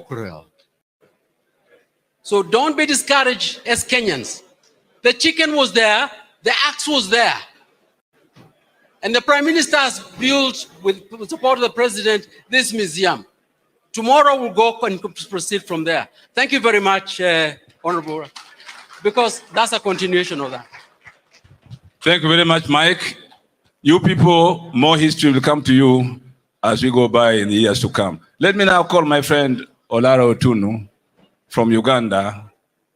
cruel. So don't be discouraged as Kenyans. The chicken was there, the axe was there. And the Prime Minister has built, with support of the President, this museum. Tomorrow we'll go and proceed from there. Thank you very much, Honorable, because that's a continuation of that. Thank you very much, Mike. You people, more history will come to you as we go by in the years to come. Let me now call my friend Olara Otunu from Uganda,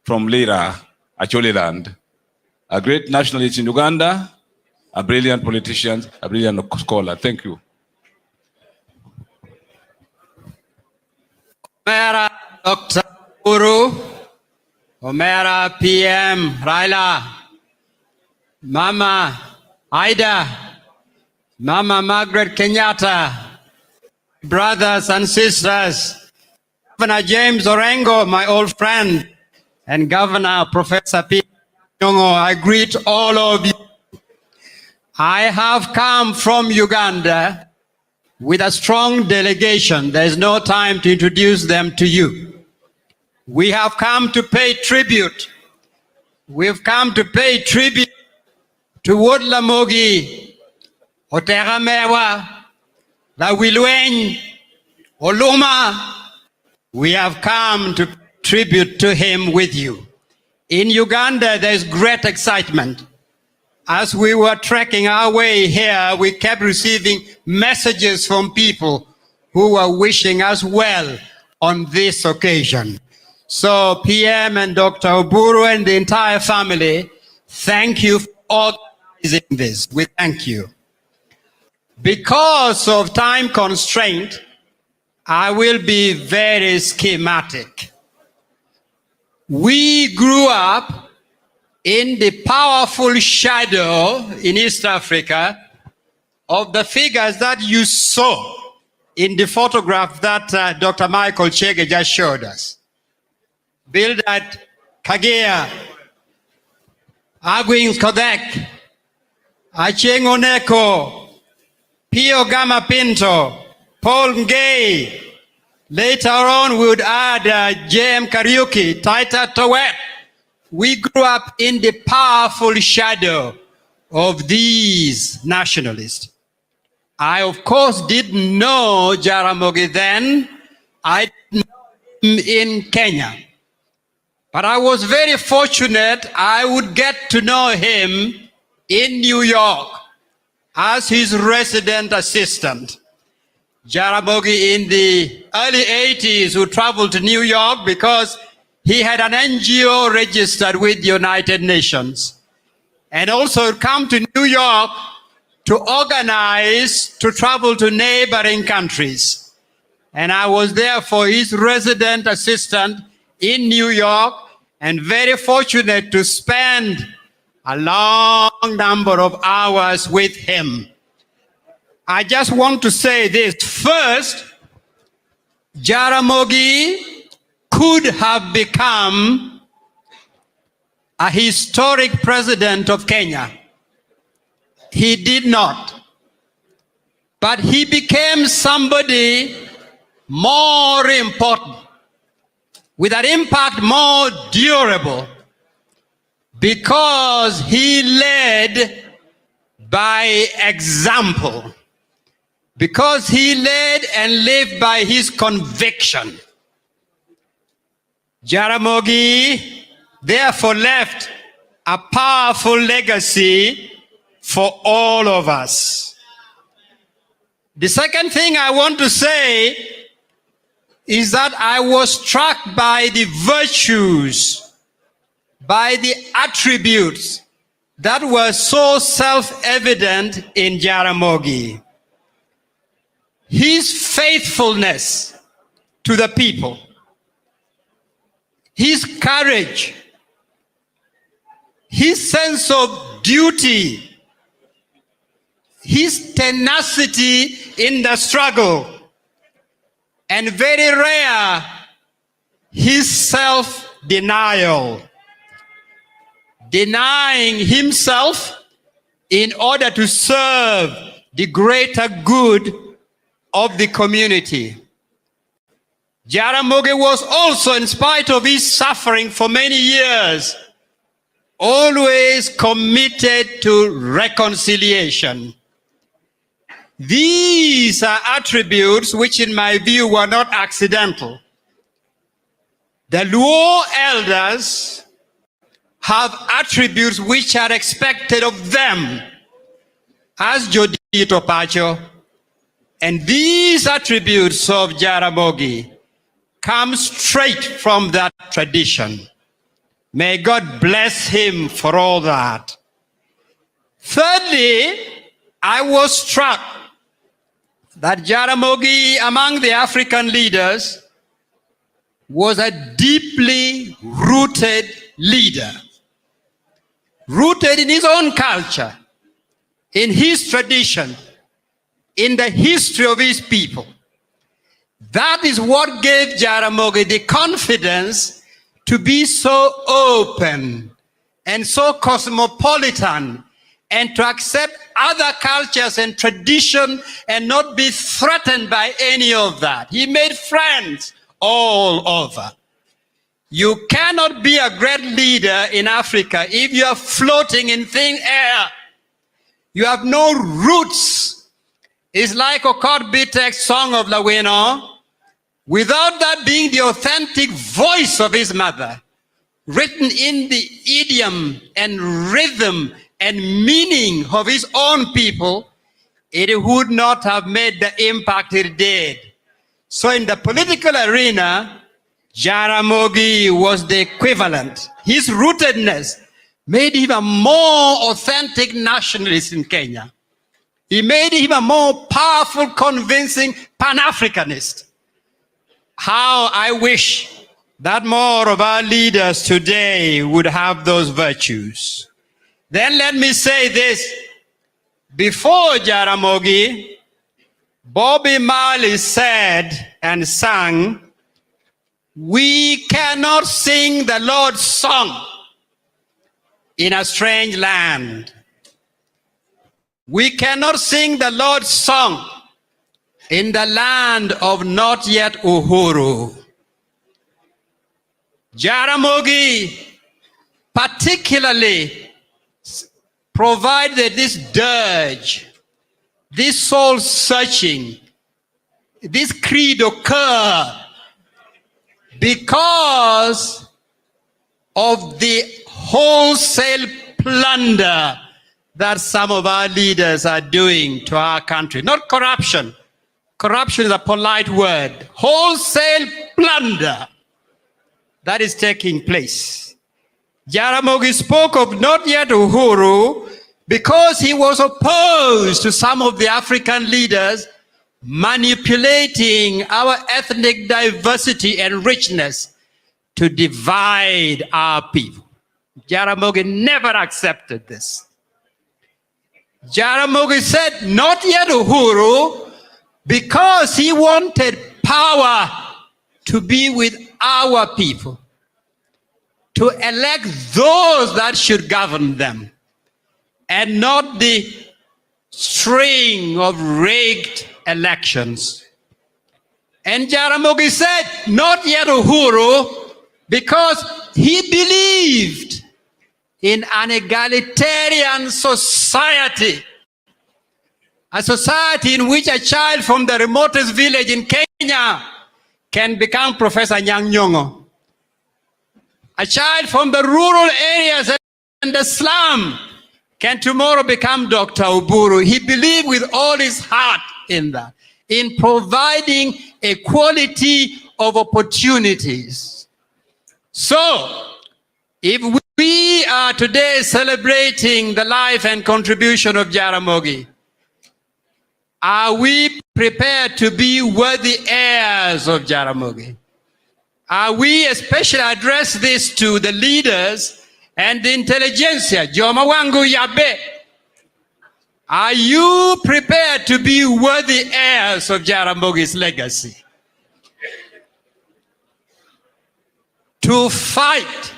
from Lira, Acholiland, a great nationalist in Uganda, a brilliant politician, a brilliant scholar. Thank you. Omera Dr. Uru, Omera PM Raila, Mama Aida, Mama Margaret Kenyatta, brothers and sisters, Governor James Orengo, my old friend, and Governor Professor P. Nyong'o, I greet all of you. I have come from Uganda with a strong delegation. There's no time to introduce them to you. We have come to pay tribute. We've come to pay tribute to Jaramogi Oginga Odinga, Oluma. We have come to tribute to him with you. In Uganda, there's great excitement. As we were trekking our way here, we kept receiving messages from people who were wishing us well on this occasion. So PM and Dr. Oburu and the entire family, thank you for organizing this. We thank you. Because of time constraint, I will be very schematic. We grew up in the powerful shadow in East Africa of the figures that you saw in the photograph that Dr. Michael Chege just showed us. Bildad Kagea, Aguin Kodek, Acheng Oneko, Pio Gama Pinto, Paul Ngei. Later on, we would add J.M. Kariuki, Taita Towet. We grew up in the powerful shadow of these nationalists. I, of course, didn't know Jaramogi then. I didn't know him in Kenya. But I was very fortunate I would get to know him in New York as his resident assistant. Jaramogi in the early 80s would travel to New York because he had an NGO registered with the United Nations, and also come to New York to organize to travel to neighboring countries. And I was therefore his resident assistant in New York, and very fortunate to spend a long number of hours with him. I just want to say this. First, Jaramogi could have become a historic president of Kenya. He did not. But he became somebody more important, with an impact more durable, because he led by example, because he led and lived by his conviction. Jaramogi therefore left a powerful legacy for all of us. The second thing I want to say is that I was struck by the virtues, by the attributes that were so self-evident in Jaramogi. His faithfulness to the people, his courage, his sense of duty, his tenacity in the struggle, and very rare, his self-denial. Denying himself in order to serve the greater good of the community. Jaramogi was also, in spite of his suffering for many years, always committed to reconciliation. These are attributes which, in my view, were not accidental. The Luo elders have attributes which are expected of them as Jodito Pacho, and these attributes of Jaramogi come straight from that tradition. May God bless him for all that. Thirdly, I was struck that Jaramogi, among the African leaders, was a deeply rooted leader, rooted in his own culture, in his tradition, in the history of his people. That is what gave Jaramogi the confidence to be so open and so cosmopolitan and to accept other cultures and tradition and not be threatened by any of that. He made friends all over. You cannot be a great leader in Africa if you are floating in thin air. You have no roots. It's like Okot Bitek's song of Laweno, without that being the authentic voice of his mother, written in the idiom and rhythm and meaning of his own people, it would not have made the impact it did. So in the political arena, Jaramogi was the equivalent. His rootedness made him a more authentic nationalist in Kenya. He made him a more powerful, convincing Pan-Africanist. How I wish that more of our leaders today would have those virtues. Then let me say this. Before Jaramogi, Bobby Marley said and sang, "We cannot sing the Lord's song in a strange land. We cannot sing the Lord's song in the land of not yet Uhuru." Jaramogi particularly provided this dirge, this soul searching, this credo cur, because of the wholesale plunder that some of our leaders are doing to our country. Not corruption. Corruption is a polite word. Wholesale plunder that is taking place. Jaramogi spoke of not yet Uhuru because he was opposed to some of the African leaders manipulating our ethnic diversity and richness to divide our people. Jaramogi never accepted this. Jaramogi said, not yet Uhuru, because he wanted power to be with our people, to elect those that should govern them, and not the string of rigged elections. And Jaramogi said, not yet Uhuru, because he believed in an egalitarian society, a society in which a child from the remotest village in Kenya can become Professor Nyang' Nyong'o. A child from the rural areas and the slum can tomorrow become Dr. Uburu. He believed with all his heart in that, in providing equality of opportunities. So, if we are today celebrating the life and contribution of Jaramogi, are we prepared to be worthy heirs of Jaramogi? Are we especially address this to the leaders and the intelligentsia? Joma wangu yabe. Are you prepared to be worthy heirs of Jaramogi's legacy? To fight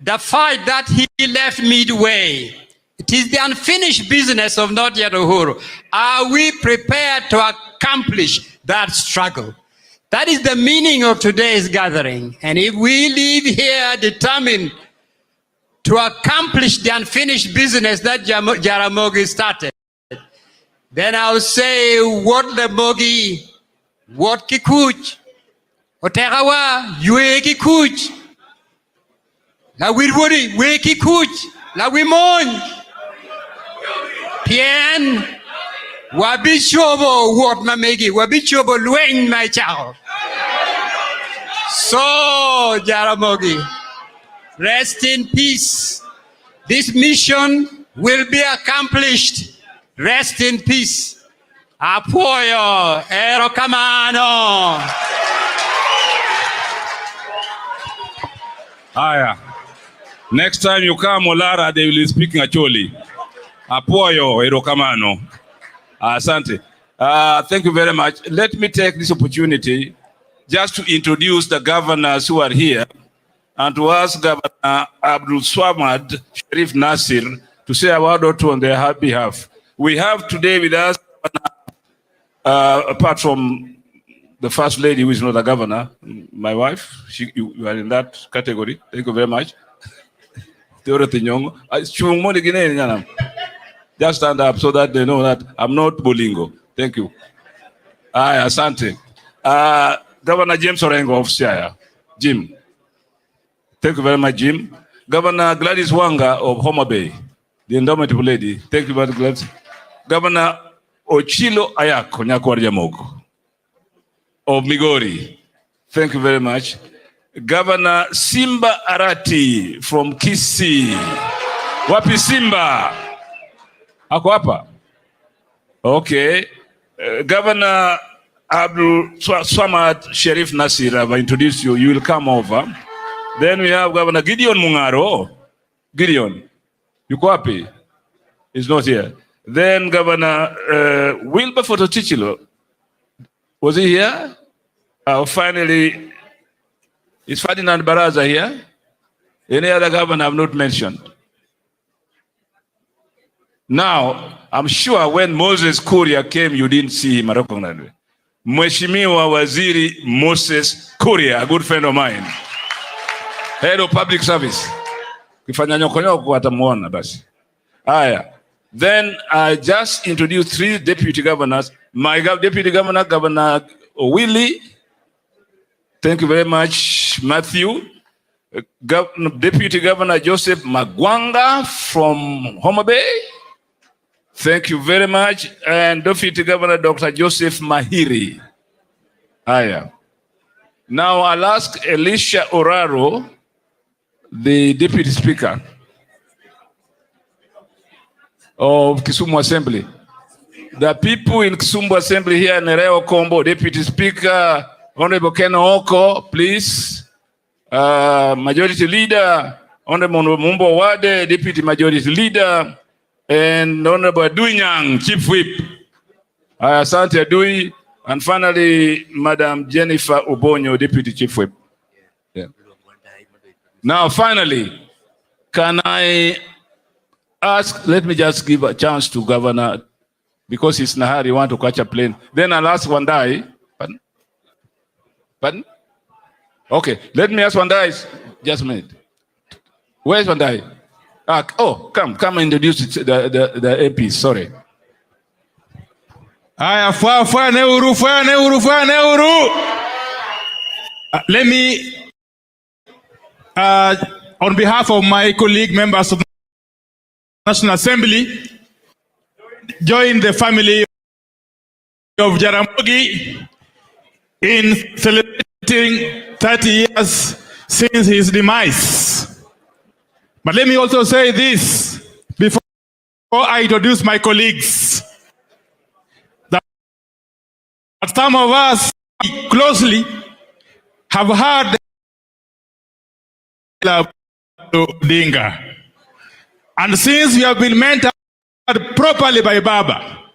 the fight that he left midway. It is the unfinished business of not yet Uhuru. Are we prepared to accomplish that struggle? That is the meaning of today's gathering. And if we leave here determined to accomplish the unfinished business that Jaramogi started, then I'll say, what Jaramogi, what Kikuch, Oterawa, Yue Kikuch, La Wirwuri, We Kikuch, La Wimon, Pien, Wabichobo, what Mamegi, Wabichobo, Lueng, my child. So, Jaramogi, rest in peace. This mission will be accomplished. Rest in peace. Apoyo, erokamano. Aya. Next time you come, Olara, they will be speaking Acholi. Apoyo, erokamano. Asante. Thank you very much. Let me take this opportunity just to introduce the governors who are here and to ask Governor Abdul Swamad Sharif Nasir to say a word or two on their behalf. We have today with us, apart from the First Lady, who is not a governor, my wife, you are in that category. Thank you very much. Just stand up so that they know that I'm not Bolingo. Thank you. Asante. Governor James Orengo of Siaya. Jim. Thank you very much, Jim. Governor Gladys Wanga of Homa Bay, the indomitable lady. Thank you very much, Gladys. Governor Ochilo Ayako Nyakwarjamogo of Migori. Thank you very much. Governor Simba Arati from Kisii. Wapi Simba? Ako hapa? Okay. Governor Abdul Swamad Sharif Nasir, I've introduced you. You will come over. Then we have Governor Gideon Mungaro. Gideon, yuko wapi? He's not here. Then Governor Wilberforce Ochichilo. Was he here? Finally, is Ferdinand Baraza here? Any other governor I've not mentioned? Now, I'm sure when Moses Kuria came, you didn't see him. I recognize him. Mheshimiwa Waziri Moses Kuria, a good friend of mine. Head of Public Service. Kifanya nyokonyoko atamuona basi. Aya. Then I just introduced 3 deputy governors. My deputy governor, Governor Willie. Thank you very much, Matthew. Deputy Governor Joseph Magwanga from Homa Bay. Thank you very much. And Deputy Governor Dr. Joseph Mahiri. Aya. Now I'll ask Elisha Oraro, the Deputy Speaker of Kisumu Assembly. The people in Kisumu Assembly here, Nereo Kombo, Deputy Speaker, Honorable Ken Oko, please. Majority Leader, Honorable Mumbo Wade, Deputy Majority Leader, and Honorable Aduinyang, Chief Whip. Asante Adui, and finally, Madam Jennifer Obonyo, Deputy Chief Whip. Yeah. Now, finally, can I ask, let me just give a chance to Governor, because he's in a hurry, want to catch a plane. Then I'll ask Wandai. Pardon? Pardon? Okay, let me ask Wandai, just a minute. Where's Wandai? Come and introduce the APs, sorry. Let me, on behalf of my colleague members of the National Assembly, join the family of Jaramogi in celebrating 30 years since his demise. But let me also say this before I introduce my colleagues, that some of us closely have heard Odinga. And since we have been mentored properly by Baba,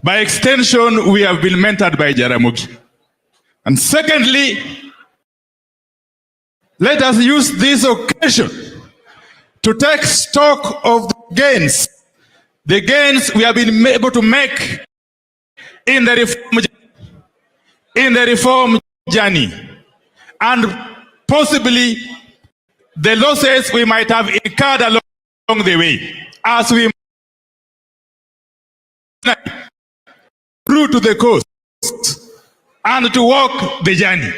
by extension, we have been mentored by Jaramogi. And secondly, let us use this occasion to take stock of the gains we have been able to make in the reform journey, and possibly the losses we might have incurred along the way as we through to the coast and to walk the journey.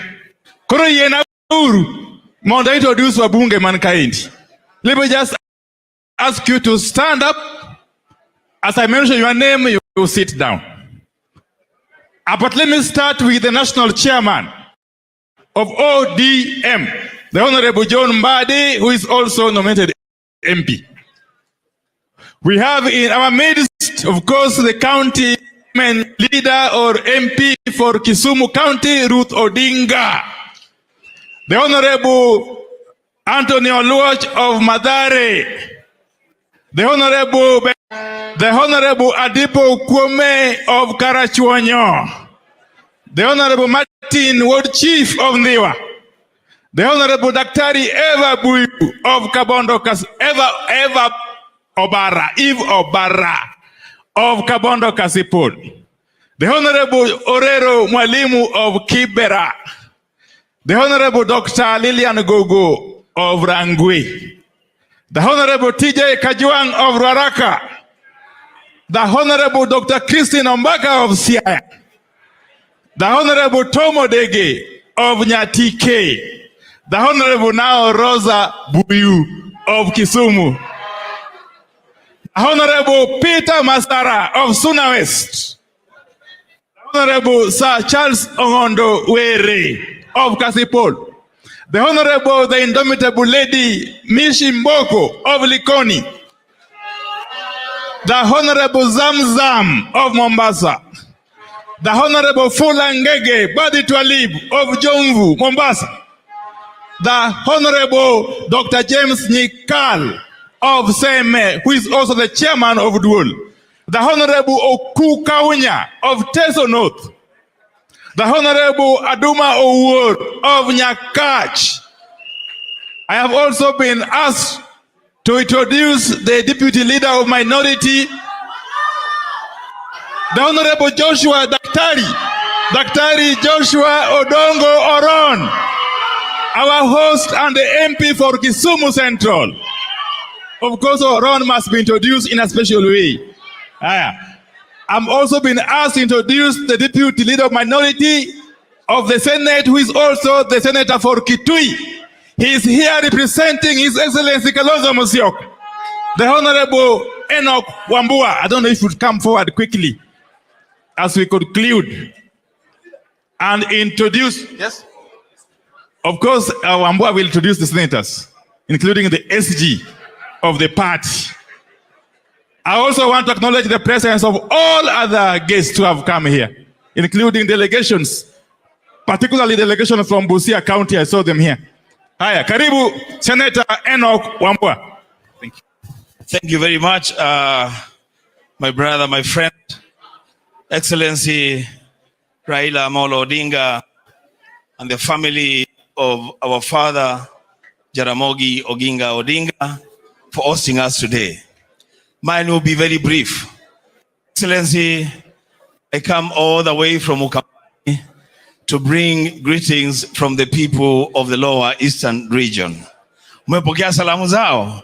Koro yena uru monda introduce wabunge mankind. Let me just ask you to stand up. As I mention your name, you will sit down. But let me start with the national chairman of ODM, the Honorable John Mbadi, who is also nominated MP. We have in our midst, of course, the county leader or MP for Kisumu County, Ruth Odinga. The Honorable Anthony Oluoch of Mathare. The Honorable Adipo Kwome of Karachuonyo. The Honorable Martin Ward Chief of Niwa. The Honorable Daktari Eva Buyu of Kabondo Eva Obara, Eve Obara of Kabondo Kasipul. The Honorable Orero Mwalimu of Kibera. The Honorable Dr. Lilian Gogo of Rangwe. The Honorable TJ Kajuang of Ruaraka. The Honorable Dr. Christine Ombaka of Siaya. The Honorable Tomo Dege of Nyatike. The Honorable now Rosa Buyu of Kisumu. The Honorable Peter Masara of Suna West. The Honorable Sir Charles Ongondo Were of Kasipol. The Honorable, the indomitable lady Mishi Mboko of Likoni. The Honorable Zamzam of Mombasa. The Honorable Fulangege Badi Twalib of Jomvu, Mombasa. The Honorable Dr. James Nyikal of Seme, who is also the chairman of Duol. The Honorable Oku Kaunya of Teso North. The Honorable Aduma Owur of Nyakach. I have also been asked to introduce the deputy leader of minority, the Honorable Joshua Daktari Joshua Odongo Oron, our host and the MP for Kisumu Central. Of course, Oron must be introduced in a special way. I'm also been asked to introduce the deputy leader of minority of the Senate, who is also the senator for Kitui. He is here representing His Excellency Kalonzo Musyoka. The Honorable Enoch Wambua. I don't know if you would come forward quickly as we conclude and introduce. Yes. Of course, Wambua will introduce the senators, including the SG of the party. I also want to acknowledge the presence of all other guests who have come here, including delegations, particularly delegations from Busia County. I saw them here. Haya, karibu Senator Enoch Wambua. Thank you. Thank you very much, my brother, my friend, Excellency Raila Amolo Odinga, and the family of our father, Jaramogi Oginga Odinga, for hosting us today. Mine will be very brief. Excellency, I come all the way from Ukambani to bring greetings from the people of the lower eastern region. Mmepokea salamu zao?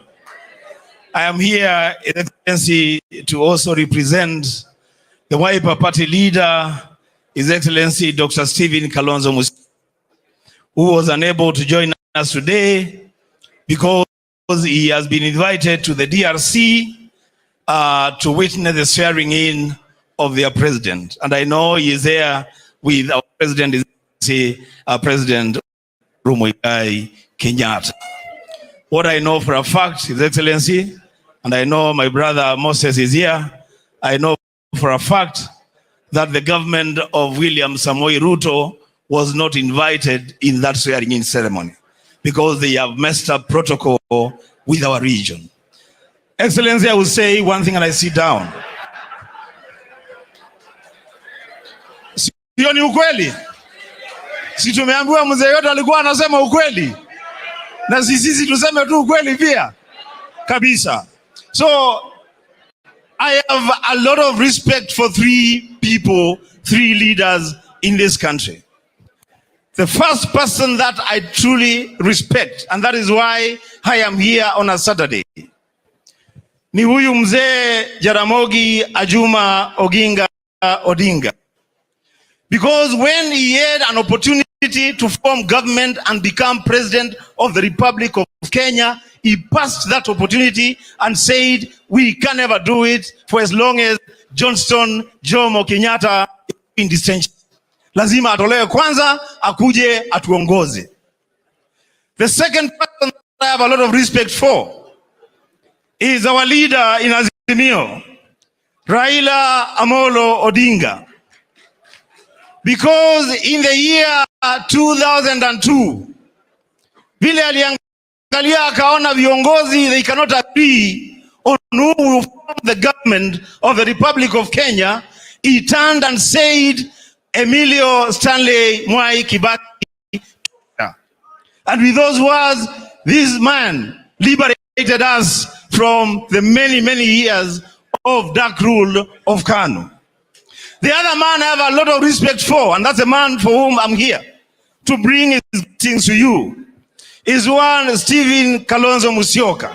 I am here, Excellency, to also represent the Wiper Party leader, His Excellency Dr. Stephen Kalonzo Musyoka, who was unable to join us today because he has been invited to the DRC to witness the swearing in of their president. And I know he is there with our president, President Muigai Kenyatta. What I know for a fact, His Excellency, and I know my brother Moses is here, I know for a fact that the government of William Samoei Ruto was not invited in that swearing in ceremony because they have messed up protocol with our region. Excellency, I will say one thing and I sit down. Sio ni ukweli? Si tumeambiwa mzee yote alikuwa anasema ukweli? Na sisi tuseme tu ukweli pia? Kabisa. So, I have a lot of respect for three people, three leaders in this country. the first person that I truly respect, and that is why I am here on a Saturday, ni huyu mzee Jaramogi Ajuma Oginga Odinga. Because when he had an opportunity to form government and become president of the Republic of Kenya, he passed that opportunity and said, we can never do it for as long as Johnston Jomo Kenyatta is in dissension. Lazima atolewe kwanza, akuje atuongoze. The second person that I have a lot of respect for is our leader in Azimio, Raila Amolo Odinga. Because in the year 2002, vile aliangalia akaona viongozi, they cannot agree on who will form the government of the Republic of Kenya, he turned and said, Emilio Stanley Mwai Kibaki. And with those words, this man liberated us from the many, many years of dark rule of KANU. The other man I have a lot of respect for, and that's the man for whom I'm here to bring his things to you, is one Stephen Kalonzo Musyoka,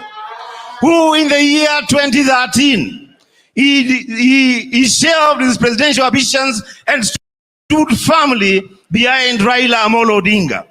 who in the year 2013, he shelved his presidential ambitions and stood firmly behind Raila Amolo Odinga.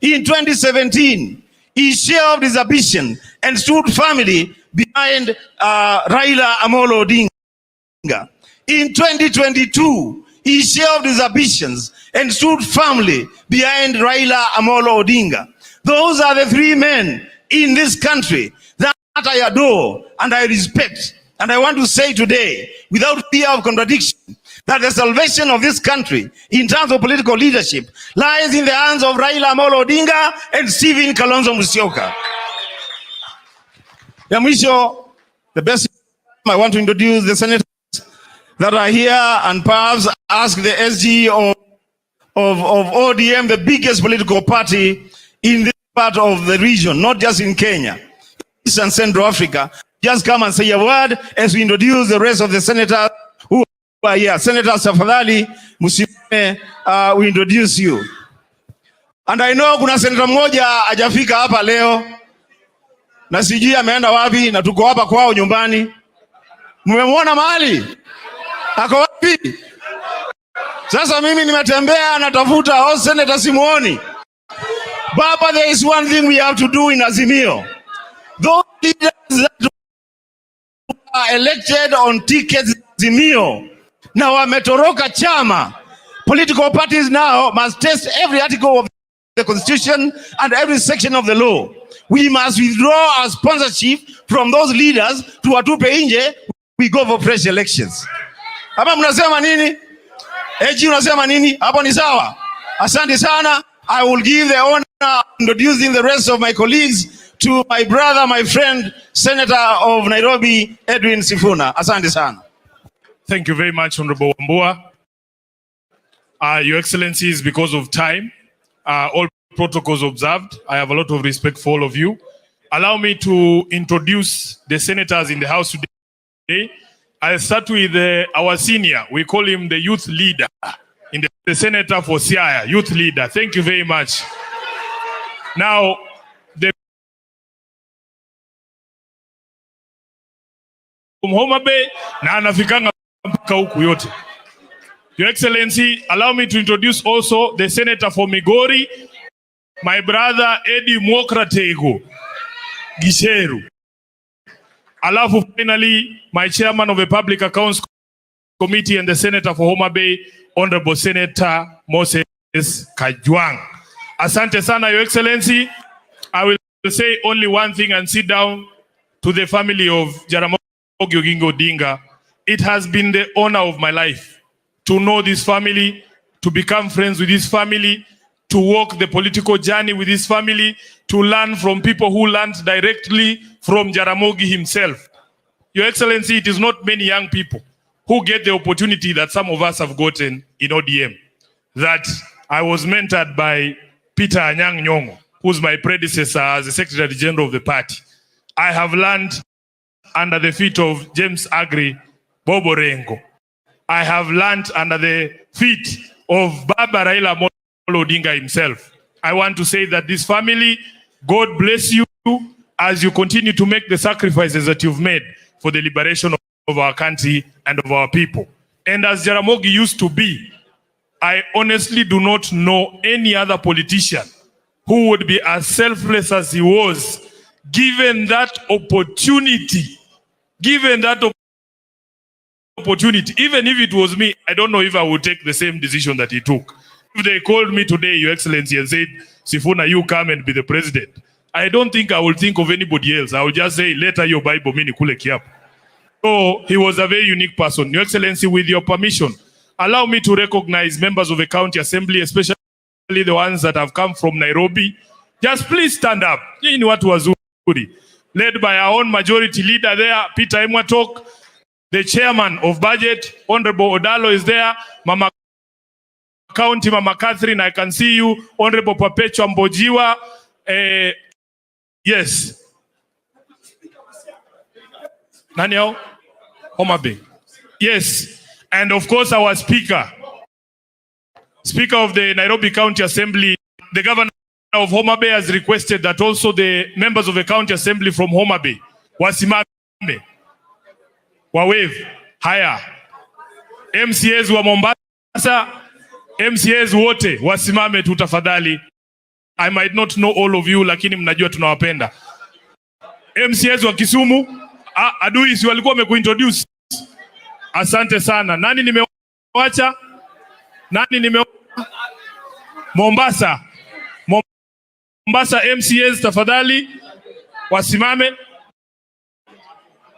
In 2017, he shelved his ambition and stood firmly behind Raila Amolo Odinga. In 2022, he shelved his ambitions and stood firmly behind Raila Amolo Odinga. Those are the three men in this country that I adore and I respect. And I want to say today, without fear of contradiction, that the salvation of this country in terms of political leadership lies in the hands of Raila Amolo Odinga and Stephen Kalonzo Musyoka. Ya mwisho, the best I want to introduce the senators that are here and perhaps ask the SG of ODM, the biggest political party in this part of the region, not just in Kenya, East and Central Africa. Just come and say a word as we introduce the rest of the senators who are here. Senator Safadhali Musime, we introduce you. And I know kuna senator mmoja hajafika hapa leo, na sijui ameenda wapi, na tuko hapa kwao nyumbani. Mmemwona mahali? Ako wapi? Sasa mimi nimetembea natafuta senator simuoni. Baba, there is one thing we have to do in Azimio. Those leaders that are elected on tickets Azimio, now wametoroka chama. Political parties now must test every article of the Constitution and every section of the law. We must withdraw our sponsorship from those leaders to watupe nje, we go for fresh elections. Hapa mnasema nini? Eji unasema nini? Hapo ni sawa. Asante sana. I will give the honor of introducing the rest of my colleagues to my brother, my friend, Senator of Nairobi, Edwin Sifuna. Asante sana. Thank you very much, Honorable Wambua. Your Excellencies, because of time, all protocols observed, I have a lot of respect for all of you. Allow me to introduce the senators in the House today. I'll start with our senior. We call him the youth leader in the senator for Siaya, youth leader. Thank you very much. Now, Homa Bay na anafikanga mpaka huku yote. Your Excellency, allow me to introduce also the senator for Migori, my brother Eddie Mwokratego Gisheru. Alafu finally, my chairman of the Public Accounts Committee and the senator for Homa Bay, Honorable Senator Moses Kajwang. Asante sana, Your Excellency. I will say only one thing and sit down. To the family of Jaramogi Oginga Odinga, it has been the honor of my life to know this family, to become friends with this family, to walk the political journey with this family, to learn from people who learned directly from Jaramogi himself. Your Excellency, it is not many young people who get the opportunity that some of us have gotten in ODM. That I was mentored by Peter Anyang' Nyong'o, who's my predecessor as the Secretary General of the party. I have learned under the feet of James Agri Bobo Rengo. I have learned under the feet of Baba Raila Odinga himself. I want to say that this family, God bless you as you continue to make the sacrifices that you've made for the liberation of our country and of our people. And as Jaramogi used to be, I honestly do not know any other politician who would be as selfless as he was, given that opportunity. Even if it was me, I don't know if I would take the same decision that he took. If they called me today, Your Excellency, and said, Sifuna, you come and be the president, I don't think I will think of anybody else. I will just say, later your Bible, mini kule kiapo. So he was a very unique person. Your Excellency, with your permission, allow me to recognize members of the County Assembly, especially the ones that have come from Nairobi. Just please stand up. Hii ni watu wazuri. Led by our own majority leader there, Peter Emwatok, the chairman of budget, Honorable Odalo is there, Mama County, Mama Catherine, I can see you, Honorable Perpetua Mbojiwa, yes. Nani hao? Homa Bay. Yes. And of course our speaker of the Nairobi County Assembly, the governor of Homa Bay has requested that also the members of the County Assembly from Homa Bay wasimame, wawave. Haya. MCAs wa Mombasa, MCAs wote wasimame tu tafadhali. I might not know all of you, lakini mnajua tunawapenda. MCAs wa Kisumu, adui si walikuwa wamekuintroduce. Asante sana. Nani nimewacha? Mombasa. Mombasa MCAs tafadhali wasimame.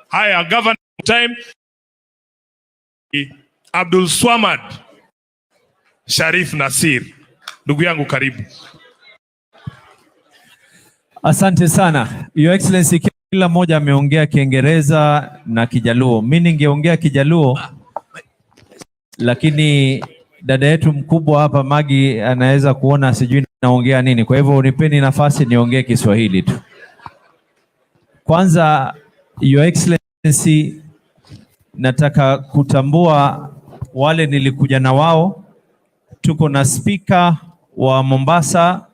Haya, governor time. Abdul Swamad Sharif Nasir. Ndugu yangu karibu. Asante sana. Your Excellency, kila mmoja ameongea Kiingereza na Kijaluo. Mimi ningeongea Kijaluo, lakini dada yetu mkubwa hapa Magi anaweza kuona sijui naongea nini. Kwa hivyo unipeni nafasi niongee Kiswahili tu. Kwanza, Your Excellency, nataka kutambua wale nilikuja na wao. Tuko na speaker wa Mombasa,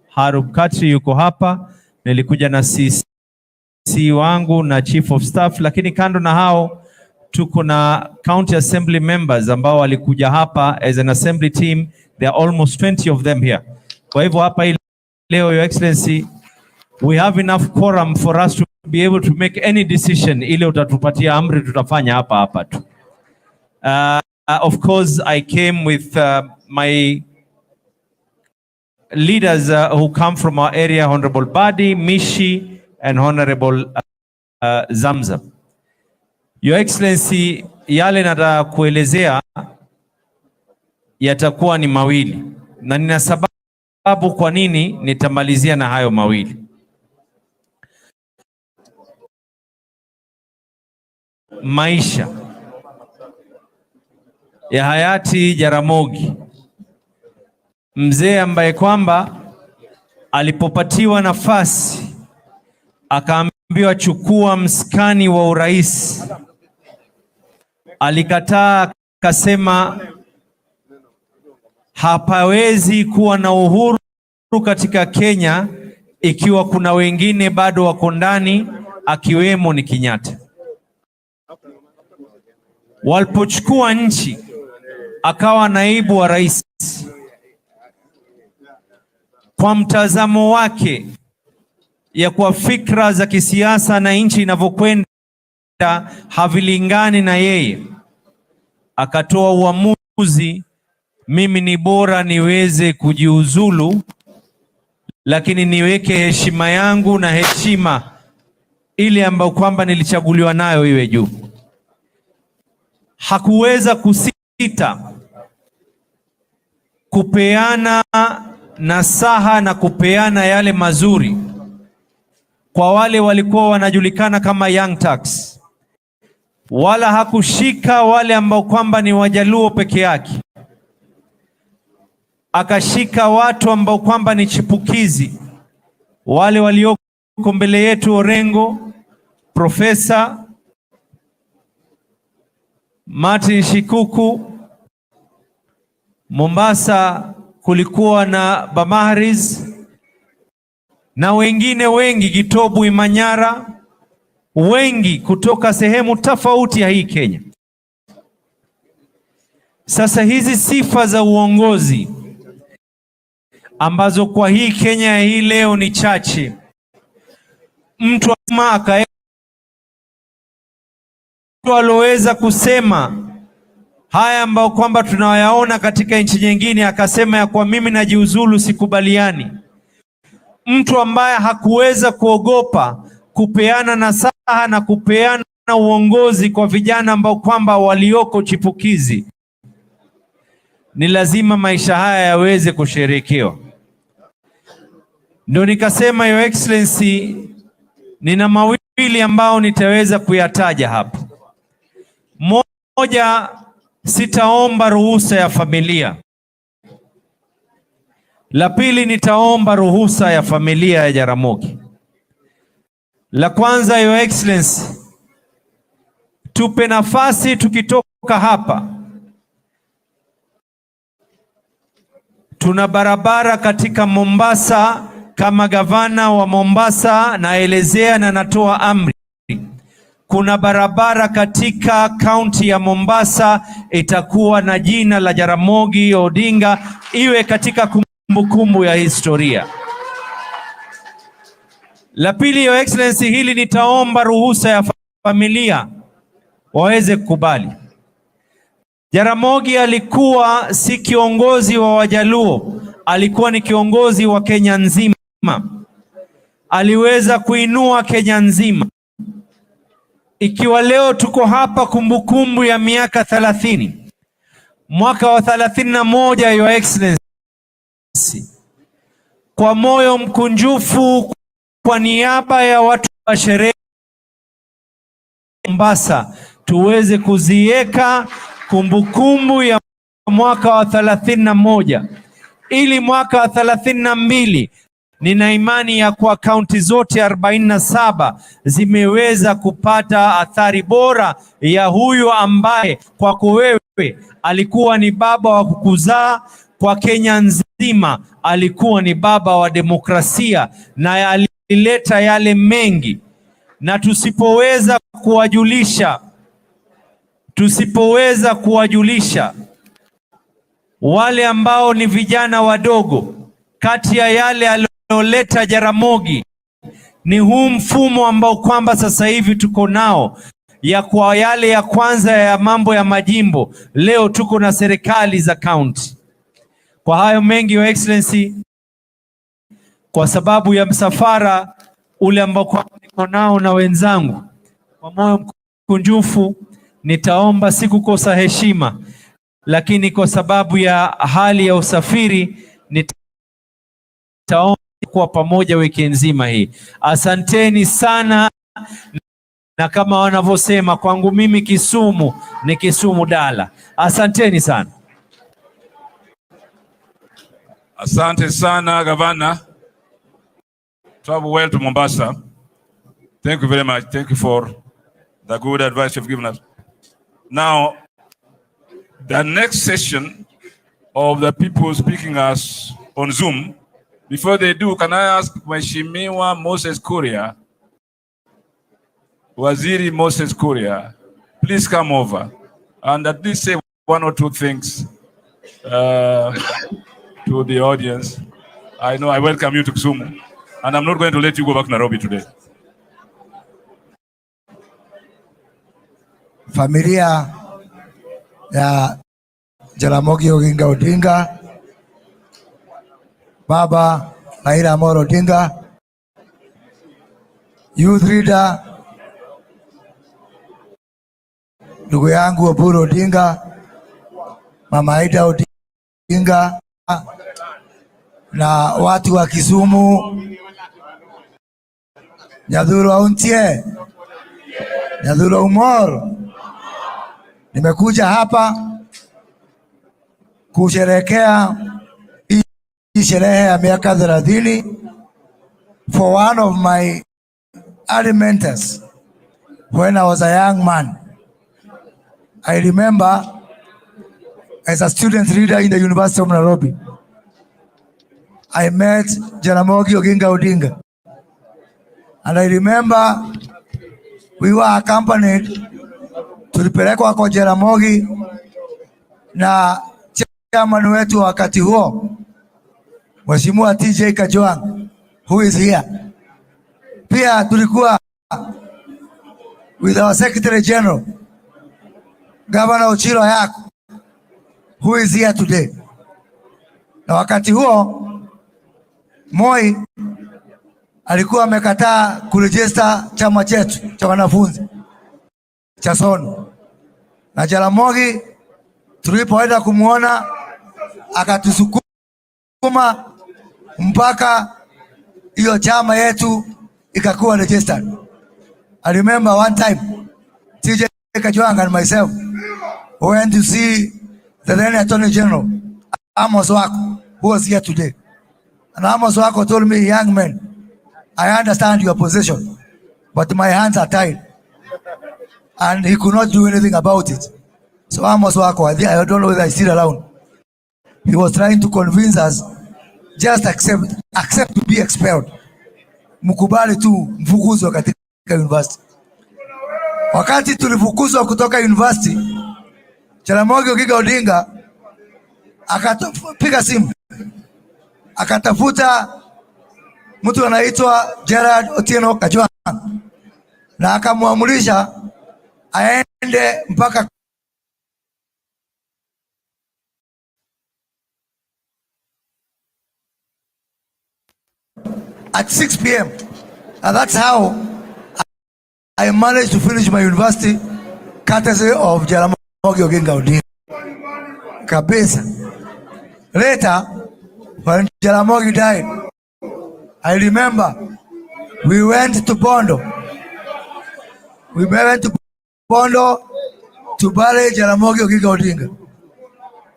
Harub Katri yuko hapa. Nilikuja na CC wangu na Chief of Staff, lakini kando na hao tuko na County Assembly members ambao walikuja hapa as an assembly team. There are almost 20 of them here. Kwa hivyo hapa leo, Your Excellency, we have enough quorum for us to be able to make any decision. Ile utatupatia amri tutafanya hapa tu. Of course, I came with my leaders who come from our area, Honorable Badi, Mishi, and Honorable Zamzam. Your Excellency, yale nataka kuelezea yatakuwa ni mawili, na nina sababu kwa nini nitamalizia na hayo mawili. Maisha ya hayati Jaramogi, mzee ambaye kwamba alipopatiwa nafasi akaambiwa chukua mskani wa urais, alikataa, akasema hapawezi kuwa na uhuru katika Kenya ikiwa kuna wengine bado wako ndani, akiwemo ni Kenyatta. Walipochukua nchi, akawa naibu wa rais. Kwa mtazamo wake ya kwa fikra za kisiasa na nchi inavyokwenda havilingani na yeye, akatoa uamuzi, mimi ni bora niweze kujiuzulu, lakini niweke heshima yangu na heshima ile ambayo kwamba nilichaguliwa nayo iwe juu. Hakuweza kusita kupeana nasaha na kupeana yale mazuri kwa wale walikuwa wanajulikana kama Young Turks. Wala hakushika wale ambao kwamba ni Wajaluo peke yake, akashika watu ambao kwamba ni chipukizi, wale walioko mbele yetu, Orengo, Profesa Martin Shikuku, Mombasa kulikuwa na Bamaharis na wengine wengi, Gitobu, Imanyara, wengi kutoka sehemu tofauti ya hii Kenya. Sasa hizi sifa za uongozi ambazo kwa hii Kenya ya hii leo ni chache, mtu aloweza kusema haya ambao kwamba tunayaona katika nchi nyingine, akasema ya kwa mimi najiuzulu, sikubaliani. Mtu ambaye hakuweza kuogopa kupeana nasaha na kupeana uongozi kwa vijana ambao kwamba walioko chipukizi, ni lazima maisha haya yaweze kusherekewa. Ndio nikasema Your Excellency, nina mawili ambao nitaweza kuyataja hapa. Moja, sitaomba ruhusa ya familia. La pili, nitaomba ruhusa ya familia ya Jaramogi. La kwanza, Your Excellency, tupe nafasi tukitoka hapa. Tuna barabara katika Mombasa. Kama gavana wa Mombasa naelezea na natoa amri, kuna barabara katika kaunti ya Mombasa itakuwa na jina la Jaramogi Odinga, iwe katika kumbukumbu ya historia. La pili, Your Excellency, hili nitaomba ruhusa ya familia waweze kukubali. Jaramogi alikuwa si kiongozi wa Wajaluo, alikuwa ni kiongozi wa Kenya nzima. Aliweza kuinua Kenya nzima. Ikiwa leo tuko hapa kumbukumbu ya miaka 30, mwaka wa 31, Your Excellency, kwa moyo mkunjufu, kwa niaba ya watu wa sherehe Mombasa, tuweze kuziweka kumbukumbu ya mwaka wa 31, ili mwaka wa 32, nina imani ya kwa kaunti zote 47 zimeweza kupata athari bora ya huyu ambaye kwako wewe alikuwa ni baba wa kukuzaa, kwa Kenya nzima alikuwa ni baba wa demokrasia na alileta yale mengi. Na tusipoweza kuwajulisha wale ambao ni vijana wadogo, kati ya yale aliyoleta Jaramogi ni huu mfumo ambao kwamba sasa hivi tuko nao, ya kwa yale ya kwanza ya mambo ya majimbo, leo tuko na serikali za kaunti. Kwa hayo mengi, Your Excellency, kwa sababu ya msafara ule ambao kwa niko nao na wenzangu, kwa moyo mkunjufu nitaomba si kukosa heshima, lakini kwa sababu ya hali ya usafiri nitaomba kuwa pamoja wiki nzima hii. Asanteni sana, na kama wanavyosema kwangu mimi Kisumu ni Kisumu dala. Asanteni sana. Asante sana, Governor. Travel well to Mombasa. Thank you very much. Thank you for the good advice you've given us. Now, the next session of the people speaking us on Zoom, before they do, can I ask Mheshimiwa Moses Kuria, Waziri Moses Kuria, please come over and at least say one or two things to the audience. I know I welcome you to Kisumu, and I'm not going to let you go back to Nairobi today. Familia ya Jaramogi Oginga Odinga, Baba Raila Amolo Odinga, youth leader ndugu yangu Oburu Odinga, Mama Aida Odinga, na watu wa Kisumu, Nyadhuru Auntie, Nyadhuru Umor. Nimekuja hapa kusherehekea hii sherehe ya miaka 30 for one of my early mentors when I was a young man. I remember as a student leader in the University of Nairobi, I met Jaramogi Oginga Odinga. And I remember we were accompanied, tulipelekwa kwa Jaramogi na chairman wetu wakati huo, Mheshimiwa TJ Kajwang, who is here. Pia tulikuwa with our Secretary General, Governor Ochilo Ayako, who is here today. Na wakati huo Moi alikuwa amekataa kurejista chama chetu cha wanafunzi cha SONU. Na Jaramogi tulipoenda kumuona akatusukuma mpaka hiyo chama yetu ikakuwa registered. I remember one time TJ Kajwang and myself went to see the then Attorney General Amos Wako, who was here today. And Amos Wako told me, young man, I understand your position, but my hands are tied. And he could not do anything about it. So Amos Wako, I don't know whether he's still around. He was trying to convince us, just accept to be expelled. Mkubali tu mfukuzwe katika university. Wakati tulifukuzwa kutoka university, Jaramogi Oginga Odinga akapiga simu, akatafuta mtu anaitwa Gerard Otieno Kajwang na akamuamurisha aende mpaka at 6 p.m. And that's how I managed to finish my university, courtesy of Jaramogi Oginga Odinga. Kabisa. Later, when Jaramogi died, I remember we went to Bondo. We went to Bondo to bury Jaramogi Oginga Odinga.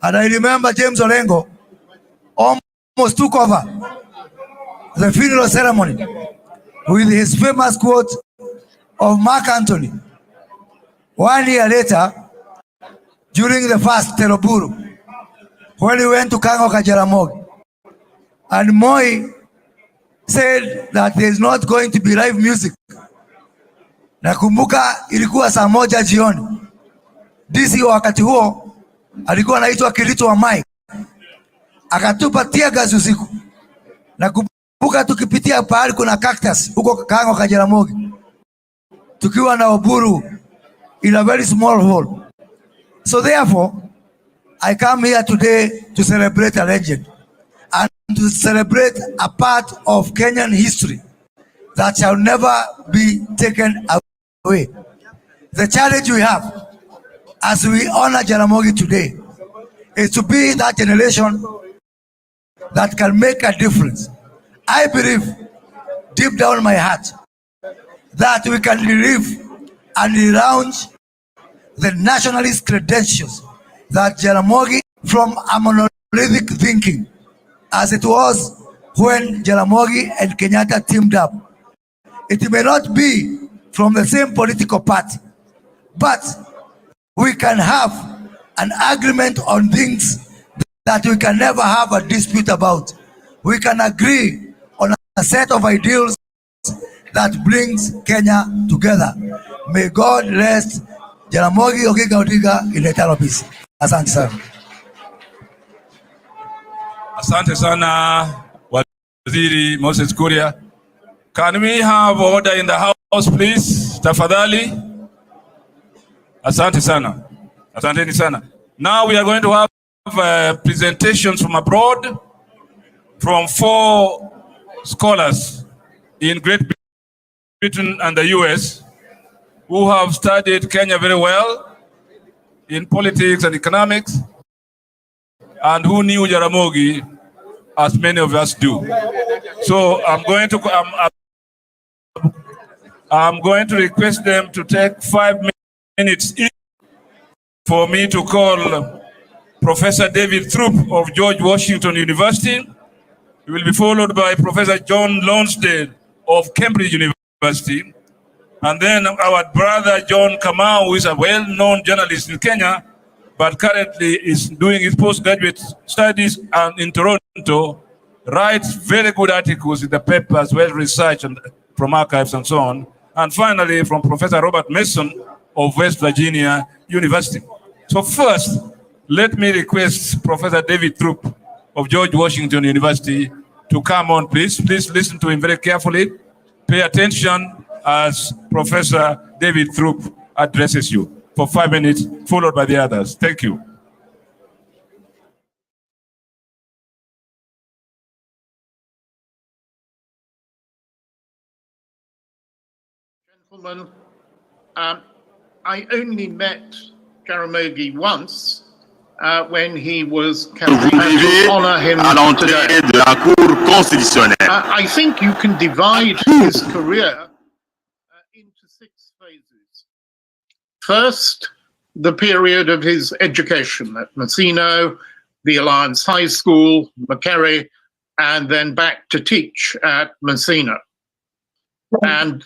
And I remember James Orengo almost took over the funeral ceremony with his famous quote of Mark Antony. 1 year later, during the first Teroburu, when we went to Kangoka Jaramogi, and Moi said that there is not going to be live music. Nakumbuka ilikuwa saa 1 jioni. DC wakati huo alikuwa anaitwa Kirito wa Mike. Akatupa tear gas usiku. Nakumbuka tukipitia pahali kuna cactus huko Kangoka Jaramogi, tukiwa na Oburu in a very small hall. So therefore, I come here today to celebrate a legend and to celebrate a part of Kenyan history that shall never be taken away. The challenge we have as we honor Jaramogi today is to be that generation that can make a difference. I believe deep down in my heart that we can relive and relaunch the nationalist credentials that Jaramogi, from a monolithic thinking, as it was when Jaramogi and Kenyatta teamed up. It may not be from the same political party, but we can have an agreement on things that we can never have a dispute about. We can agree on a set of ideals that brings Kenya together. May God rest Jaramogi Oginga Odinga in eternal peace. Asante sana. Asante sana, Waziri Moses Kuria. Can we have order in the house, please? Tafadhali. Asante sana. Asanteni sana. Now we are going to have presentations from abroad from 4 scholars in Great Britain and the US who have studied Kenya very well in politics and economics, and who knew Jaramogi as many of us do. So I'm going to request them to take 5 minutes each for me to call Professor David Throop of George Washington University. He will be followed by Professor John Lonsdale of Cambridge University. And then our brother John Kamau, who is a well-known journalist in Kenya, but currently is doing his postgraduate studies in Toronto, writes very good articles in the papers, well researched and from archives and so on. And finally, from Professor Robert Mason of West Virginia University. So first, let me request Professor David Throop of George Washington University to come on, please. Please listen to him very carefully. Pay attention as Professor David Throop addresses you for 5 minutes, followed by the others. Thank you. Gentlemen, I only met Jaramogi once when he was campaigning to honor him today. I think you can divide his career into 6 phases. First, the period of his education at Messino, the Alliance High School, Makerere, and then back to teach at Messino. And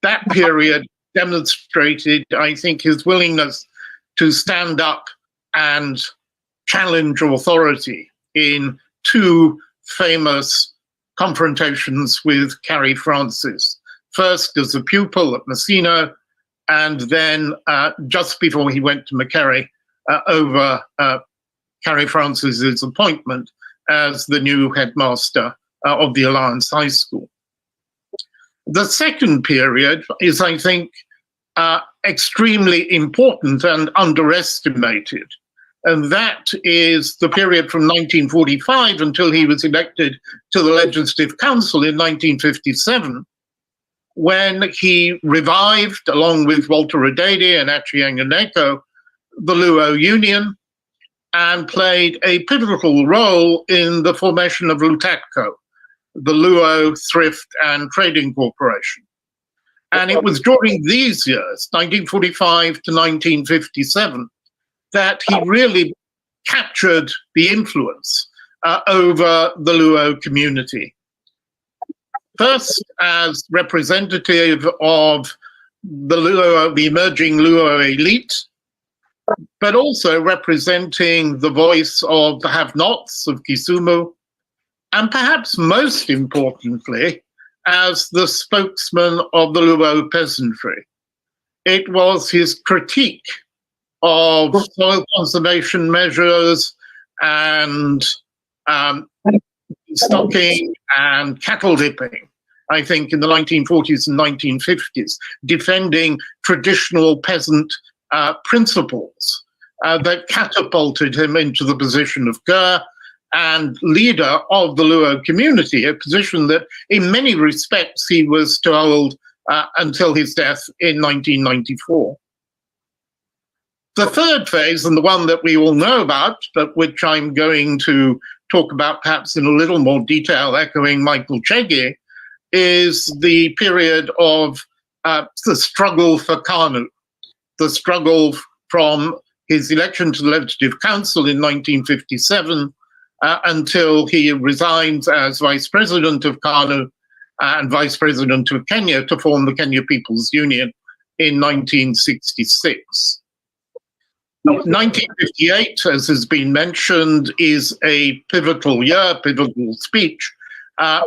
that period demonstrated, I think, his willingness to stand up and challenge authority in 2 famous confrontations with Carrie Francis. First as a pupil at Messino, and then just before he went to Makerere over Carrie Francis's appointment as the new headmaster of the Alliance High School. The second period is, I think, extremely important and underestimated. And that is the period from 1945 until he was elected to the Legislative Council in 1957, when he revived, along with Walter Radede and Achieng Oneko, the Luo Union, and played a pivotal role in the formation of LUTATCO, the Luo Thrift and Trading Corporation. And it was during these years, 1945 to 1957, that he really captured the influence over the Luo community. First, as representative of the Luo, the emerging Luo elite, but also representing the voice of the have-nots of Kisumu, and perhaps most importantly, as the spokesman of the Luo peasantry. It was his critique of soil conservation measures and stocking and cattle dipping, I think, in the 1940s and 1950s, defending traditional peasant principles that catapulted him into the position of Gur and leader of the Luo community, a position that in many respects he was to hold until his death in 1994. The third phase, and the one that we all know about, but which I'm going to talk about perhaps in a little more detail, echoing Michael Chege, is the period of the struggle for KANU, the struggle from his election to the Legislative Council in 1957 until he resigns as Vice President of KANU and Vice President of Kenya to form the Kenya People's Union in 1966. 1958, as has been mentioned, is a pivotal year, pivotal speech,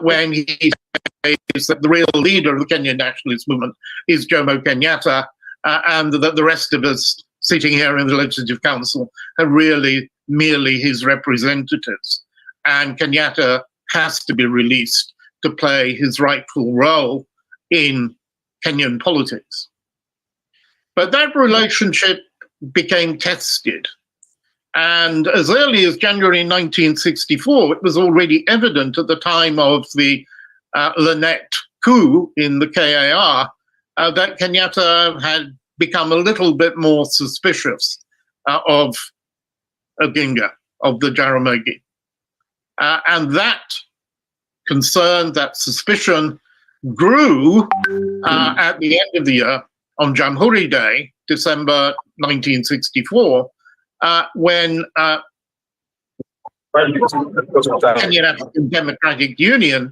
when he says that the real leader of the Kenyan nationalist movement is Jomo Kenyatta, and that the rest of us sitting here in the Legislative Council are really merely his representatives. And Kenyatta has to be released to play his rightful role in Kenyan politics. But that relationship became tested. And as early as January 1964, it was already evident at the time of the Lynette coup in the KAR that Kenyatta had become a little bit more suspicious of Oginga, of the Jaramogi. And that concern, that suspicion grew at the end of the year on Jamhuri Day, December 1964, when Kenyan African Democratic Union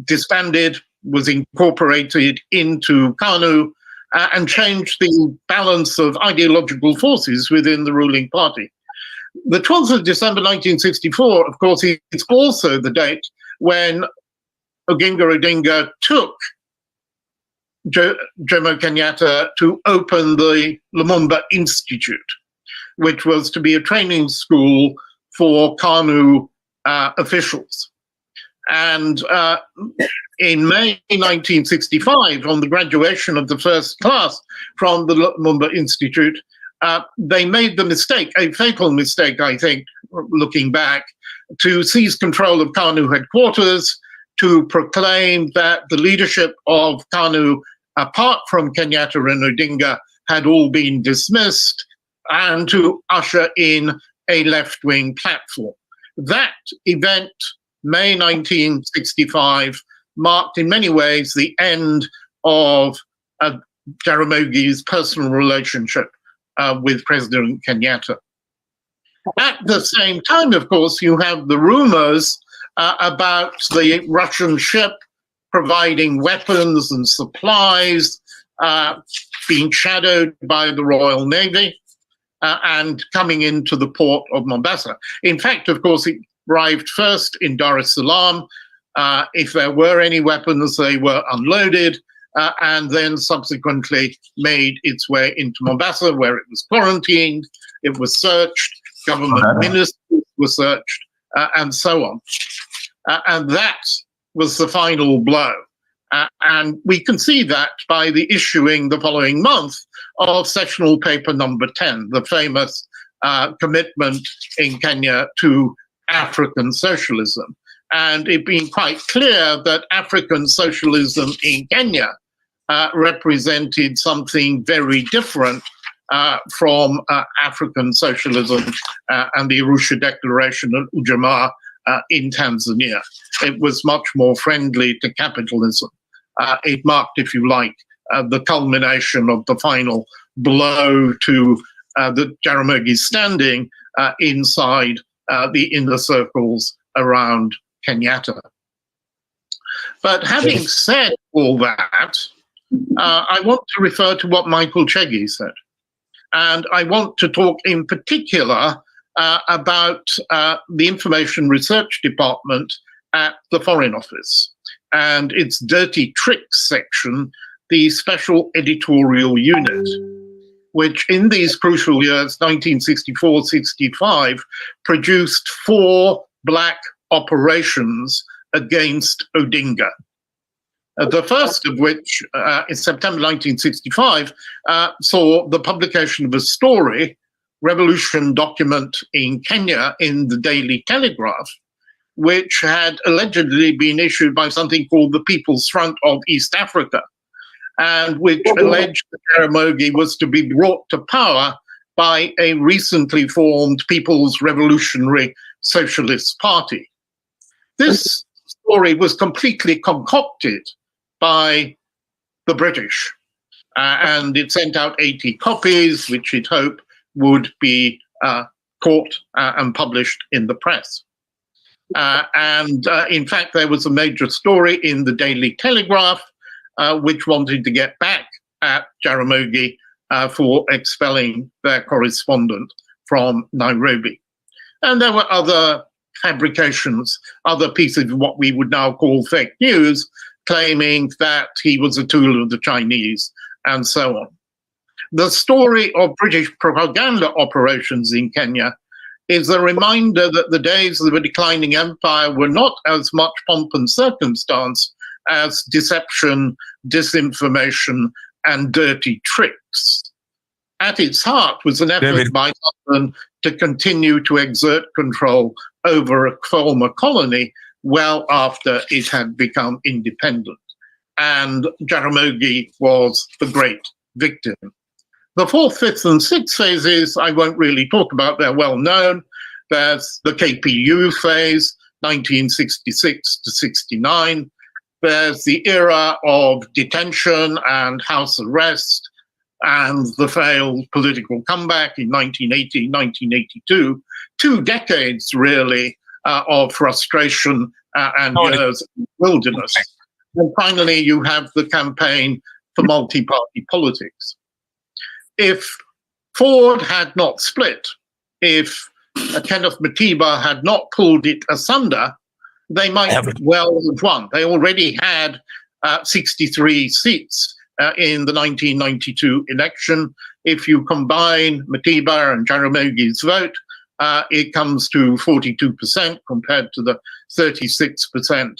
disbanded, was incorporated into KANU, and changed the balance of ideological forces within the ruling party. The 12th of December 1964, of course, is also the date when Oginga Odinga took Jomo Kenyatta to open the Lumumba Institute, which was to be a training school for KANU officials. And in May 1965, on the graduation of the first class from the Lumumba Institute, they made the mistake, a fatal mistake, I think, looking back, to seize control of KANU headquarters, to proclaim that the leadership of KANU, apart from Kenyatta and Odinga, had all been dismissed, and to usher in a left-wing platform. That event, May 1965, marked in many ways the end of Jaramogi's personal relationship with President Kenyatta. At the same time, of course, you have the rumors about the Russian ship providing weapons and supplies, being shadowed by the Royal Navy, and coming into the port of Mombasa. In fact, of course, it arrived first in Dar es Salaam. If there were any weapons, they were unloaded, and then subsequently made its way into Mombasa, where it was quarantined, it was searched, government ministers were searched, and so on. And that was the final blow. And we can see that by the issuing the following month of Sessional Paper number 10, the famous commitment in Kenya to African socialism. And it being quite clear that African socialism in Kenya represented something very different from African socialism and the Arusha Declaration and Ujamaa in Tanzania. It was much more friendly to capitalism. It marked, if you like, the culmination of the final blow to the Jaramogi standing inside the inner circles around Kenyatta. But having said all that, I want to refer to what Michael Chege said. And I want to talk in particular about the Information Research Department at the Foreign Office and its dirty tricks section, the Special Editorial Unit, which in these crucial years, 1964-65, produced 4 black operations against Odinga. The first of which, in September 1965, saw the publication of a story, revolution document in Kenya, in the Daily Telegraph, which had allegedly been issued by something called the People's Front of East Africa, and which alleged that Jaramogi was to be brought to power by a recently formed People's Revolutionary Socialist Party. This story was completely concocted by the British, and it sent out 80 copies, which it hoped would be caught and published in the press. In fact, there was a major story in the Daily Telegraph which wanted to get back at Jaramogi for expelling their correspondent from Nairobi. And there were other fabrications, other pieces of what we would now call fake news, claiming that he was a tool of the Chinese, and so on. The story of British propaganda operations in Kenya is a reminder that the days of a declining empire were not as much pomp and circumstance as deception, disinformation, and dirty tricks. At its heart was an effort by London to continue to exert control over a former colony well after it had become independent. And Jaramogi was the great victim. The 4th, 5th, and 6th phases I won't really talk about, they're well known. There's the KPU phase, 1966 to 69. There's the era of detention and house arrest and the failed political comeback in 1980, 1982. 2 decades, really, of frustration and years of wilderness. And finally, you have the campaign for multi-party politics. If Ford had not split, if Kenneth Matiba had not pulled it asunder, they might well have won. They already had 63 seats in the 1992 election. If you combine Matiba and Jaramogi's vote, it comes to 42% compared to the 36%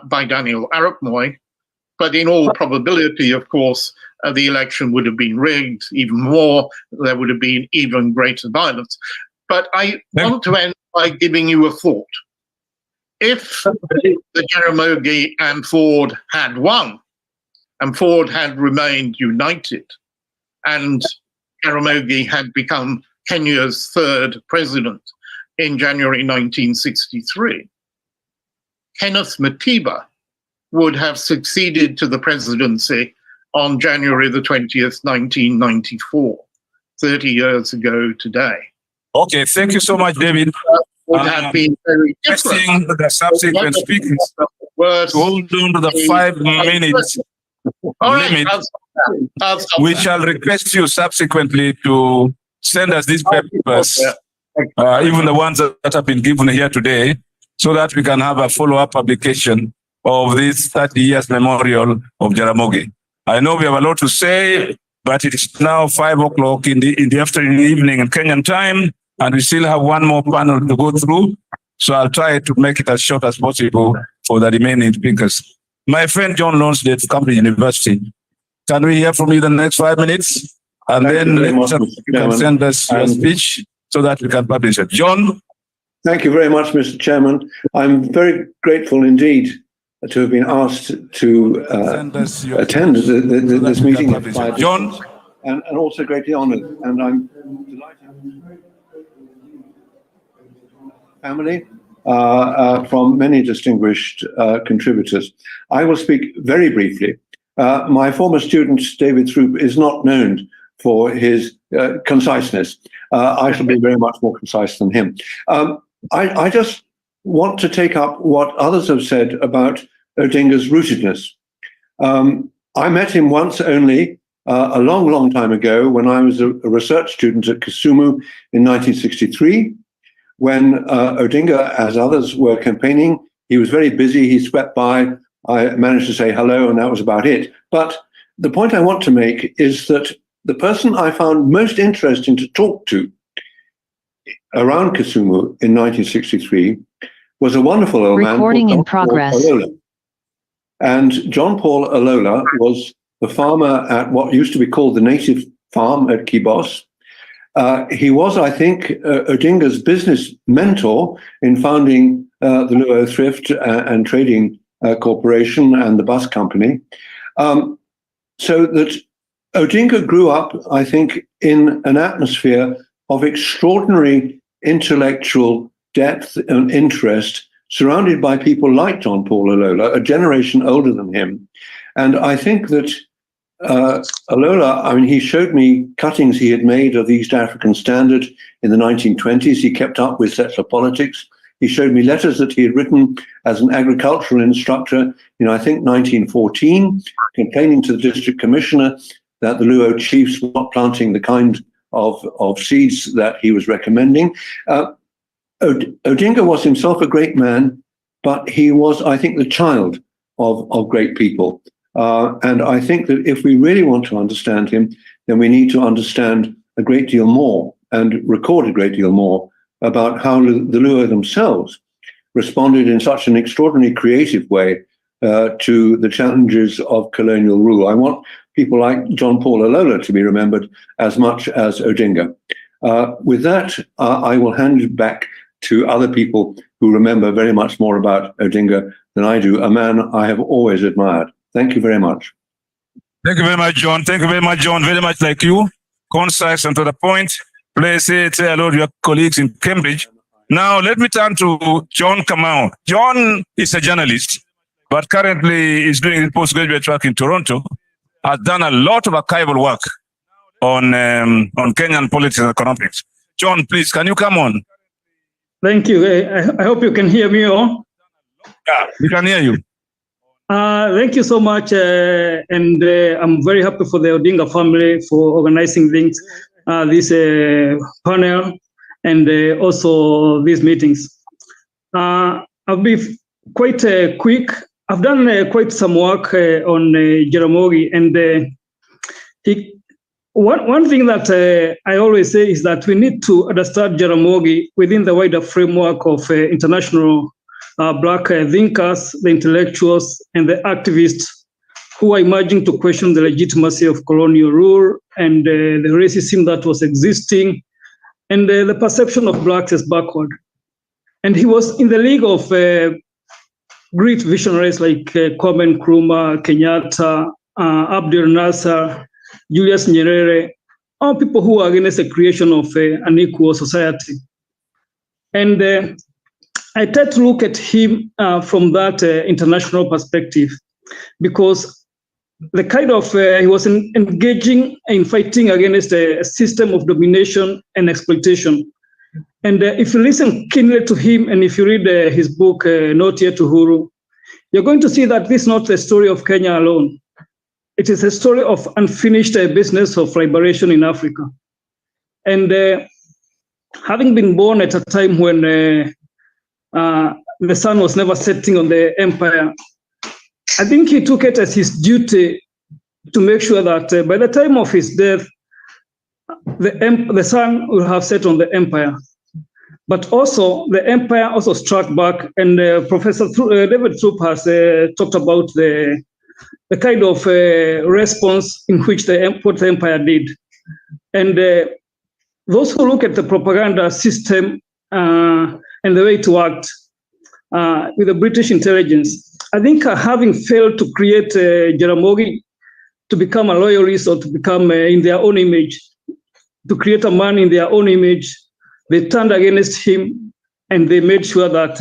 by Daniel Arap Moi. But in all probability, of course, the election would have been rigged even more. There would have been even greater violence. But I want to end by giving you a thought. If the Jaramogi and Ford had won, and Ford had remained united, and Jaramogi had become Kenya's third president in January 1963, Kenneth Matiba would have succeeded to the presidency on January the 20th, 1994, 30 years ago today. Okay, thank you so much, David. Would have been very different. The subsequent speakers to hold on to the 5 minutes limit. We shall request you subsequently to send us these papers, even the ones that have been given here today, so that we can have a follow-up publication of this 30 years memorial of Jaramogi. I know we have a lot to say, but it is now 5 o'clock in the afternoon, evening in Kenyan time, and we still have one more panel to go through. So I'll try to make it as short as possible for the remaining speakers. My friend John Lonsdale from Cambridge University, can we hear from you the next 5 minutes? And then you can send us your speech so that we can publish it. John? Thank you very much, Mr. Chairman. I'm very grateful indeed to have been asked to attend this meeting. John? And also greatly honored. And I'm delighted. Family from many distinguished contributors. I will speak very briefly. My former student, David Throop, is not known for his conciseness. I shall be very much more concise than him. I just want to take up what others have said about Odinga's rootedness. I met him once only a long, long time ago when I was a research student at Kisumu in 1963. When Odinga, as others, were campaigning, he was very busy. He swept by. I managed to say hello, and that was about it. But the point I want to make is that the person I found most interesting to talk to around Kisumu in 1963 was a wonderful old man. Recording in progress. And John Paul Alola was the farmer at what used to be called the Native Farm at Kibos. He was, I think, Odinga's business mentor in founding the Luo Thrift and Trading Corporation and the bus company. So that Odinga grew up, I think, in an atmosphere of extraordinary intellectual depth and interest, surrounded by people like John Paul Alola, a generation older than him. And I think that Alola, I mean, he showed me cuttings he had made of the East African Standard in the 1920s. He kept up with settler politics. He showed me letters that he had written as an agricultural instructor in, I think, 1914, complaining to the district commissioner that the Luo chiefs were not planting the kind of seeds that he was recommending. Odinga was himself a great man, but he was, I think, the child of great people. And I think that if we really want to understand him, then we need to understand a great deal more and record a great deal more about how the Luo themselves responded in such an extraordinarily creative way to the challenges of colonial rule. I want people like John Paul Alola to be remembered as much as Odinga. With that, I will hand it back to other people who remember very much more about Odinga than I do, a man I have always admired. Thank you very much. Thank you very much, John. Thank you very much, John. Very much like you, concise and to the point. Please say hello to your colleagues in Cambridge. Now, let me turn to John Kamau. John is a journalist, but currently is doing his postgraduate work in Toronto. Has done a lot of archival work on Kenyan politics and economics. John, please, can you come on? Thank you. I hope you can hear me all. Yeah, we can hear you. Thank you so much. And I'm very happy for the Odinga family for organizing this panel. and also these meetings. I'll be quite quick. I've done quite some work on Jaramogi, and one thing that I always say is that we need to understand Jaramogi within the wider framework of international Black thinkers, the intellectuals, and the activists who are emerging to question the legitimacy of colonial rule and the racism that was existing, and the perception of blacks as backward. And he was in the league of great visionaries like Kwame Nkrumah, Kenyatta, Abdel Nasser, Julius Nyerere, all people who are against the creation of an equal society. And I try to look at him from that international perspective, because the kind of he was engaging in fighting against a system of domination and exploitation. And if you listen keenly to him, and if you read his book, Not Yet Uhuru, you're going to see that this is not the story of Kenya alone. It is a story of unfinished business of liberation in Africa. And having been born at a time when the sun was never setting on the empire, I think he took it as his duty to make sure that by the time of his death, the sun will have set on the empire. But also, the empire also struck back, and Professor David Thorpe has talked about the kind of response in which what the empire did. And those who look at the propaganda system and the way it worked with the British intelligence, I think having failed to create Jaramogi to become a loyalist or to become in their own image, to create a man in their own image, they turned against him, and they made sure that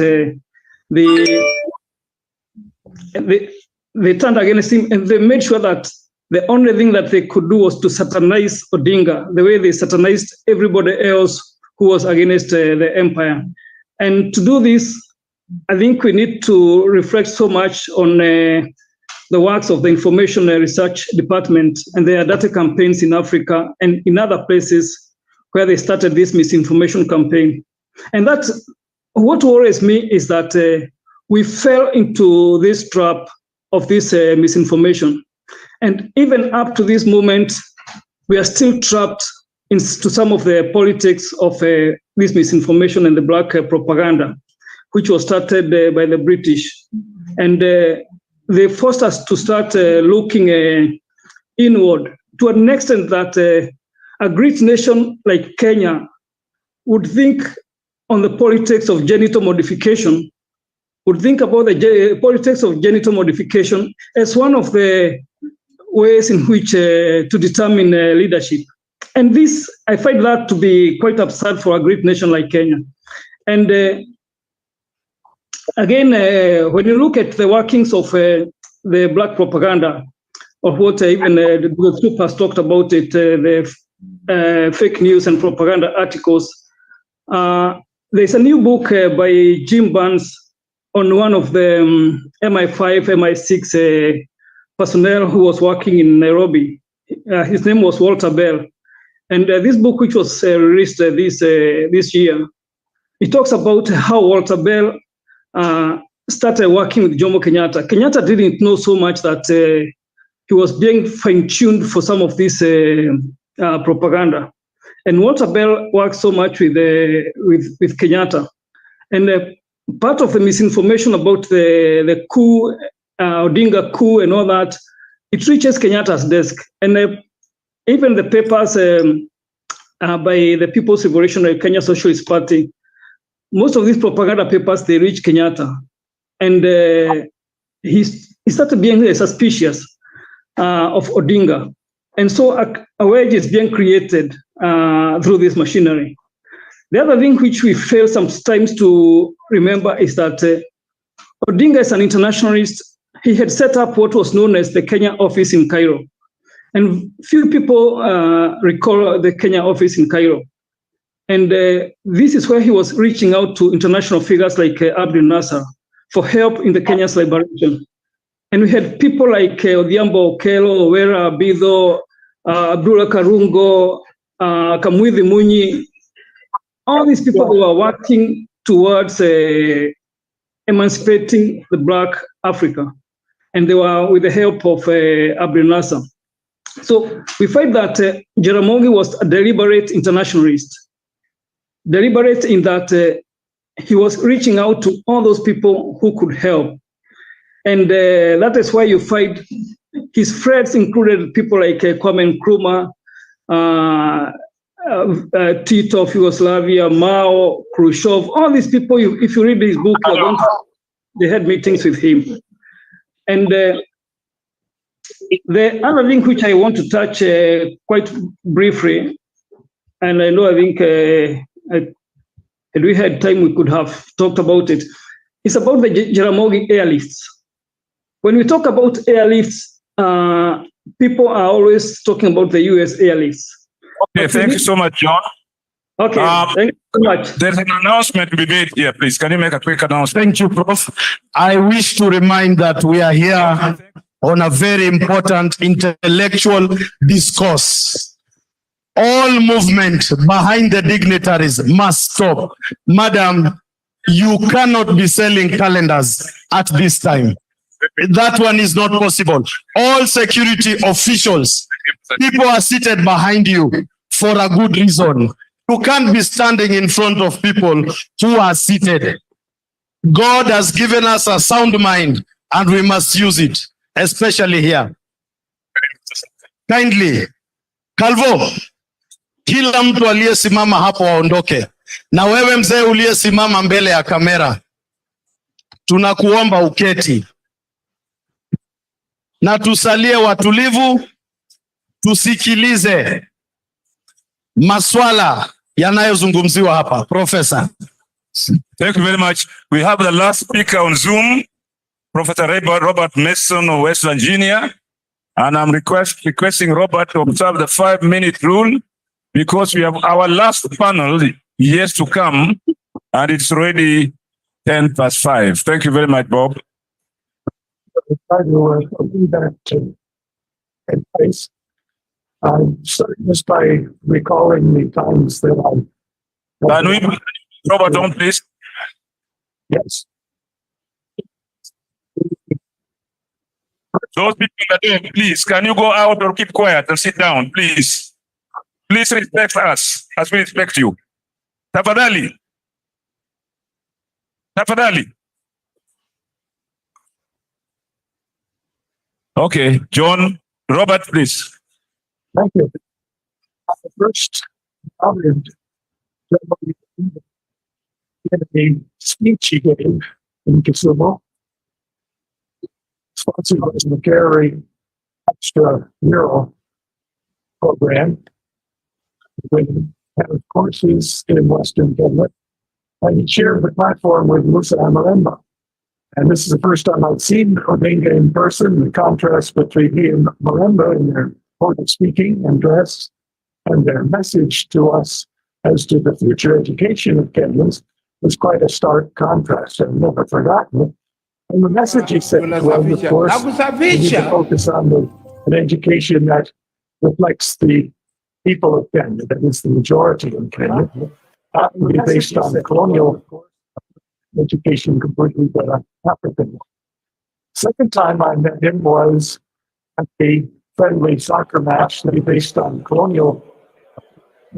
they turned against him, and they made sure that the only thing that they could do was to satanize Odinga, the way they satanized everybody else who was against the empire. And to do this, I think we need to reflect so much on the works of the Information Research Department and their data campaigns in Africa and in other places where they started this misinformation campaign. And that's what worries me, is that we fell into this trap of this misinformation. And even up to this moment, we are still trapped into some of the politics of this misinformation and the black propaganda, which was started by the British. And they forced us to start looking inward to an extent that a great nation like Kenya would think on the politics of genital modification, would think about the politics of genital modification as one of the ways in which to determine leadership. And this, I find that to be quite absurd for a great nation like Kenya. And again, when you look at the workings of the black propaganda, or what even the Troop has talked about it, the fake news and propaganda articles, there's a new book by Jim Burns on one of the MI5, MI6 personnel who was working in Nairobi. His name was Walter Bell. And this book, which was released this year, it talks about how Walter Bell started working with Jomo Kenyatta. Kenyatta didn't know so much that he was being fine-tuned for some of this propaganda. And Walter Bell worked so much with Kenyatta. And part of the misinformation about the coup, Odinga coup and all that, it reaches Kenyatta's desk. And even the papers by the People's Revolutionary Kenya Socialist Party, most of these propaganda papers, they reach Kenyatta. And he started being suspicious of Odinga. And so a wedge is being created through this machinery. The other thing which we fail sometimes to remember is that Odinga is an internationalist. He had set up what was known as the Kenya office in Cairo. And few people recall the Kenya office in Cairo. And this is where he was reaching out to international figures like Abdel Nasser for help in the Kenya's liberation. And we had people like Odhiambo Okello, Owera Abido, Abdullah Karungo, Kamwithi Munyi, all these people who were working towards emancipating the Black Africa, and they were with the help of Abdel Nasser. So we find that Jaramogi was a deliberate internationalist, deliberate in that he was reaching out to all those people who could help. And that is why you find his friends included people like Kwame Nkrumah, Tito of Yugoslavia, Mao, Khrushchev, all these people, if you read his book, they had meetings with him. And the other thing which I want to touch quite briefly, and I know I think if we had time we could have talked about it, is about the Jaramogi airlifts. When we talk about airlifts, people are always talking about the US airlifts. Okay, thank you so much, John. Okay, thank you so much. There's an announcement to be made here, please. Can you make a quick announcement? Thank you, Prof. I wish to remind that we are here on a very important intellectual discourse. All movement behind the dignitaries must stop. Madam, you cannot be selling calendars at this time. That one is not possible. All security officials, people are seated behind you for a good reason. You can't be standing in front of people who are seated. God has given us a sound mind and we must use it, especially here. Kindly, Calvo, kila mtu aliyesimama hapo aondoke. Na wewe mzee uliyesimama mbele ya kamera, tunakuomba uketi. Na tusalie watulivu, tusikilize maswala yanayozungumziwa hapa. Professor. Thank you very much. We have the last speaker on Zoom, Professor Robert Mason of West Virginia. And I'm requesting Robert to observe the 5-minute rule because we have our last panel years to come and it's already 5:10. Thank you very much, Bob. I'm starting this by recalling the times that I... Can we, Robert, on please? Yes. Those people that are doing, please, can you go out or keep quiet and sit down, please? Please respect us as we respect you. Tafadhali. Tafadhali. Okay, John, Robert, please. Thank you. First, honored a speech he gave in Kisumu, sponsored by the McGarry Extra Euro program, with courses in Western Kenya. And he shared the platform with Musa Amalemba. And this is the first time I've seen Odinga in person. The contrast between he and Malemba in their public speaking and dress and their message to us as to the future education of Kenyans was quite a stark contrast. I've never forgotten it. And the message he said was, of course, we need to focus on an education that reflects the people of Kenya, that is the majority in Kenya, not be based on the colonial education completely, but African. Second time I met him was at a friendly soccer match that he based on colonial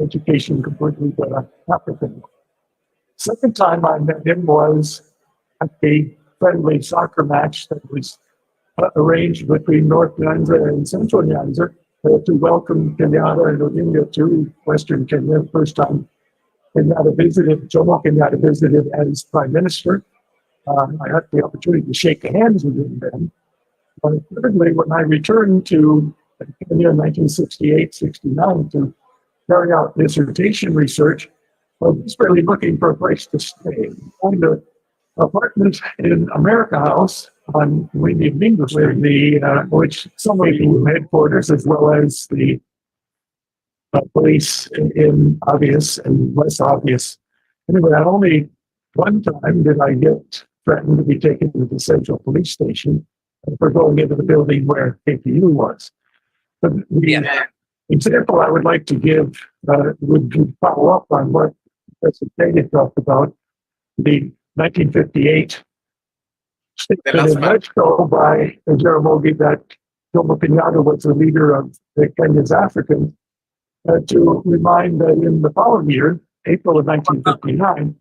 education completely, but African. Second time I met him was at a friendly soccer match that was arranged between North Nyanza and Central Nyanza to welcome Kenyatta and Odinga to Western Kenya. First time Kenyatta visited, Jomo Kenyatta visited as Prime Minister. I had the opportunity to shake hands with him then. But thirdly, when I returned to Kenya in 1968-69 to carry out dissertation research, I was really looking for a place to stay. I found an apartment in America House on Windy Mingus, where which some of the headquarters as well as the police in obvious and less obvious. Anyway, only one time did I get threatened to be taken to the Central Police Station for going into the building where KPU was. But the example I would like to give would follow up on what Professor David talked about, the 1958 statement in Mexico by Jaramogi that Jomo Kenyatta was the leader of the Kenya's Africans, to remind that in the following year, April of 1959,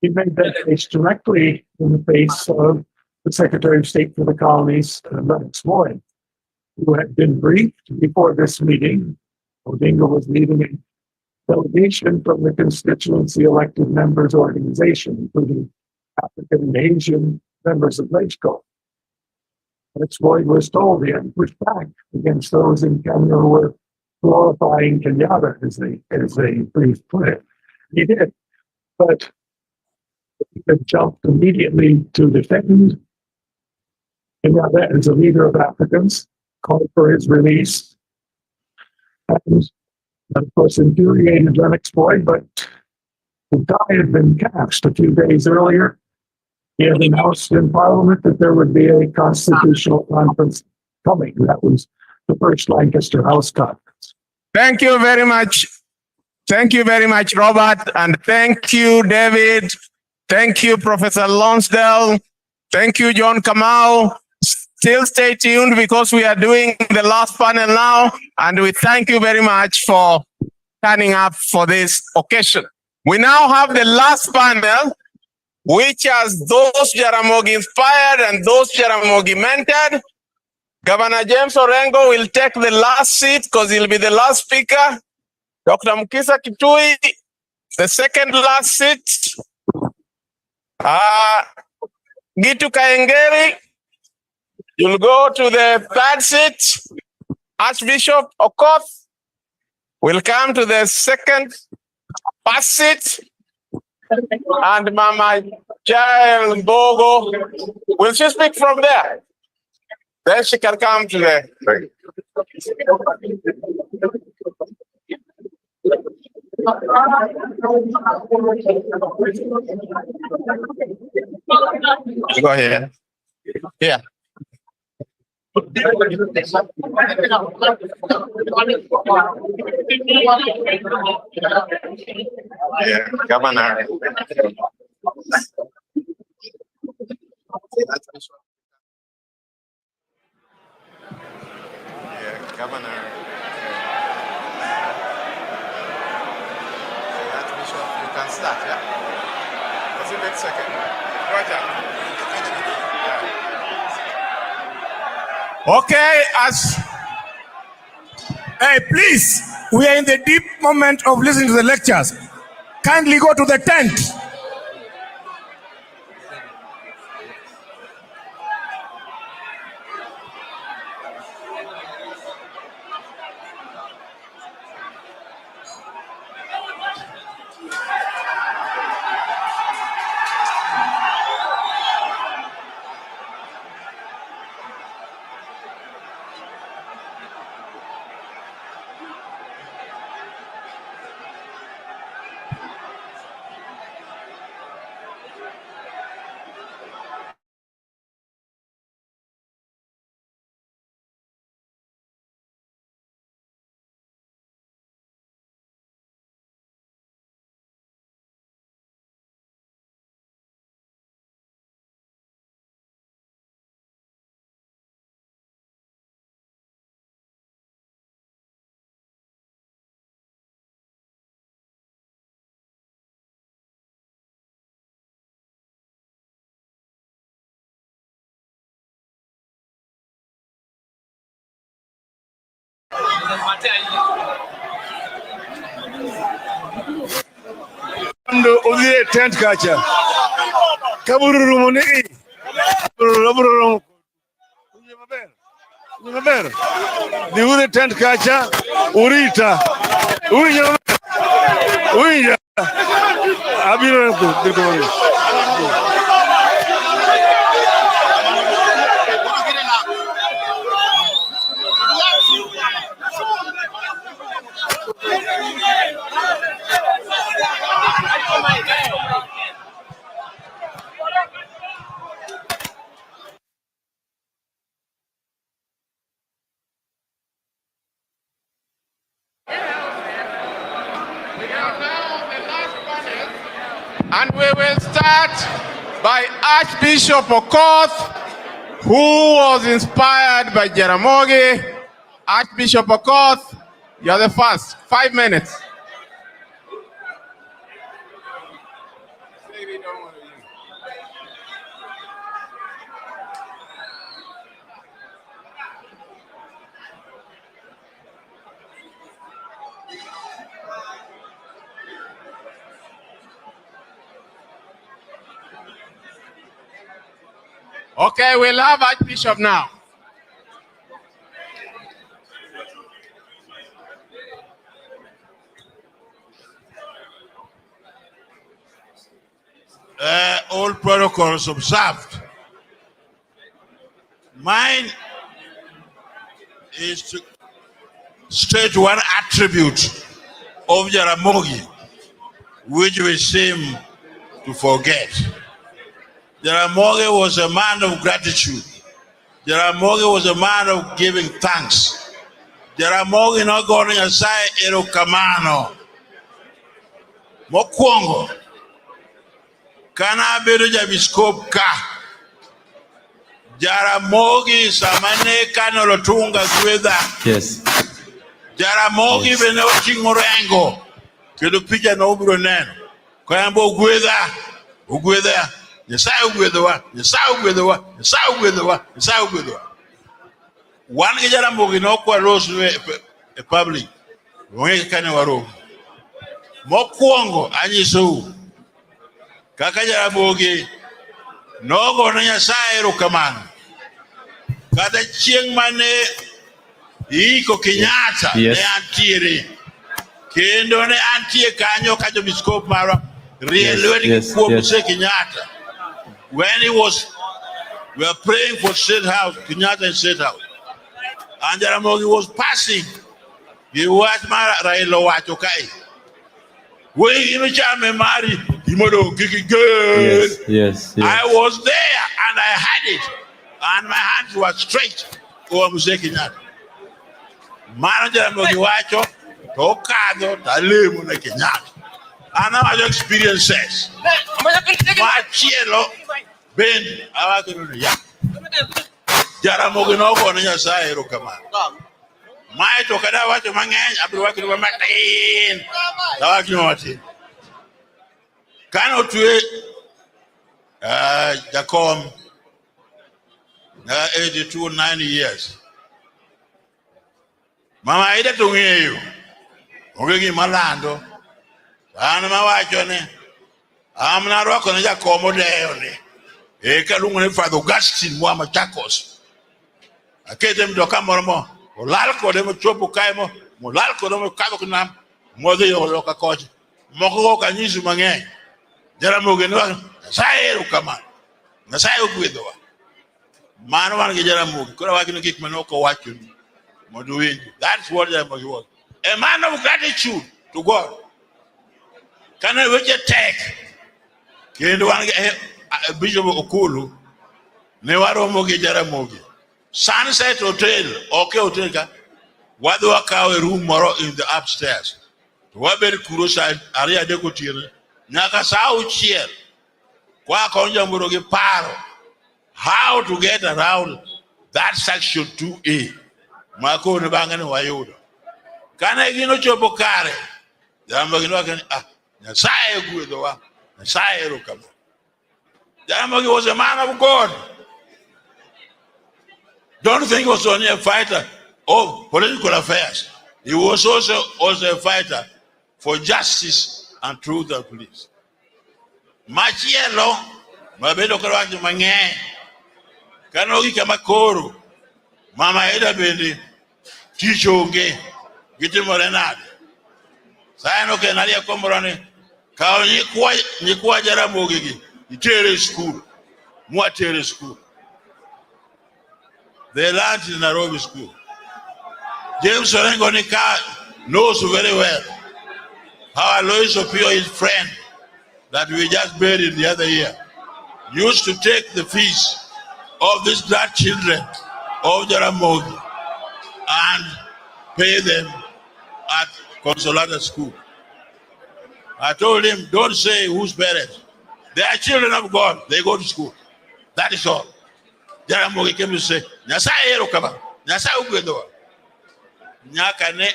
he made that case directly in the face of the Secretary of State for the Colonies, Lennox Lloyd, who had been briefed before this meeting. Odinga was leading a delegation from the constituency elected members organization, including African and Asian members of LegCo. Lennox Lloyd was told he had to push back against those in Kenya who were glorifying Kenyatta, as they briefly put it. He did, but he jumped immediately to defend Kenyatta as a leader of Africans, called for his release, and of course infuriated Lennox Lloyd, but the die had been cast a few days earlier. He had announced in Parliament that there would be a constitutional conference coming. That was the first Lancaster House Conference. Thank you very much. Thank you very much, Robert. And thank you, David. Thank you, Professor Lonsdale. Thank you, John Kamau. Still stay tuned because we are doing the last panel now. And we thank you very much for turning up for this occasion. We now have the last panel, which has those Jaramogi inspired and those Jaramogi mentored. Governor James Orengo will take the last seat because he'll be the last speaker. Dr. Mukisa Kitui, the second last seat. Gitu Kaengeri, you'll go to the third seat. Archbishop Okoth will come to the second first seat. And Mama Jael Bogo, will she speak from there? Then she can come to the... Go ahead. Yeah. Yeah, Governor. Yeah, Governor. Archbishop, you can start, yeah? What's the next second? Roger. Okay, hey, please, we are in the deep moment of listening to the lectures. Kindly go to the tent. Ando odie tent kacha. Kaburu moni. Kaburu. Maber. Di udie tent kacha. Urita. Uinya. Uinya. Abiro ko. We have now the last panel. And we will start by Archbishop Okoth, who was inspired by Jaramogi. Archbishop Okoth, you're the first. 5 minutes. Okay, we'll have Archbishop now. All protocols observed. Mine is to state one attribute of Jaramogi, which we seem to forget. Jaramogi was a man of gratitude. Jaramogi was a man of giving thanks. Jaramogi not going aside erokamano. Mokwongo. Kana bedo jabiskop ka. Jaramogi samane kana lotunga gwedha. Yes. Jaramogi bene otingo rengo. Kedo pija na ubro neno. Kwambo ugwedha. Yesai ugwedha. One Jaramogi no kwa rose a public. Mwenye kane waro. Mokwongo anyiso. Kaka Jaramogi no go na Nyasaye erokamano. Kada chieng' mane iko Kenyatta Yes. ne antiere. Kendo ne antie kanyo ka jobiskop marwa rielwedi kuom Kenyatta. When we were praying for State House, Kenyatta in State House. And Jaramogi was passing. He watched my Raila wacho kai. We in the Mari, Yes. I was there and I had it. And my hands were straight over Kenyatta. Manager Jaramogi wacho, tokado talemu na Kenyatta. And now my experience says, Machielo, Ben, Awakuru, Jaramogi no go na Nyasaye erokamano. Mai to kada wacho mang'eny abiro wacho matin. Dawacho matin. Kano tue Jacom 82, 90 years. Mama ida to ng'eyo. Onge gima lando. An mawacho ne amna rwako ne Jakomo deyo ne. Kaluongo ne Father Augustine mwa Machakos. Akete mtoka moromo. Olal kode mochopo kae mo lal kode mo kadho kunam modhi yo loka kocha. Moko go kanyisu mang'eny. Jaramogi ne Nyasaye erokamano. Nyasaye ogwedhowa. Mano wan gi Jaramogi. Koro wacho ni gik mane ok owacho ni mondo winji. That's what Jaramogi was. A man of gratitude to God. Kana weche tek. Kendo wan gi Bishop Okulu ne waromo gi Jaramogi. Sunset Hotel, okay hotel ka. Wadhi wakawe room moro in the upstairs. To wabed kuro sa ariya deko tiere. Nyaka sa auchiel. Kwa konja mburo gi paro. How to get around that section 2A. Mako ne bangane wayudo. Kana gino chopo kare. Jaramogi no wakani Nyasaye gwedhowa. Nyasaye erokamano. Jaramogi was a man of God. Don't think he was only a fighter of political affairs. He was also a fighter for justice and truth and peace. Machielo, mabedo karawacho mang'eny. Kanogi kama koro, mama eda bende, tich onge, gitimore nade. Saeno ke nalia komorone, kao nyikwa Jaramogi gi, itere school, muatere school. They learned in Nairobi school. James Orengo knows very well how Alois Opio, his friend, that we just buried the other year, used to take the fees of these grandchildren of Jaramogi and pay them at Consolata school. I told him, don't say whose parents. They are children of God. They go to school. That is all. Jaramogi came to say, Nyasa ero kaba, Nyasa ugwedoa. Nyaka ne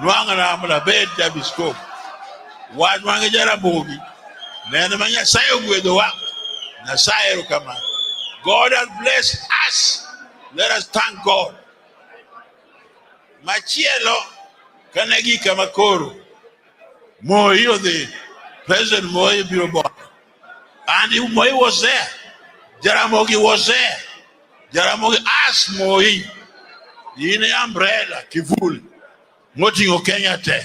nwanga na amula bed jabisko. Wajwange Jaramogi. Nene manya sayo ugwedoa. Nyasa ero kama. God has blessed us. Let us thank God. Machielo kanegi kamakoro. Moi the President Moi Birobo. And Moi was there. Jaramogi was there. Jaramogi asked Moi, in the umbrella, kivuli, motingo Kenya te,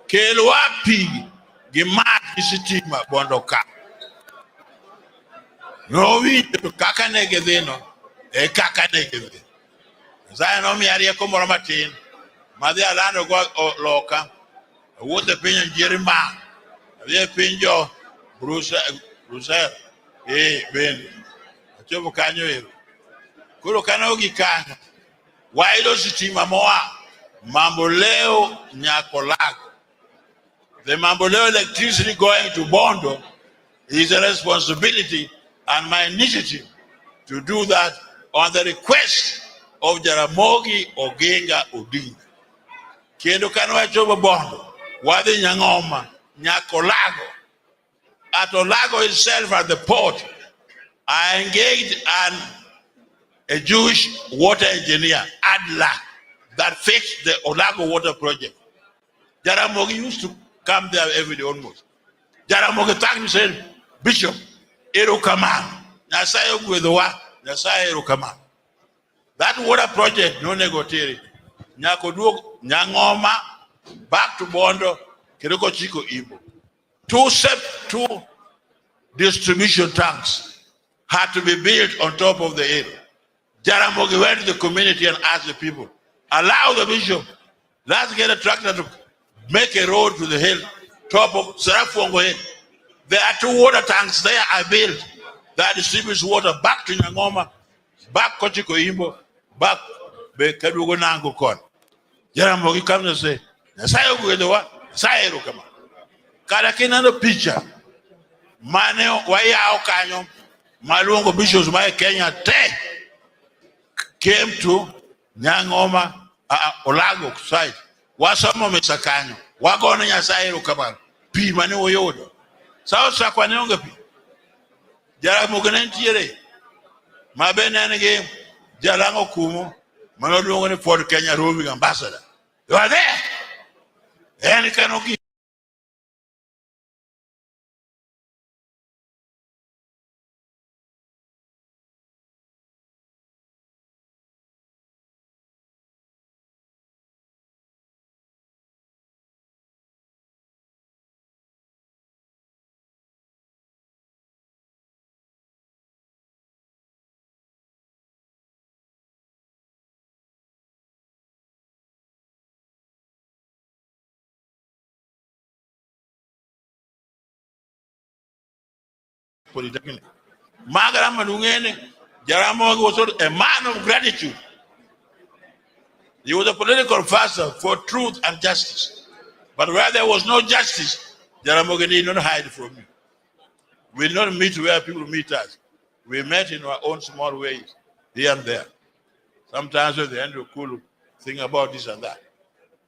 kelo wapi, gimaki sitima bondoka. No we kaka negedeno, kaka negedeno. Zaya no mi aria como ramatin, madi alano go loka, wote pinya Jerima, avye pinjo Brussels, ben. Chobo kanyo ero. Kuro kana ogikana. Wailo sitima moa. Mamboleo nyakolago. The Mamboleo electricity going to Bondo is a responsibility and my initiative to do that on the request of Jaramogi Oginga Odinga. Kendo kana chobo Bondo. Wadi nyangoma. Nyakolago. At Olago itself at the port. I engaged a Jewish water engineer, Adler, that fixed the Olago water project. Jaramogi used to come there every day almost. Jaramogi thanked me and said, Bishop, Eru Kama, Nasayo Gwedowa, Nasayo Eru Kama. That water project, no negotiate. Nyakodu, Nyangoma, back to Bondo, Kiriko Chico Ibo. Two distribution tanks had to be built on top of the hill. Jaramogi went to the community and asked the people, allow the bishop, let's get a tractor to make a road to the hill, top of Sarafongo Hill. There are 2 water tanks there I built that distributes water back to Nyangoma, back Kochiko Imbo, back Kadugo Nango Kon. Jaramogi comes and say, Nasayo Gwedowa, Sayo Kama. Karakina the picture. Mane Waya Okanyo. Malungo bishops by Kenya came to Nyangoma Olago side. Wasamo Mesakanyo. Wagona Nyasairo Kaban. Pi mani oyodo. Sao Sakwanonga pi. Jaramogi Mabenenge Jalango Kumo. Manodongo for Kenya roving ambassador. You are there. And cannot give. Polytechnic. Magara Manungene, Jaramogi was a man of gratitude. He was a political fighter for truth and justice. But where there was no justice, Jaramogi did not hide from me. We did not meet where people meet us. We met in our own small ways, here and there. Sometimes at the end of cool thing about this and that.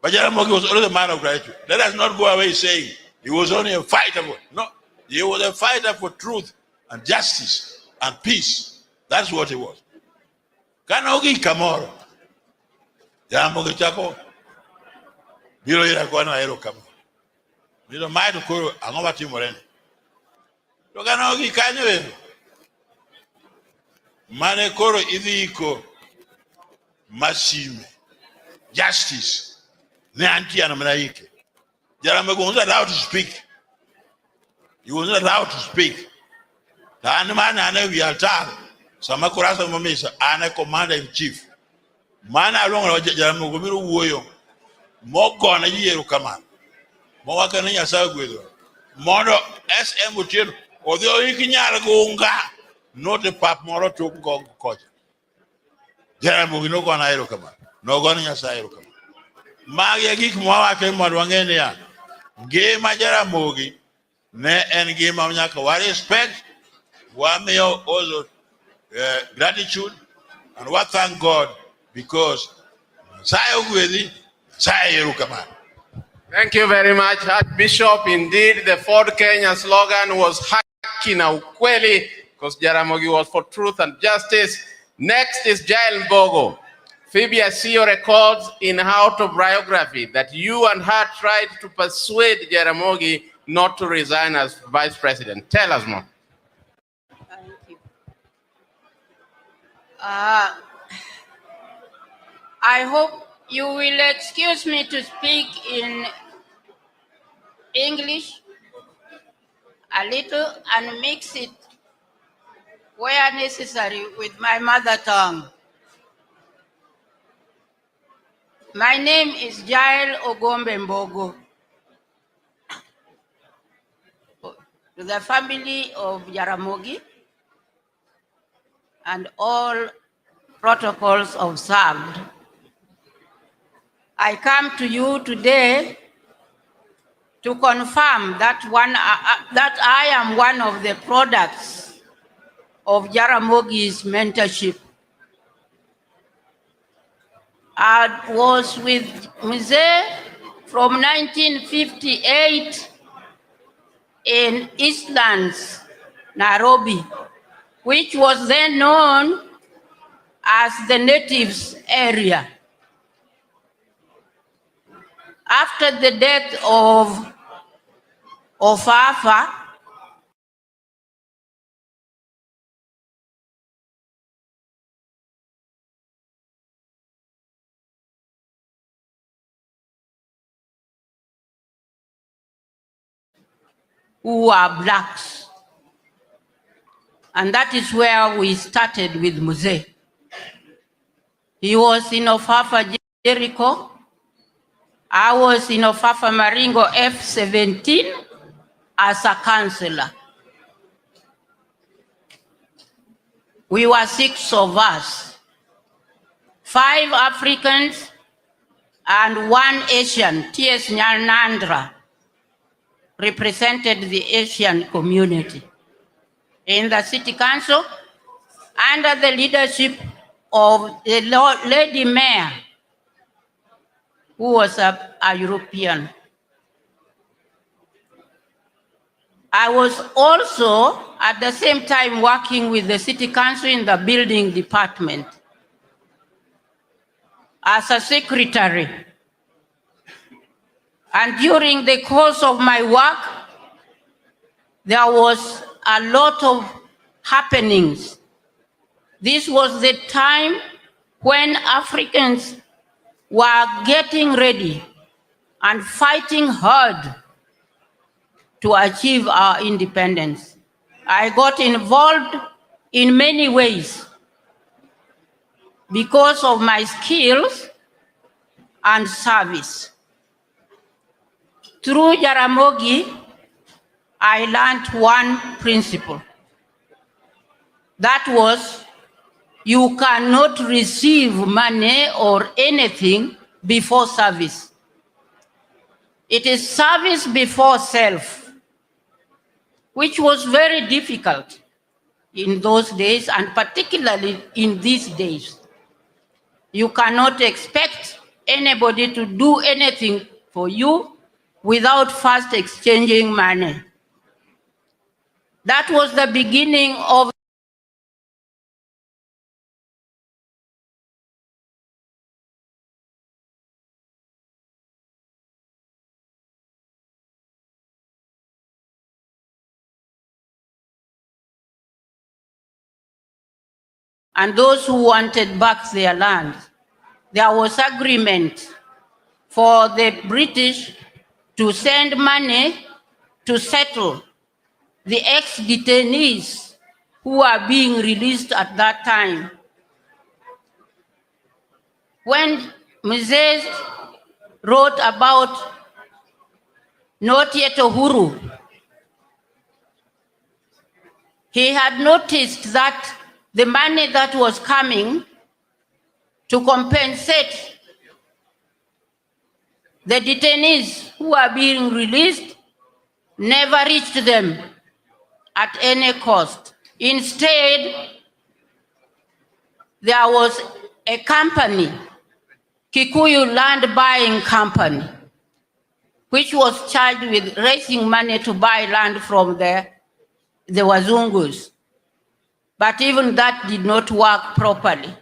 But Jaramogi was always a man of gratitude. Let us not go away saying he was only a fighter. No, he was a fighter for truth and justice and peace. That's what he was. Kanogi Kamoro. Jaramogi Chako. Biro ira kwa na ero Kamoro. Biro maido koro angoma timorene. To kanogi kanyo ero. Mane koro idhiko masime. Justice. Ne anti anamanaike. Jaramogi was not allowed to speak. He was not allowed to speak. The man ane vialtar. Sama kurasa mamisa ane commander in chief. Mana along Jaramogi miru uoyo. Moko na yiyeru kama. Mwaka na Nyasaye gwedo. Mono SM utienu. Odhio ikinyara gunga. Note pap moro tuk gongo koja. Jaramogi no gona ero kama. No gona Nyasaye ero kama. Magi gik mwa ke modwangene ya. ngima Jaramogi ne en ngima nyaka wa respect, wa miyo also gratitude, and we thank God because Thank you very much, Archbishop. Indeed, the Ford Kenya slogan was haki na ukweli, because Jaramogi was for truth and justice. Next is Jael Bogo. Phoebe Asio records in her autobiography that you and her tried to persuade Jaramogi not to resign as vice president. Tell us more. Thank you. I hope you will excuse me to speak in English a little and mix it where necessary with my mother tongue. My name is Jael Ogombe Mbogo. To the family of Jaramogi and all protocols observed, I come to you today to confirm that that I am one of the products of Jaramogi's mentorship. I was with Mzee from 1958 in Eastlands, Nairobi, which was then known as the natives area. After the death of Ofafa, who are blacks. And that is where we started with Mzee. He was in Ofafa, Jericho. I was in Ofafa, Maringo, F17 as a counselor. We were 6 of us, 5 Africans and 1 Asian, T.S. Nyanandra, represented the Asian community in the city council under the leadership of the lady mayor, who was a European. I was also at the same time working with the city council in the building department as a secretary. And during the course of my work, there was a lot of happenings. This was the time when Africans were getting ready and fighting hard to achieve our independence. I got involved in many ways because of my skills and service. Through Jaramogi, I learned one principle. That was, you cannot receive money or anything before service. It is service before self, which was very difficult in those days and particularly in these days. You cannot expect anybody to do anything for you without first exchanging money. That was the beginning of and those who wanted back their land. There was agreement for the British to send money to settle the ex-detainees who are being released at that time. When Mzee wrote about Not Yet Uhuru, he had noticed that the money that was coming to compensate The detainees who are being released never reached them at any cost. Instead, there was a company, Kikuyu Land Buying Company, which was charged with raising money to buy land from the Wazungus. But even that did not work properly.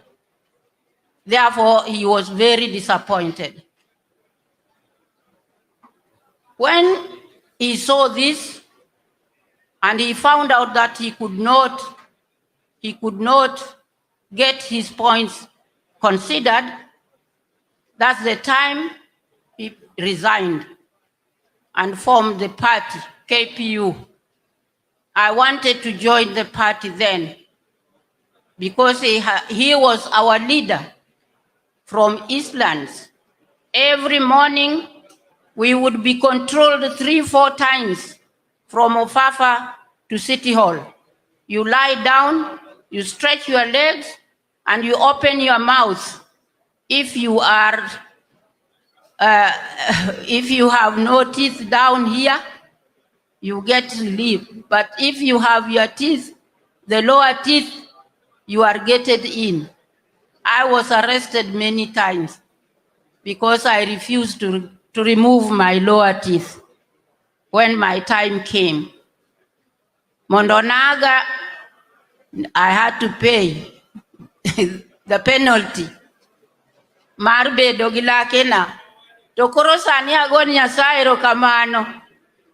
Therefore, he was very disappointed. When he saw this and he found out that he could not get his points considered, that's the time he resigned and formed the party, KPU. I wanted to join the party then because he was our leader from Eastlands. Every morning, we would be controlled 3-4 times from Ofafa to City Hall. You lie down, you stretch your legs, and you open your mouth. If you are, if you have no teeth down here, you get relief. But if you have your teeth, the lower teeth, you are getting in. I was arrested many times because I refused to remove my lower teeth when my time came. Mondonaga, I had to pay the penalty. Marbe dogila kena. Tokoro sani agon nyasairo kamano.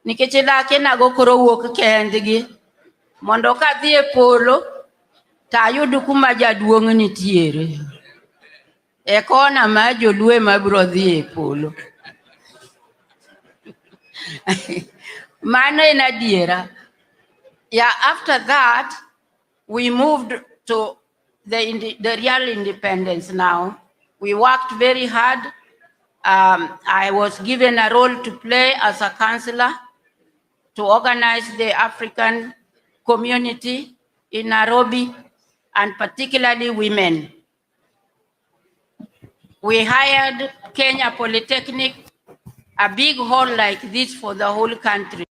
Nikechela kena go koro wuok kendgi. Mondo ka dhi e polo, tayudu kuma jaduong' nitiere. E kona ma jolue mabiro dhi e polo. Mano en adiera. Yeah, after that, we moved to the real independence now. We worked very hard. I was given a role to play as a counselor to organize the African community in Nairobi, and particularly women. We hired Kenya Polytechnic, a big hall like this for the whole country.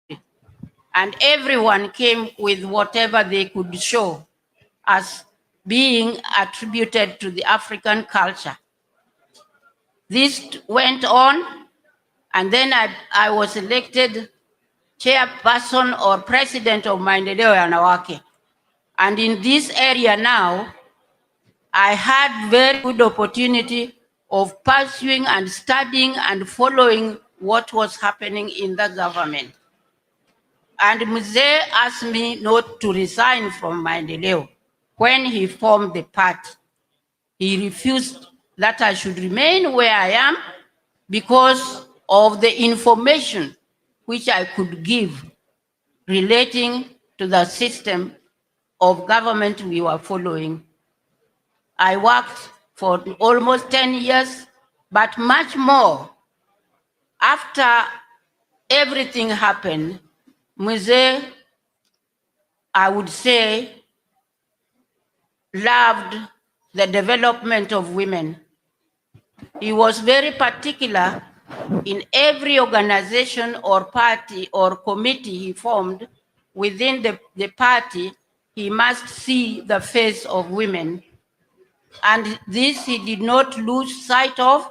And everyone came with whatever they could show as being attributed to the African culture. This went on, and then I was elected chairperson or president of Maendeleo Yanawake. And in this area now, I had very good opportunity of pursuing and studying and following what was happening in the government. And Mzee asked me not to resign from Maendeleo when he formed the party. He refused that I should remain where I am because of the information which I could give relating to the system of government we were following. I worked for almost 10 years, but much more. After everything happened, Mzee, I would say, loved the development of women. He was very particular in every organization or party or committee he formed within the party. He must see the face of women. And this he did not lose sight of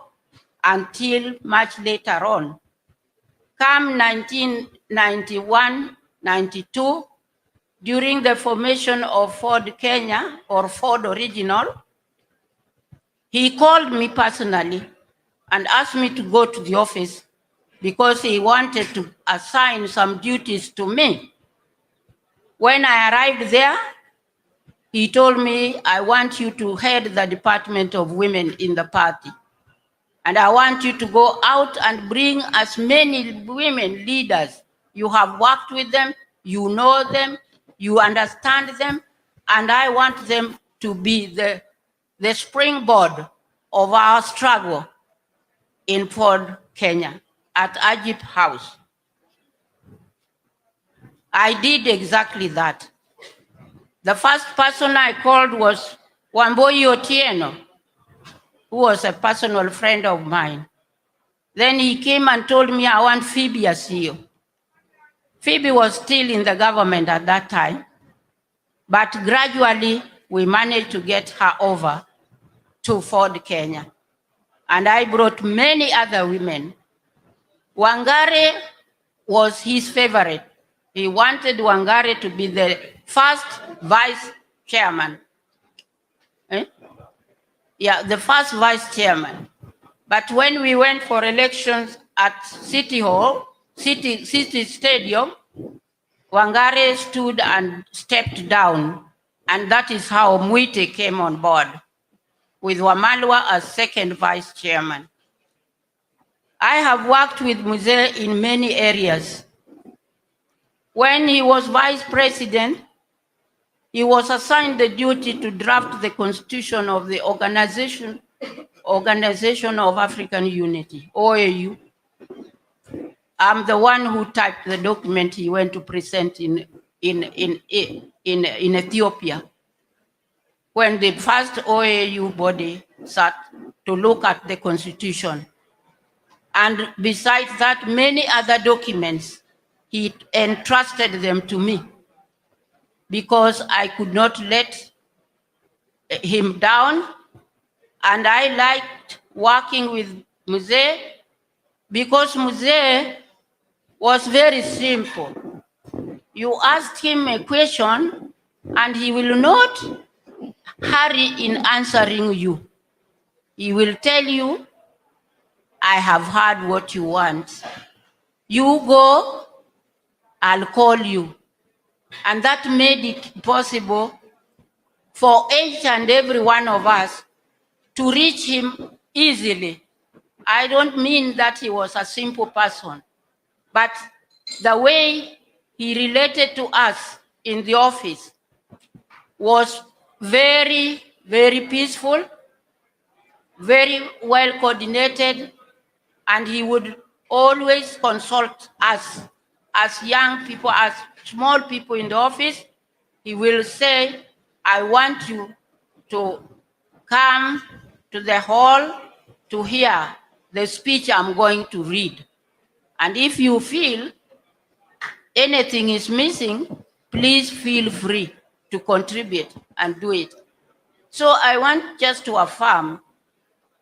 until much later on. Come 1991-92, during the formation of Ford Kenya, or Ford Original, he called me personally and asked me to go to the office because he wanted to assign some duties to me. When I arrived there, he told me, I want you to head the Department of Women in the party. And I want you to go out and bring as many women leaders. You have worked with them, you know them, you understand them, and I want them to be the springboard of our struggle in Ford, Kenya, at Ajip House. I did exactly that. The first person I called was Wamboi Otieno, who was a personal friend of mine. Then he came and told me, I want Phoebe as CEO. Phoebe was still in the government at that time, but gradually we managed to get her over to Ford Kenya. And I brought many other women. Wangare was his favorite. He wanted Wangare to be the first vice chairman. Yeah, the first vice chairman. But when we went for elections at City Hall, City Stadium, Wangare stood and stepped down. And that is how Muite came on board, with Wamalwa as second vice chairman. I have worked with Mzee in many areas. When he was vice president, he was assigned the duty to draft the constitution of the Organization of African Unity, OAU. I'm the one who typed the document he went to present in Ethiopia, when the first OAU body sat to look at the constitution. And besides that, many other documents, he entrusted them to me because I could not let him down. And I liked working with Mzee because Mzee was very simple. You asked him a question and he will not hurry in answering you. He will tell you, I have heard what you want. You go, I'll call you. And that made it possible for each and every one of us to reach him easily. I don't mean that he was a simple person, but the way he related to us in the office was very, very peaceful, very well coordinated, and he would always consult us as young people, as small people in the office. He will say, I want you to come to the hall to hear the speech I'm going to read. And if you feel anything is missing, please feel free to contribute and do it. So I want just to affirm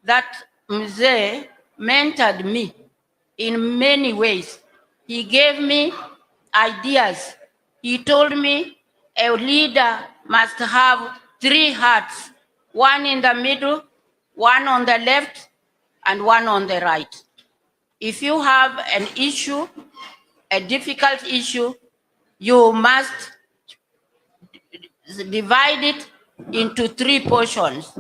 that Mzee mentored me in many ways. He gave me ideas. He told me a leader must have 3 hearts, one in the middle, one on the left, and one on the right. If you have an issue, a difficult issue, you must divide it into 3 portions.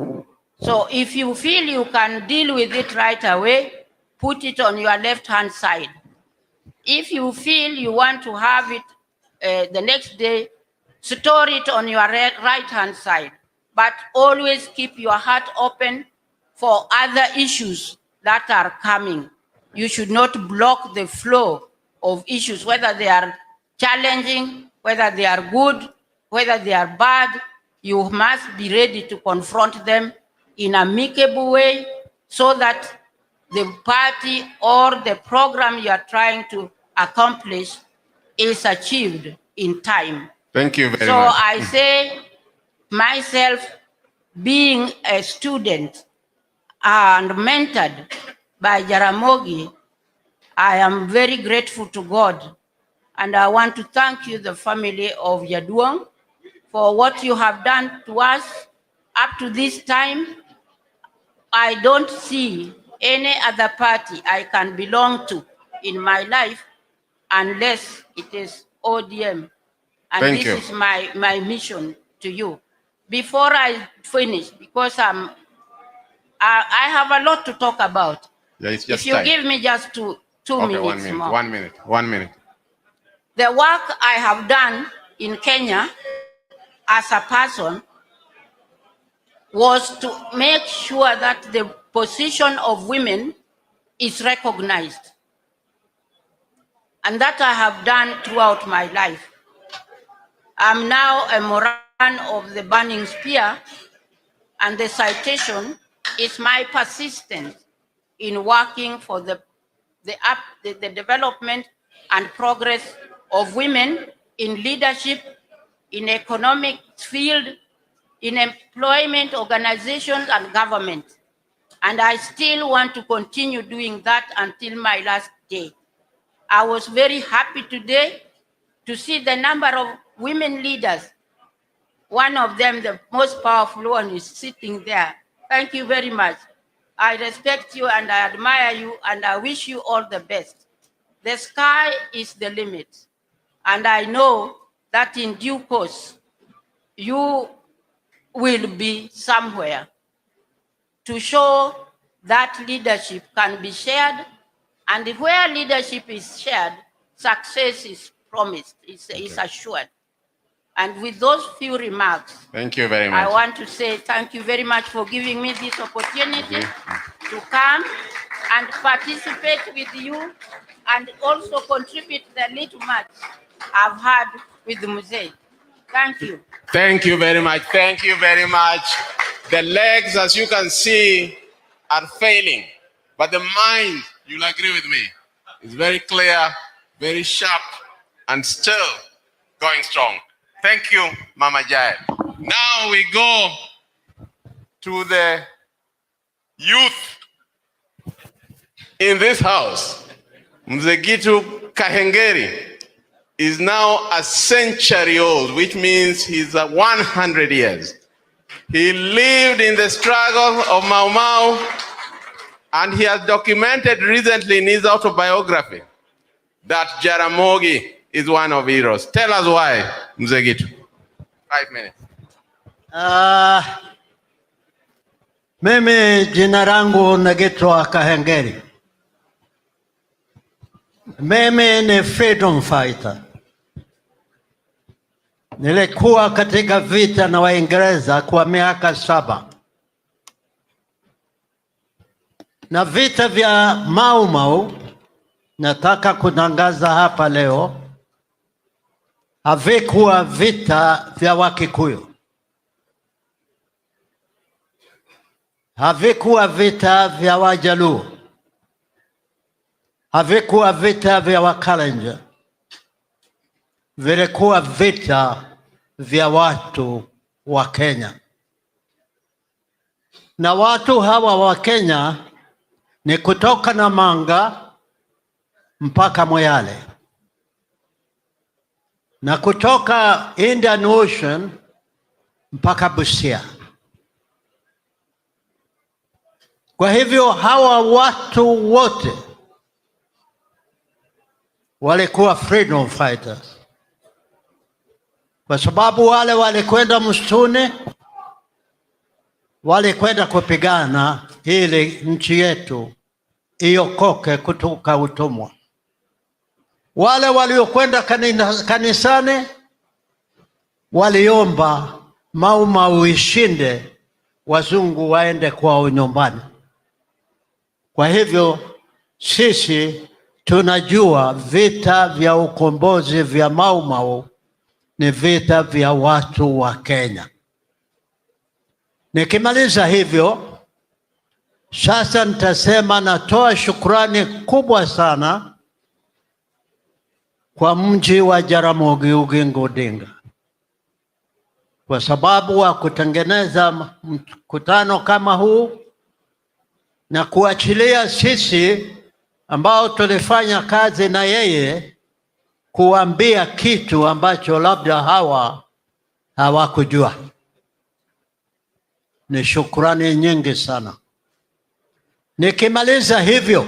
So if you feel you can deal with it right away, put it on your left-hand side. If you feel you want to have it the next day, store it on your right-hand side. But always keep your heart open for other issues that are coming. You should not block the flow of issues, whether they are challenging, whether they are good, whether they are bad. You must be ready to confront them in an amicable way so that the party or the program you are trying to accomplish is achieved in time. Thank you very much. So I say, myself being a student and mentored by Jaramogi, I am very grateful to God. And I want to thank you, the family of Yaduong, for what you have done to us up to this time. I don't see any other party I can belong to in my life unless it is ODM. And Thank this you. is my mission to you. Before I finish, because I have a lot to talk about. Yeah, it's just if you time. give me just two Okay, minutes more. 1 minute, 1 minute. The work I have done in Kenya as a person was to make sure that the position of women is recognized. And that I have done throughout my life. I'm now a Moran of the Burning Spear, and the citation is my persistence in working for the the development and progress of women in leadership, in economic field, in employment organizations and government. And I still want to continue doing that until my last day. I was very happy today to see the number of women leaders. One of them, the most powerful one, is sitting there. Thank you very much. I respect you and I admire you and I wish you all the best. The sky is the limit. And I know that in due course, you will be somewhere to show that leadership can be shared. And where leadership is shared, success is promised, is assured. And with those few remarks, Thank you very much. I want to say thank you very much for giving me this opportunity to come and participate with you and also contribute the little much I've had with the Muzee. Thank you. Thank you very much. Thank you very much. The legs, as you can see, are failing, but the mind, you'll agree with me, is very clear, very sharp, and still going strong. Thank you, Mama Jai. Now we go to the youth in this house. Mzee Gitu Kahengeri is now a century old, which means he's 100 years. He lived in the struggle of Mau Mau, and he has documented recently in his autobiography that Jaramogi is one of heroes. Tell us why, Mzee Gitu. 5 minutes. Mimi jina langu naitwa Kahengeri. Mimi ni freedom fighter. Nilikuwa katika vita na Waingereza kwa miaka 7. Na vita vya Mau Mau, nataka kutangaza hapa leo, havikuwa vita vya Wakikuyu. Havikuwa vita vya Wajaluo. Havikuwa vita vya Wakalenjin. Vilikuwa vita vya watu wa Kenya. Na watu hawa wa Kenya ni kutoka Namanga mpaka Moyale, na kutoka Indian Ocean mpaka Busia. Kwa hivyo hawa watu wote walikuwa freedom fighters, kwa sababu wale walikwenda msituni, walikwenda kupigana ili nchi yetu iokoke kutoka utumwa. Wale waliokwenda kanisani waliomba Mau Mau ishinde, wazungu waende kwao nyumbani. Kwa hivyo sisi tunajua vita vya ukombozi vya Mau Mau ni vita vya watu wa Kenya. Nikimaliza hivyo, sasa nitasema natoa shukrani kubwa sana kwa mji wa Jaramogi Oginga Odinga kwa sababu wa kutengeneza mkutano kama huu na kuachilia sisi ambao tulifanya kazi na yeye kuambia kitu ambacho labda hawakujua. Ni shukrani nyingi sana. Nikimaliza hivyo,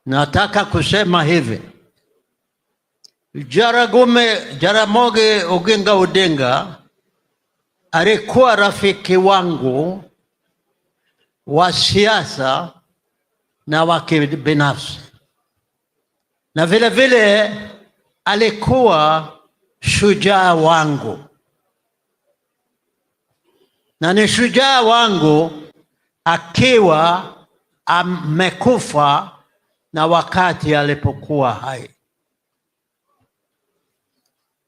nataka kusema hivi. Jaramogi Oginga Odinga alikuwa rafiki wangu wa siasa na wa kibinafsi, na vile vile alikuwa shujaa wangu, na ni shujaa wangu akiwa amekufa na wakati alipokuwa hai.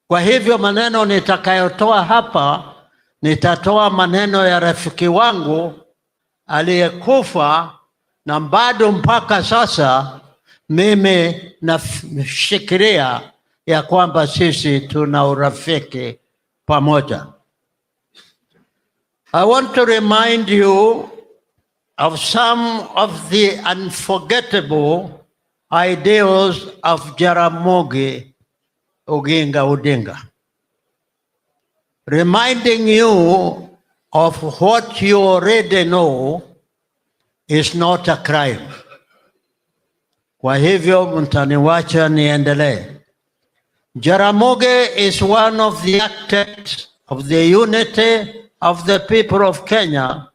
Kwa hivyo maneno nitakayotoa hapa, nitatoa maneno ya rafiki wangu aliyekufa na bado mpaka sasa mimi nashikilia ya kwamba sisi tuna urafiki pamoja. I want to remind you of some of the unforgettable ideals of Jaramogi Oginga Odinga, reminding you of what you already know is not a crime. Kwa hivyo mtaniwacha niendelee. Jaramogi is one of the architects of the unity of the people of Kenya,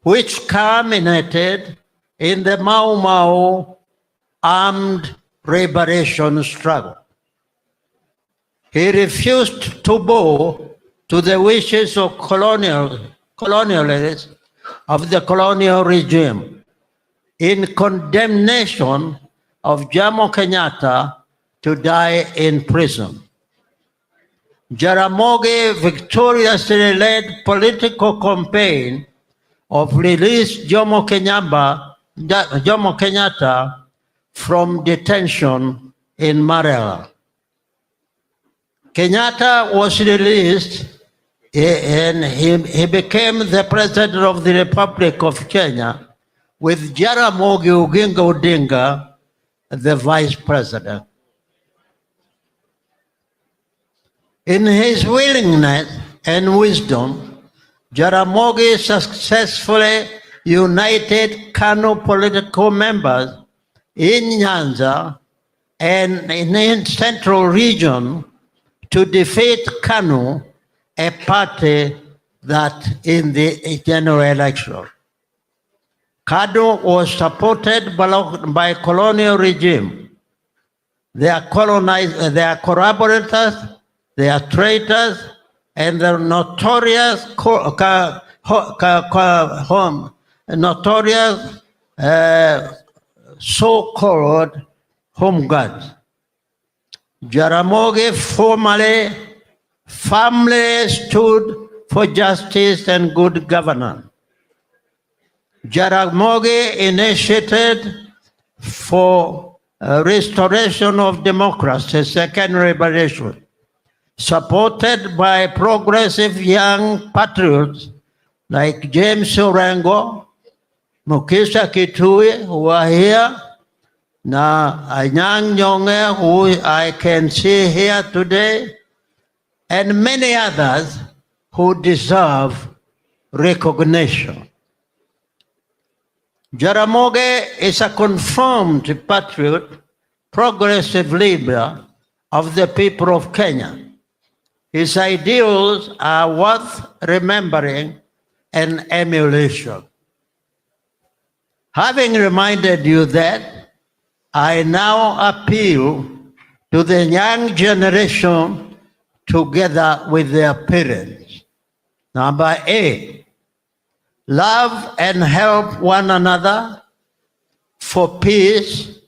which culminated in the Mau Mau armed liberation struggle. He refused to bow to the wishes of colonialists of the colonial regime in condemnation of Jomo Kenyatta to die in prison. Jaramogi victoriously led political campaign of release Jomo Kenyatta from detention in Marela. Kenyatta was released and he became the president of the Republic of Kenya, with Jaramogi Oginga Odinga the vice president. In his willingness and wisdom, Jaramogi successfully united KANU political members in Nyanza and in the central region to defeat KANU, a party that in the general election. KANU was supported by colonial regime. They are collaborators, they are traitors, and the notorious so-called home guards. Jaramogi firmly stood for justice and good governance. Jaramogi initiated for restoration of democracy, second liberation, supported by progressive young patriots like James Orengo, Mukisa Kitui, who are here, na Anyang Nyong'e, who I can see here today, and many others who deserve recognition. Jaramogi is a confirmed patriot, progressive leader of the people of Kenya. His ideals are worth remembering and emulation. Having reminded you that, I now appeal to the young generation together with their parents. Number 8, love and help one another for peace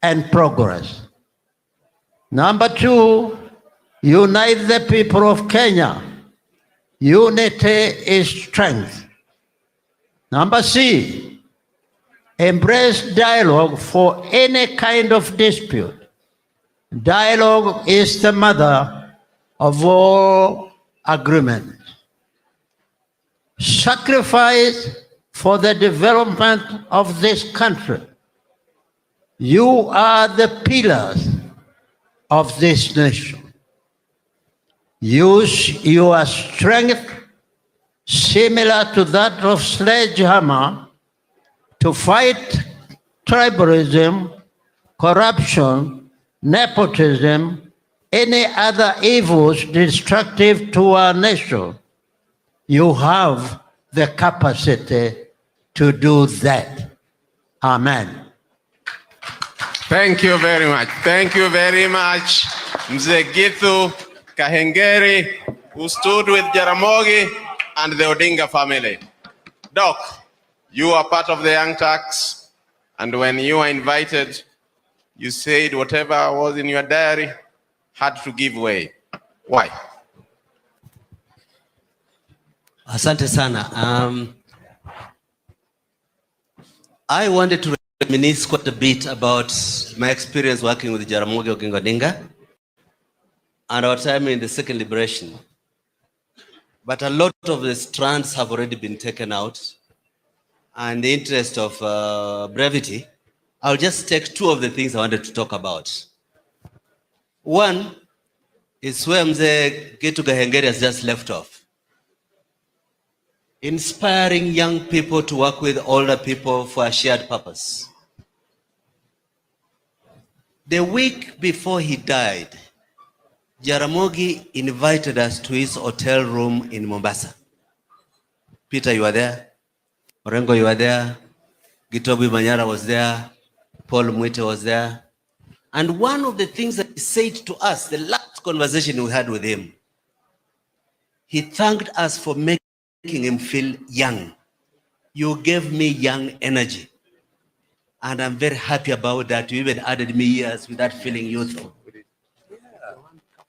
and progress. Number 2, unite the people of Kenya. Unity is strength. Number C, embrace dialogue for any kind of dispute. Dialogue is the mother of all agreement. Sacrifice for the development of this country. You are the pillars of this nation. Use your strength, similar to that of sledgehammer, to fight tribalism, corruption, nepotism, any other evils destructive to our nation. You have the capacity to do that. Amen. Thank you very much. Thank you very much, Mzee Githu Kahengeri, who stood with Jaramogi and the Odinga family. Doc, you are part of the Young Turks, and when you were invited, you said whatever was in your diary had to give way. Why? Asante sana. I wanted to reminisce quite a bit about my experience working with Jaramogi Oginga Odinga and our time in the second liberation. But a lot of the strands have already been taken out. And in the interest of brevity, I'll just take two of the things I wanted to talk about. One is where Mzee Gitu Gahengeri has just left off. Inspiring young people to work with older people for a shared purpose. The week before he died, Jaramogi invited us to his hotel room in Mombasa. Peter, you were there. Orengo, you were there. Gitobi Manyara was there. Paul Mwite was there. And one of the things that he said to us, the last conversation we had with him, he thanked us for making him feel young. You gave me young energy. And I'm very happy about that. You even added me years without feeling youthful.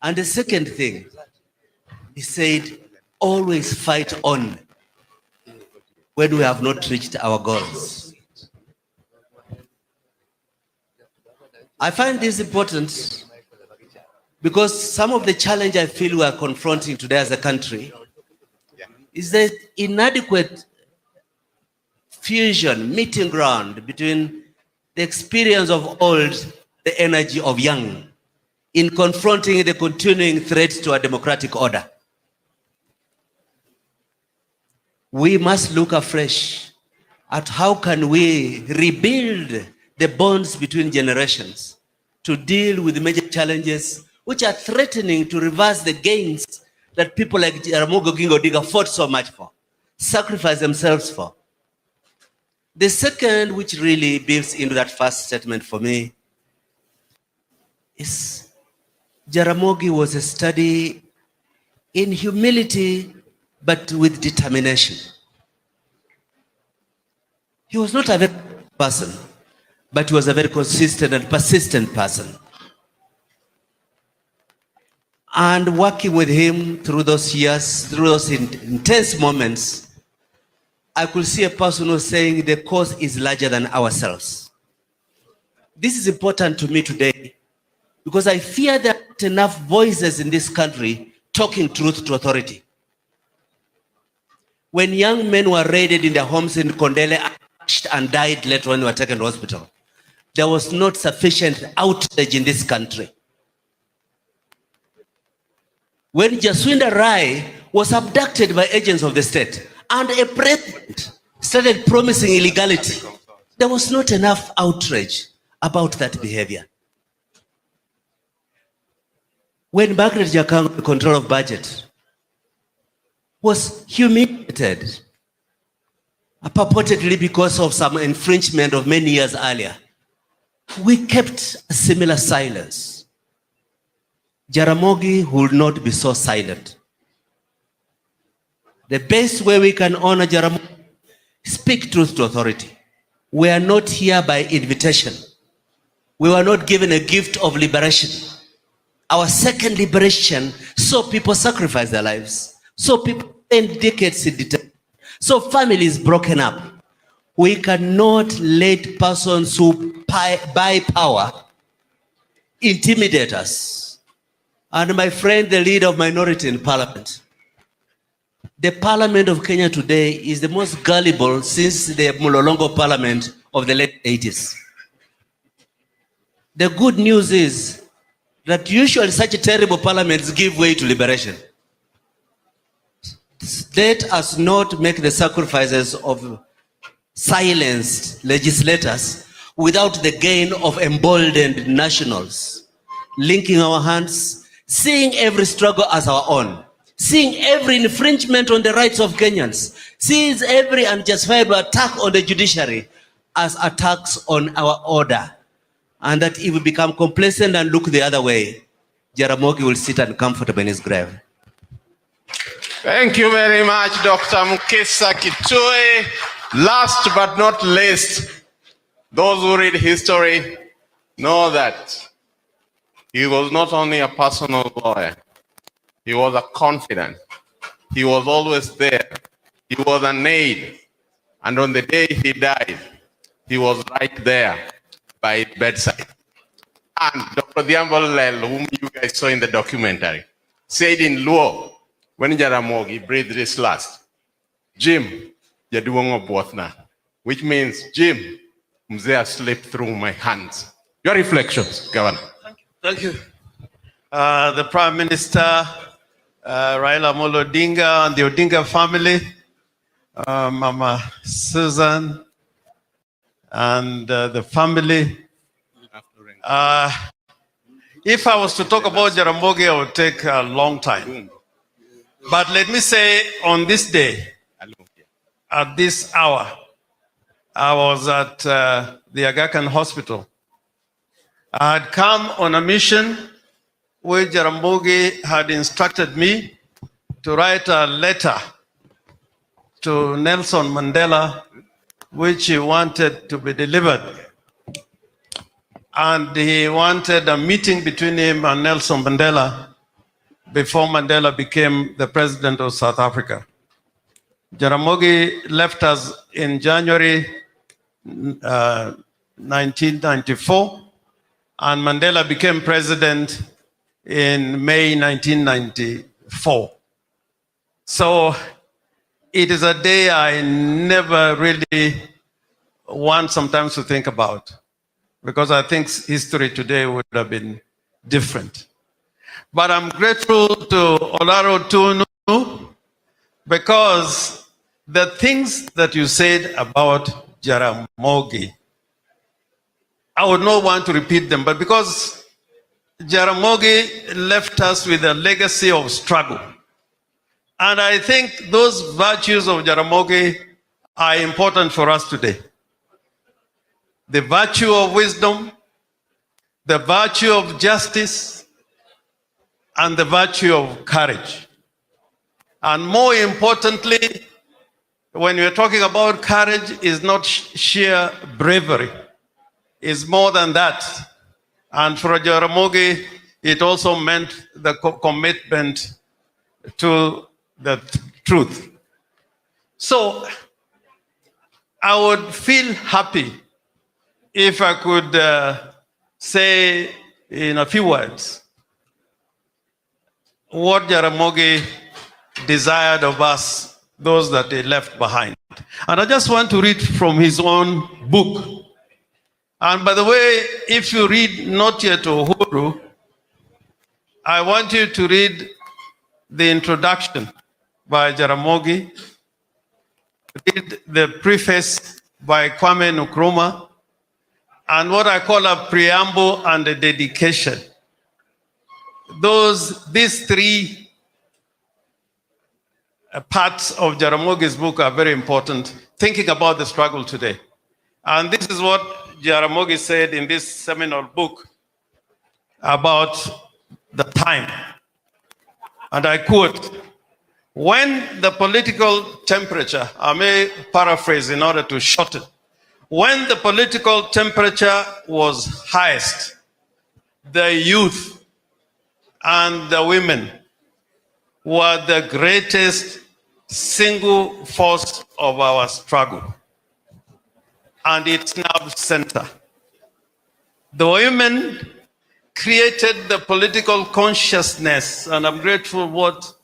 And the second thing, he said, always fight on when we have not reached our goals. I find this important because some of the challenge I feel we are confronting today as a country is the inadequate fusion, meeting ground between the experience of old, the energy of young, in confronting the continuing threat to our democratic order. We must look afresh at how can we rebuild the bonds between generations to deal with the major challenges which are threatening to reverse the gains that people like Jaramogi Oginga Odinga fought so much for, sacrificed themselves for. The second, which really builds into that first statement for me, is Jaramogi was a study in humility, but with determination. He was not a very person, but he was a very consistent and persistent person. And working with him through those years, through those intense moments, I could see a person who was saying the cause is larger than ourselves. This is important to me today because I fear there aren't enough voices in this country talking truth to authority. When young men were raided in their homes in Kondele and died later when they were taken to hospital, there was not sufficient outrage in this country. When Jaswinda Rai was abducted by agents of the state and a president started promising illegality, there was not enough outrage about that behavior. When Margaret Jakang, the control of budget, was humiliated, purportedly because of some infringement of many years earlier, we kept a similar silence. Jaramogi would not be so silent. The best way we can honor Jaramogi, speak truth to authority. We are not here by invitation. We were not given a gift of liberation. Our second liberation saw people sacrifice their lives. So people spend decades in detention. So families broken up. We cannot let persons who buy power intimidate us. And my friend, the leader of minority in parliament, the parliament of Kenya today is the most gullible since the Mulolongo parliament of the late 80s. The good news is that usually such terrible parliaments give way to liberation. Let us not make the sacrifices of silenced legislators without the gain of emboldened nationals, linking our hands, seeing every struggle as our own, seeing every infringement on the rights of Kenyans, seeing every unjustified attack on the judiciary as attacks on our order. And that if we become complacent and look the other way, Jaramogi will sit uncomfortable in his grave. Thank you very much, Dr. Mukesa Kitui. Last but not least, those who read history know that he was not only a personal lawyer, he was a confidant. He was always there. He was an aide. And on the day he died, he was right there by his bedside. And Dr. Diambol Lel, whom you guys saw in the documentary, said in Luo, when Jaramogi breathed his last, Jim, Yaduongo Bwatna, which means, Jim, Mzee slipped through my hands. Your reflections, Governor. Thank you. The Prime Minister, Raila Amolo Odinga, and the Odinga family, Mama Susan, and the family. If I was to talk about Jaramogi, it would take a long time. But let me say, on this day, at this hour, I was at the Aga Khan Hospital. I had come on a mission where Jaramogi had instructed me to write a letter to Nelson Mandela, which he wanted to be delivered. And he wanted a meeting between him and Nelson Mandela before Mandela became the president of South Africa. Jaramogi left us in January 1994, and Mandela became president in May 1994. So it is a day I never really want sometimes to think about, because I think history today would have been different. But I'm grateful to Olaro Tunu, because the things that you said about Jaramogi, I would not want to repeat them, but because Jaramogi left us with a legacy of struggle. And I think those virtues of Jaramogi are important for us today. The virtue of wisdom, the virtue of justice, and the virtue of courage. And more importantly, when we're talking about courage, is not sheer bravery. It's more than that. And for Jaramogi, it also meant the commitment to the truth. So I would feel happy if I could say in a few words what Jaramogi desired of us, those that he left behind. And I just want to read from his own book. And by the way, if you read Not Yet Uhuru, I want you to read the introduction by Jaramogi, read the preface by Kwame Nkrumah, and what I call a preamble and a dedication. These three parts of Jaramogi's book are very important, thinking about the struggle today. And this is what Jaramogi said in this seminal book about the time. And I quote, when the political temperature, I may paraphrase in order to shorten, when the political temperature was highest, the youth and the women were the greatest single force of our struggle and its nerve center. The women created the political consciousness, and I'm grateful what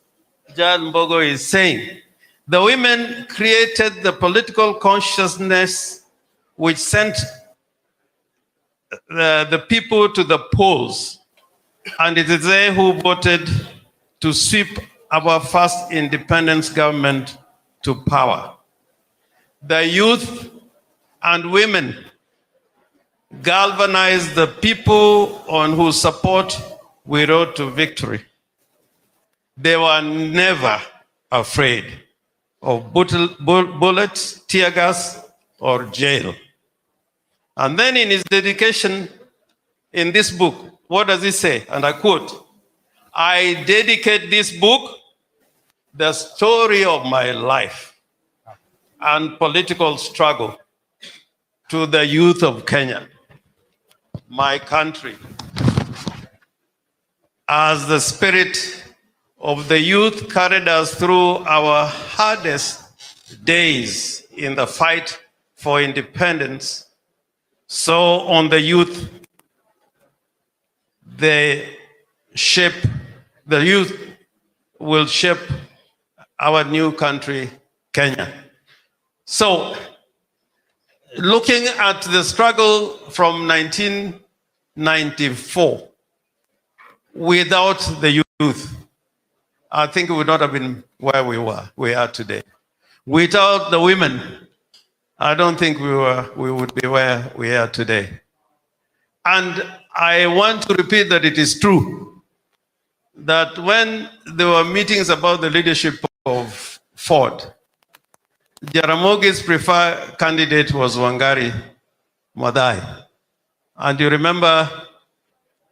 Jan Mbogo is saying. The women created the political consciousness which sent the people to the polls, and it is they who voted to sweep our first independence government to power. The youth and women galvanized the people on whose support we rode to victory. They were never afraid of bullets, tear gas, or jail. And then in his dedication in this book, what does he say? And I quote, I dedicate this book, the story of my life and political struggle, to the youth of Kenya, my country. As the spirit of the youth carried us through our hardest days in the fight for independence, So on the youth, the youth will shape our new country, Kenya. So looking at the struggle from 1994, without the youth, I think we would not have been where we are today. Without the women, I don't think we would be where we are today. And I want to repeat that it is true that when there were meetings about the leadership of Ford, Jaramogi's preferred candidate was Wangari Maathai. And you remember,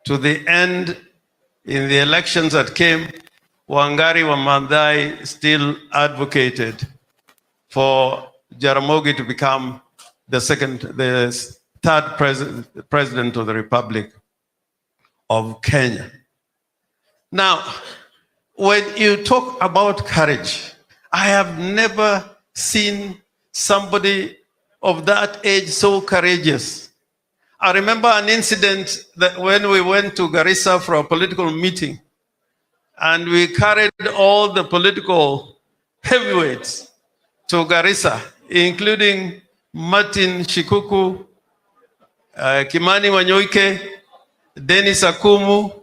to the end, in the elections that came, Wangari Maathai still advocated for Jaramogi to become the third president of the Republic of Kenya. Now, when you talk about courage, I have never seen somebody of that age so courageous. I remember an incident that when we went to Garissa for a political meeting, and we carried all the political heavyweights to Garissa, including Martin Shikuku, Kimani Wanyoike, Dennis Akumu,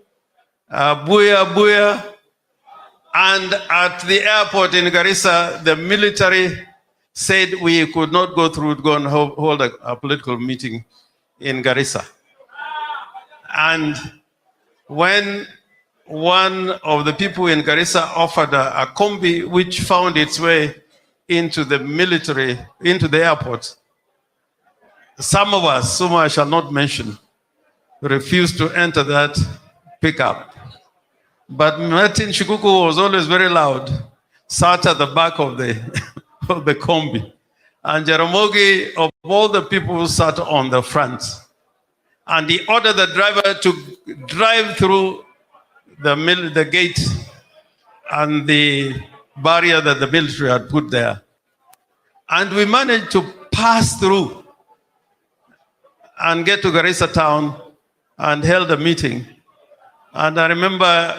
Buya, and at the airport in Garissa, the military said we could not go and hold a political meeting in Garissa. And when one of the people in Garissa offered a combi which found its way into the military, into the airport, some of us, whom I shall not mention, refused to enter that pickup. But Martin Shikuku was always very loud, sat at the back of the, of the combi. And Jaramogi, of all the people who sat on the front, and he ordered the driver to drive through the gate and the barrier that the military had put there. And we managed to pass through and get to Garissa town and held a meeting. And I remember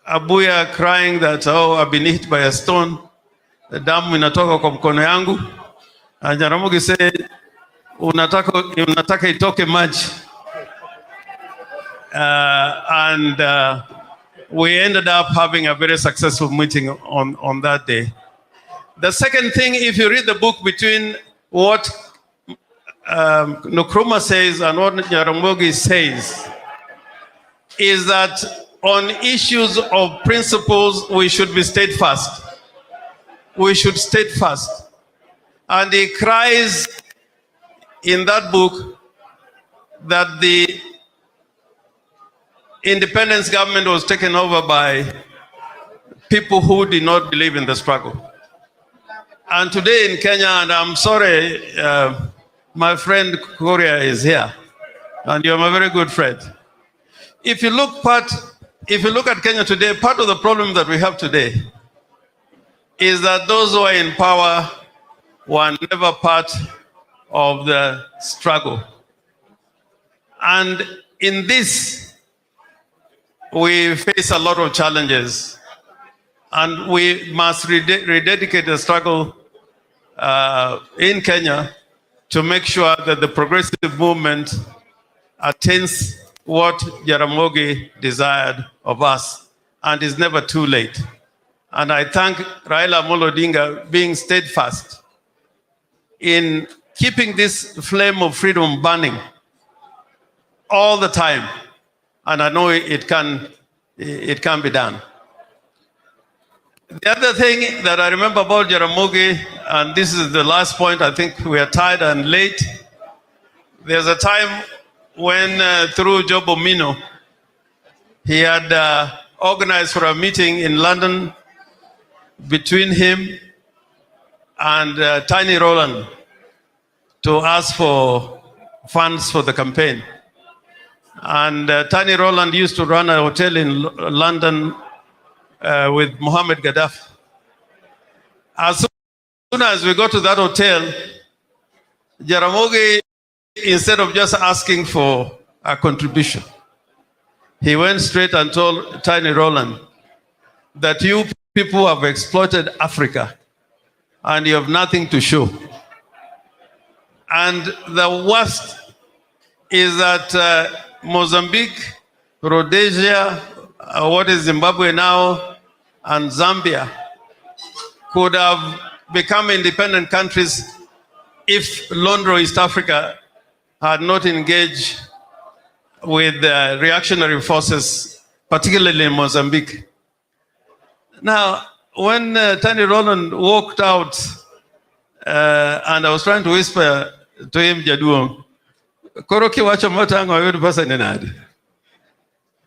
Abuya crying that, oh, I've been hit by a stone. The damu inatoka kwa mkono yangu. And Jaramogi said, unataka itoke maji. We ended up having a very successful meeting on that day. The second thing, if you read the book between what Nkrumah says and what Jaramogi says, is that on issues of principles, we should be steadfast. We should steadfast. And he cries in that book that the independence government was taken over by people who did not believe in the struggle. And today in Kenya, and I'm sorry, my friend Korea is here, and you're my very good friend. If you look at Kenya today, part of the problem that we have today is that those who are in power were never part of the struggle. And in this, we face a lot of challenges, and we must rededicate the struggle in Kenya to make sure that the progressive movement attains what Jaramogi desired of us, and is never too late. And I thank Raila Amolo Odinga being steadfast in keeping this flame of freedom burning all the time. And I know it can be done. The other thing that I remember about Jaramogi, and this is the last point, I think we are tired and late. There's a time when through Jobo Mino, he had organized for a meeting in London between him and Tiny Roland to ask for funds for the campaign. And Tiny Roland used to run a hotel in London with Mohammed Gaddafi. As soon as we got to that hotel, Jaramogi instead of just asking for a contribution, he went straight and told Tiny Roland that you people have exploited Africa and you have nothing to show. And the worst is that Mozambique, Rhodesia, what is Zimbabwe now, and Zambia could have become independent countries if Londro East Africa had not engaged with the reactionary forces, particularly in Mozambique. Now, when Tiny Roland walked out, and I was trying to whisper to him, Jaduong, Koroki wacho motango ayud pesa nenadi.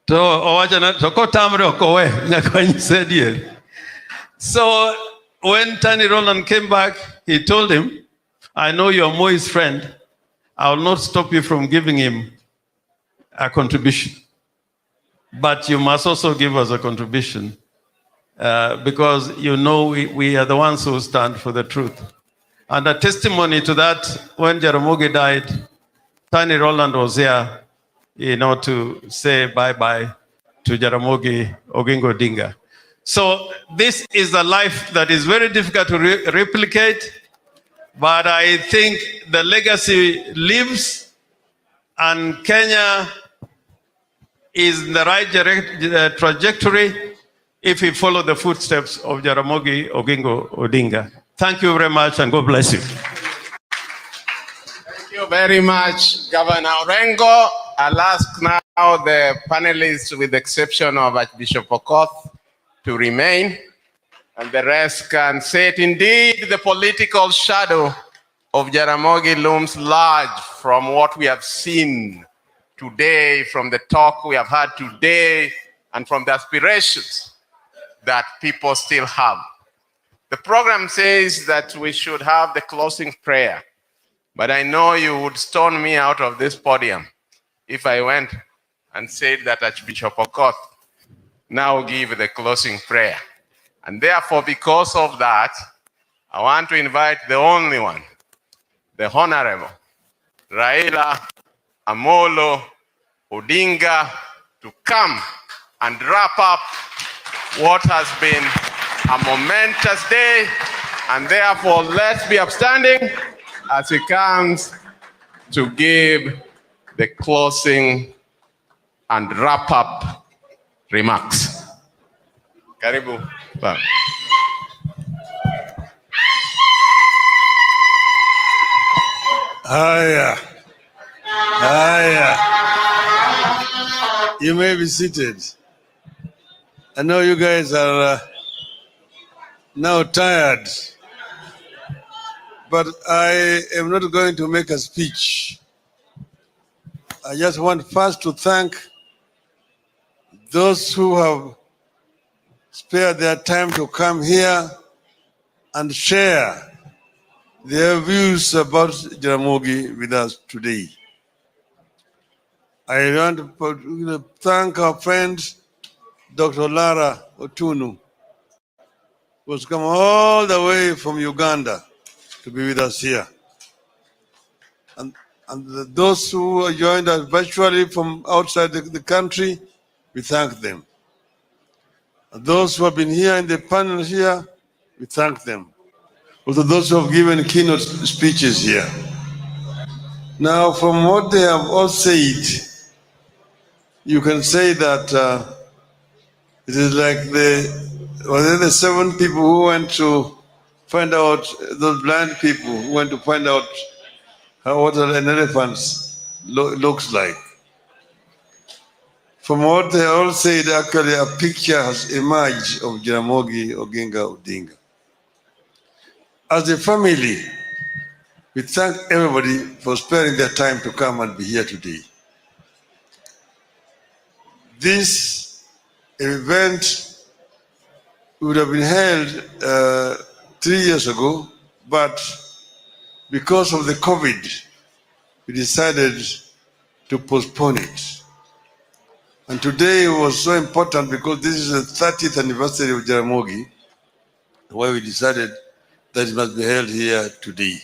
To owacho na to ko tamre okowe nyaka said here. So when Tiny Roland came back, he told him, I know you're Moi's friend. I will not stop you from giving him a contribution. But you must also give us a contribution because you know we are the ones who stand for the truth. And a testimony to that, when Jaramogi died, Tiny Roland was here, to say bye-bye to Jaramogi Oginga Odinga. So this is a life that is very difficult to replicate, but I think the legacy lives, and Kenya is in the right trajectory if we follow the footsteps of Jaramogi Oginga Odinga. Thank you very much, and God bless you. Thank you very much, Governor Orengo. I'll ask now the panelists, with the exception of Archbishop Okoth, to remain, and the rest can say it. Indeed, the political shadow of Jaramogi looms large from what we have seen today, from the talk we have had today, and from the aspirations that people still have. The program says that we should have the closing prayer, but I know you would stone me out of this podium if I went and said that Archbishop Okoth now give the closing prayer. And therefore, because of that, I want to invite the only one, the Honorable Raila Amolo Odinga, to come and wrap up what has been a momentous day. And therefore, let's be upstanding as he comes to give the closing and wrap up remarks. Karibu. Hiya. You may be seated. I know you guys are now tired, but I am not going to make a speech. I just want first to thank those who have spared their time to come here and share their views about Jaramogi with us today. I want to thank our friend, Dr. Lara Otunu, who has come all the way from Uganda to be with us here. And those who joined us virtually from outside the country, we thank them. And those who have been here in the panel here, we thank them. Also those who have given keynote speeches here. Now, from what they have all said, you can say that it is like the 7 people who went to find out, those blind people who went to find out what an elephant looks like. From what they all said, actually a picture has emerged of Jaramogi Oginga Odinga. As a family, we thank everybody for sparing their time to come and be here today. This event would have been held 3 years ago, but because of the COVID, we decided to postpone it. And today was so important because this is the 30th anniversary of Jaramogi, why we decided that it must be held here today.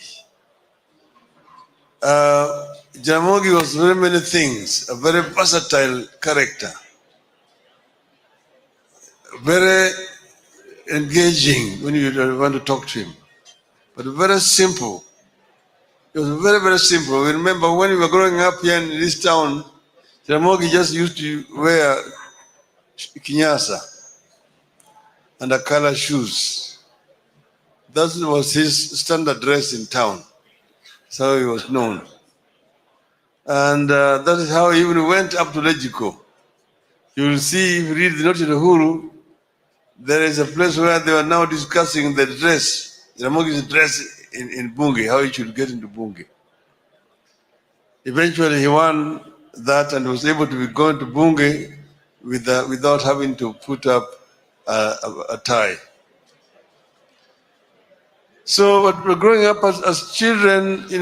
Jaramogi was very many things, a very versatile character, very engaging when you want to talk to him, but very simple. It was very, very simple. We remember when we were growing up here in this town, Jaramogi just used to wear kinyasa and a color shoes. That was his standard dress in town. That's how he was known. And that is how he even went up to Legico. You will see, if you read the Note in Uhuru, there is a place where they are now discussing the dress, Jaramogi's dress in Bunge, how he should get into Bunge. Eventually he won that and was able to be going to Bunge without having to put up a tie. So but we're growing up as children, he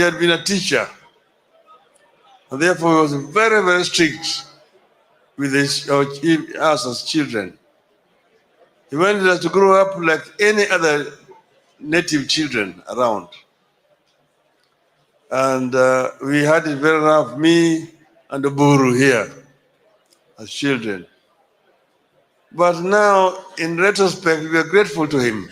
had been a teacher. And therefore he was very, very strict with us as children. He wanted us to grow up like any other native children around. And we had it very rough, me and the Buru here as children. But now, in retrospect, we are grateful to him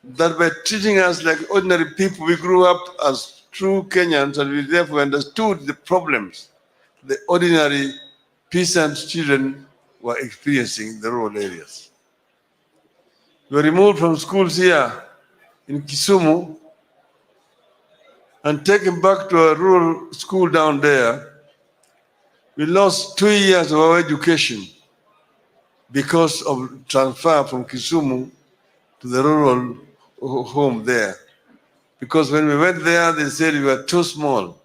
that by treating us like ordinary people, we grew up as true Kenyans, and we therefore understood the problems the ordinary peasant children were experiencing in the rural areas. We were removed from schools here in Kisumu and taken back to a rural school down there. We lost 2 years of our education because of transfer from Kisumu to the rural home there. Because when we went there, they said we were too small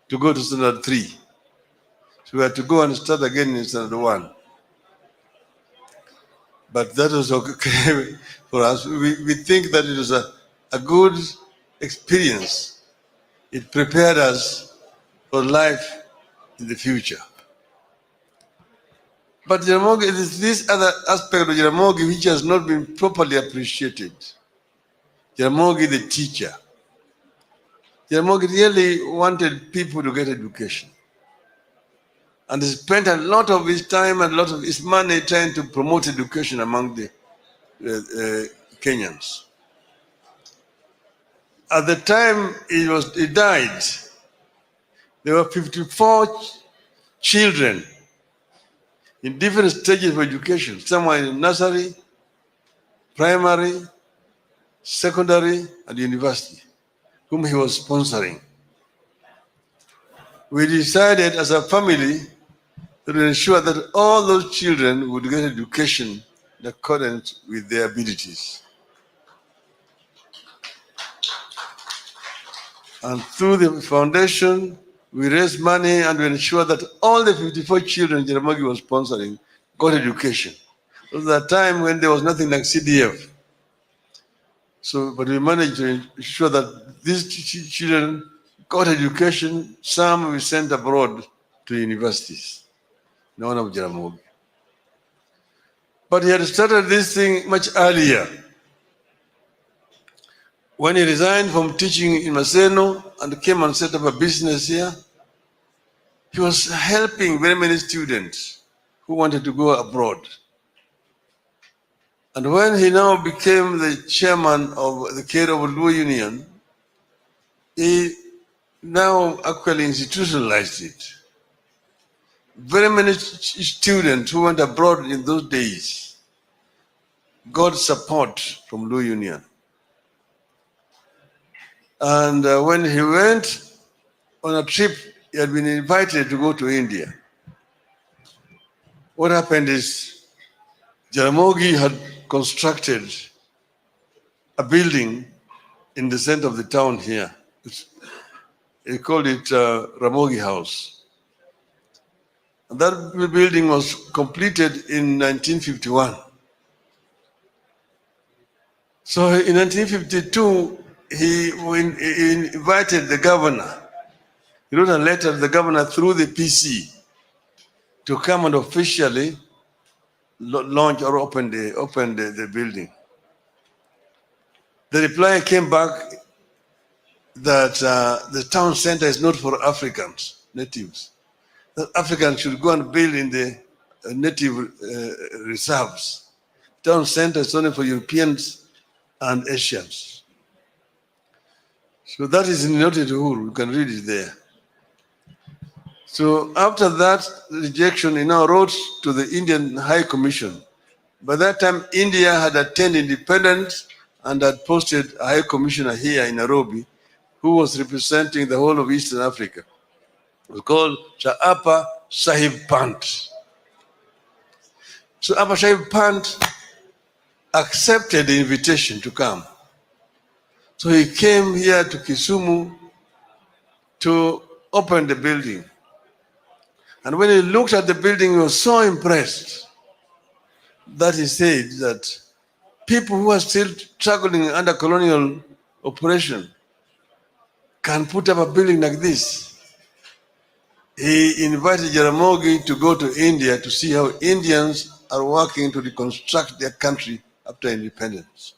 to go to standard 3. So we had to go and start again in standard 1. But that was okay for us. We think that it was a good experience. It prepared us for life in the future. But Jaramogi, it is this other aspect of Jaramogi which has not been properly appreciated. Jaramogi, the teacher. Jaramogi really wanted people to get education. And he spent a lot of his time and a lot of his money trying to promote education among the Kenyans. At the time he died, there were 54 children in different stages of education. Some were in nursery, primary, secondary, and university, whom he was sponsoring. We decided as a family to ensure that all those children would get education in accordance with their abilities. And through the foundation, we raised money and we ensured that all the 54 children Jaramogi was sponsoring got education. It was a time when there was nothing like CDF. But we managed to ensure that these children got education. Some we sent abroad to universities. No one of Jaramogi. But he had started this thing much earlier. When he resigned from teaching in Maseno and came and set up a business here, he was helping very many students who wanted to go abroad. And when he now became the chairman of the Care of Luo Union, he now actually institutionalized it. Very many students who went abroad in those days got support from Luo Union. And when he went on a trip, he had been invited to go to India. What happened is Jaramogi had constructed a building in the center of the town here. He called it Ramogi House. And that building was completed in 1951. So in 1952, he invited the governor. He wrote a letter to the governor through the PC to come and officially launch or open the building. The reply came back that the town center is not for Africans, natives. That Africans should go and build in the native reserves. Town center is only for Europeans and Asians. So that is noted rule. You can read it there. So after that rejection, he now wrote to the Indian High Commission. By that time, India had attained independence and had posted a High Commissioner here in Nairobi who was representing the whole of Eastern Africa. It was called Apa Sahib Pant. So Apa Sahib Pant accepted the invitation to come. So he came here to Kisumu to open the building. And when he looked at the building, he was so impressed that he said that people who are still struggling under colonial oppression can put up a building like this. He invited Jaramogi to go to India to see how Indians are working to reconstruct their country after independence.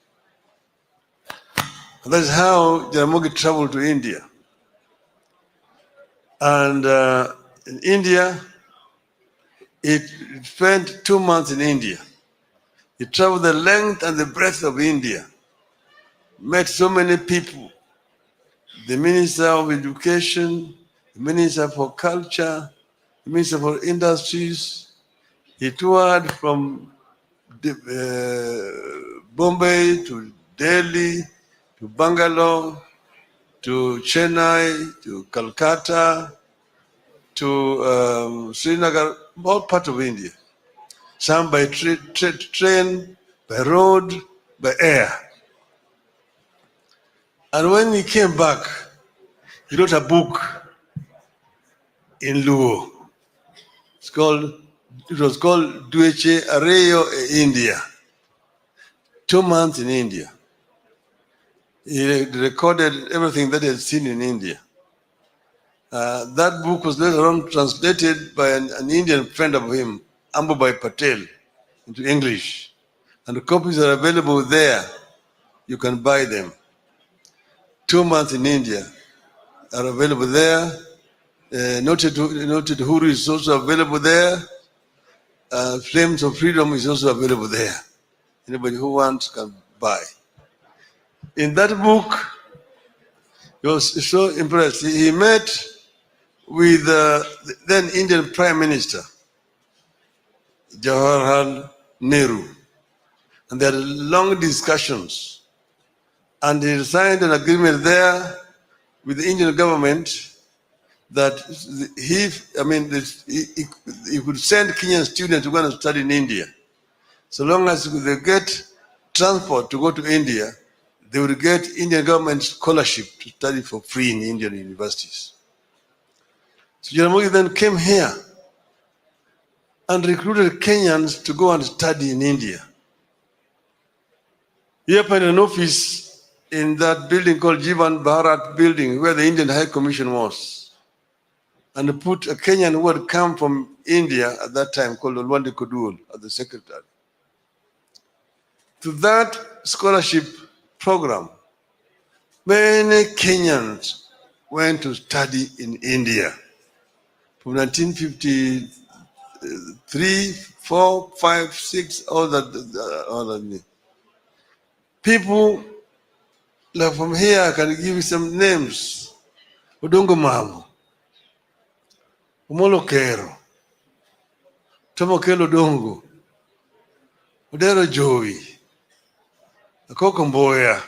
And that is how Jaramogi traveled to India. And in India, he spent 2 months in India. He traveled the length and the breadth of India, met so many people, the Minister of Education, the Minister for Culture, the Minister for Industries. He toured from Bombay to Delhi, to Bangalore, to Chennai, to Calcutta, to Srinagar, all part of India. Some by train, by road, by air. And when he came back, he wrote a book in Luo. It was called Dueche Areo e India. 2 months in India. He recorded everything that he had seen in India. That book was later on translated by an Indian friend of him, Ambubai Patel, into English. And the copies are available there. You can buy them. 2 months in India are available there. Noted Huru is also available there. Flames of Freedom is also available there. Anybody who wants can buy. In that book, he was so impressed. He met with the then Indian Prime Minister, Jawaharlal Nehru. And they had long discussions. And he signed an agreement there with the Indian government that he could send Kenyan students to go and study in India. So long as they get transport to go to India, they would get Indian government scholarship to study for free in Indian universities. So Jaramogi then came here and recruited Kenyans to go and study in India. He opened an office in that building called Jivan Bharat building where the Indian High Commission was, and put a Kenyan who had come from India at that time called Olwande Kodul as the secretary. To that scholarship program, many Kenyans went to study in India from 1953, 4, 5, 6, all that. People like from here, I can give you some names. Odongo Mamu, Omolo Kero, Tomo Kelo Dongo, Odero Joey, Akoko Mboya,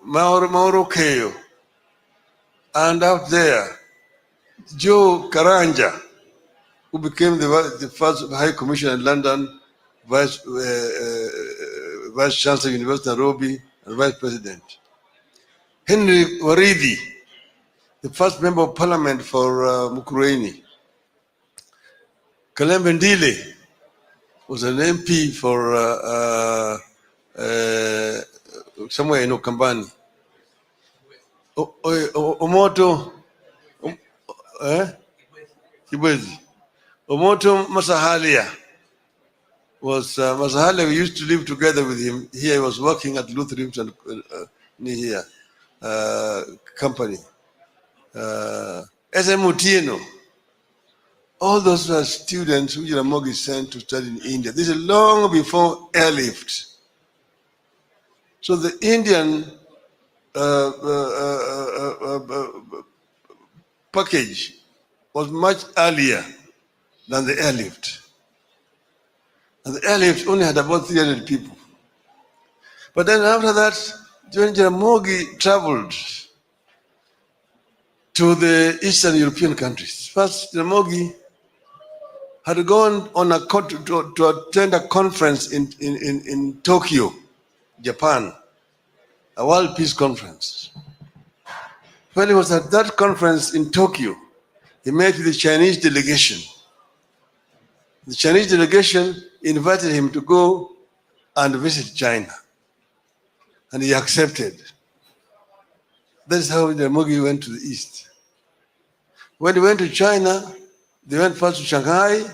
Mauro Keo, and out there, Joe Karanja, who became the first High Commissioner in London, Vice Chancellor of University of Nairobi, and Vice President. Henry Waridi, the first Member of Parliament for Mukurweini. Kalembe Ndile was an MP for somewhere in Okambani. Omoto Kibwezi. Omoto Masahalia was Masahalia. We used to live together with him. Here he was working at Lutheran here, company. SMUTNO. All those were students who Jaramogi sent to study in India. This is long before airlift. So the Indian package was much earlier than the airlift. And the airlift only had about 300 people. But then after that, when Jaramogi traveled to the Eastern European countries, first Jaramogi had gone on to attend a conference in Tokyo, Japan, a World Peace Conference. When he was at that conference in Tokyo, he met with the Chinese delegation. The Chinese delegation invited him to go and visit China, and he accepted. That's how Jaramogi went to the East. When he went to China, they went first to Shanghai.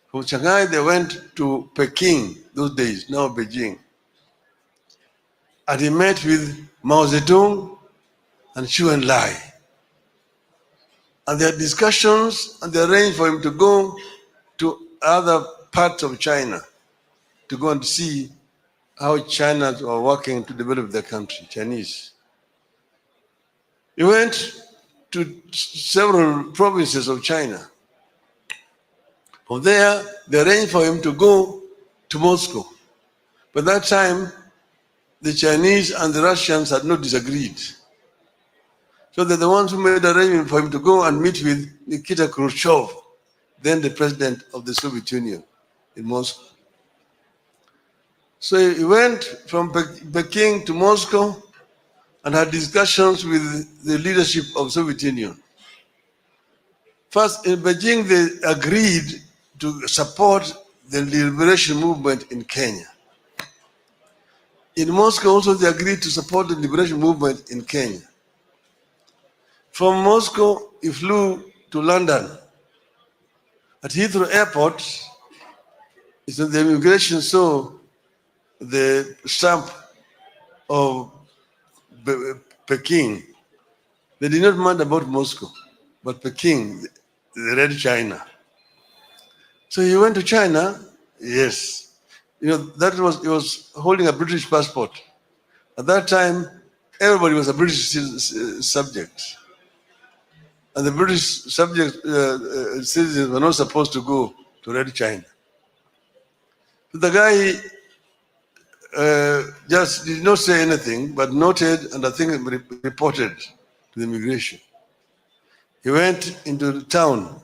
From Shanghai, they went to Peking, those days, now Beijing. And he met with Mao Zedong and Xu Enlai. And they had discussions, and they arranged for him to go to other parts of China to go and see how China are working to develop their country, Chinese. He went to several provinces of China. From there, they arranged for him to go to Moscow. By that time, the Chinese and the Russians had not disagreed. So they're the ones who made arrangement for him to go and meet with Nikita Khrushchev, then the president of the Soviet Union in Moscow. So he went from Peking to Moscow and had discussions with the leadership of Soviet Union. First, in Beijing, they agreed to support the liberation movement in Kenya. In Moscow, also, they agreed to support the liberation movement in Kenya. From Moscow, he flew to London. At Heathrow Airport, the immigration saw the stamp of Peking. They did not mind about Moscow, but Peking, the Red China. So he went to China, yes. He was holding a British passport. At that time, everybody was a British subject. And the British citizens were not supposed to go to Red China. So the guy just did not say anything, but noted and I think reported to the immigration. He went into the town.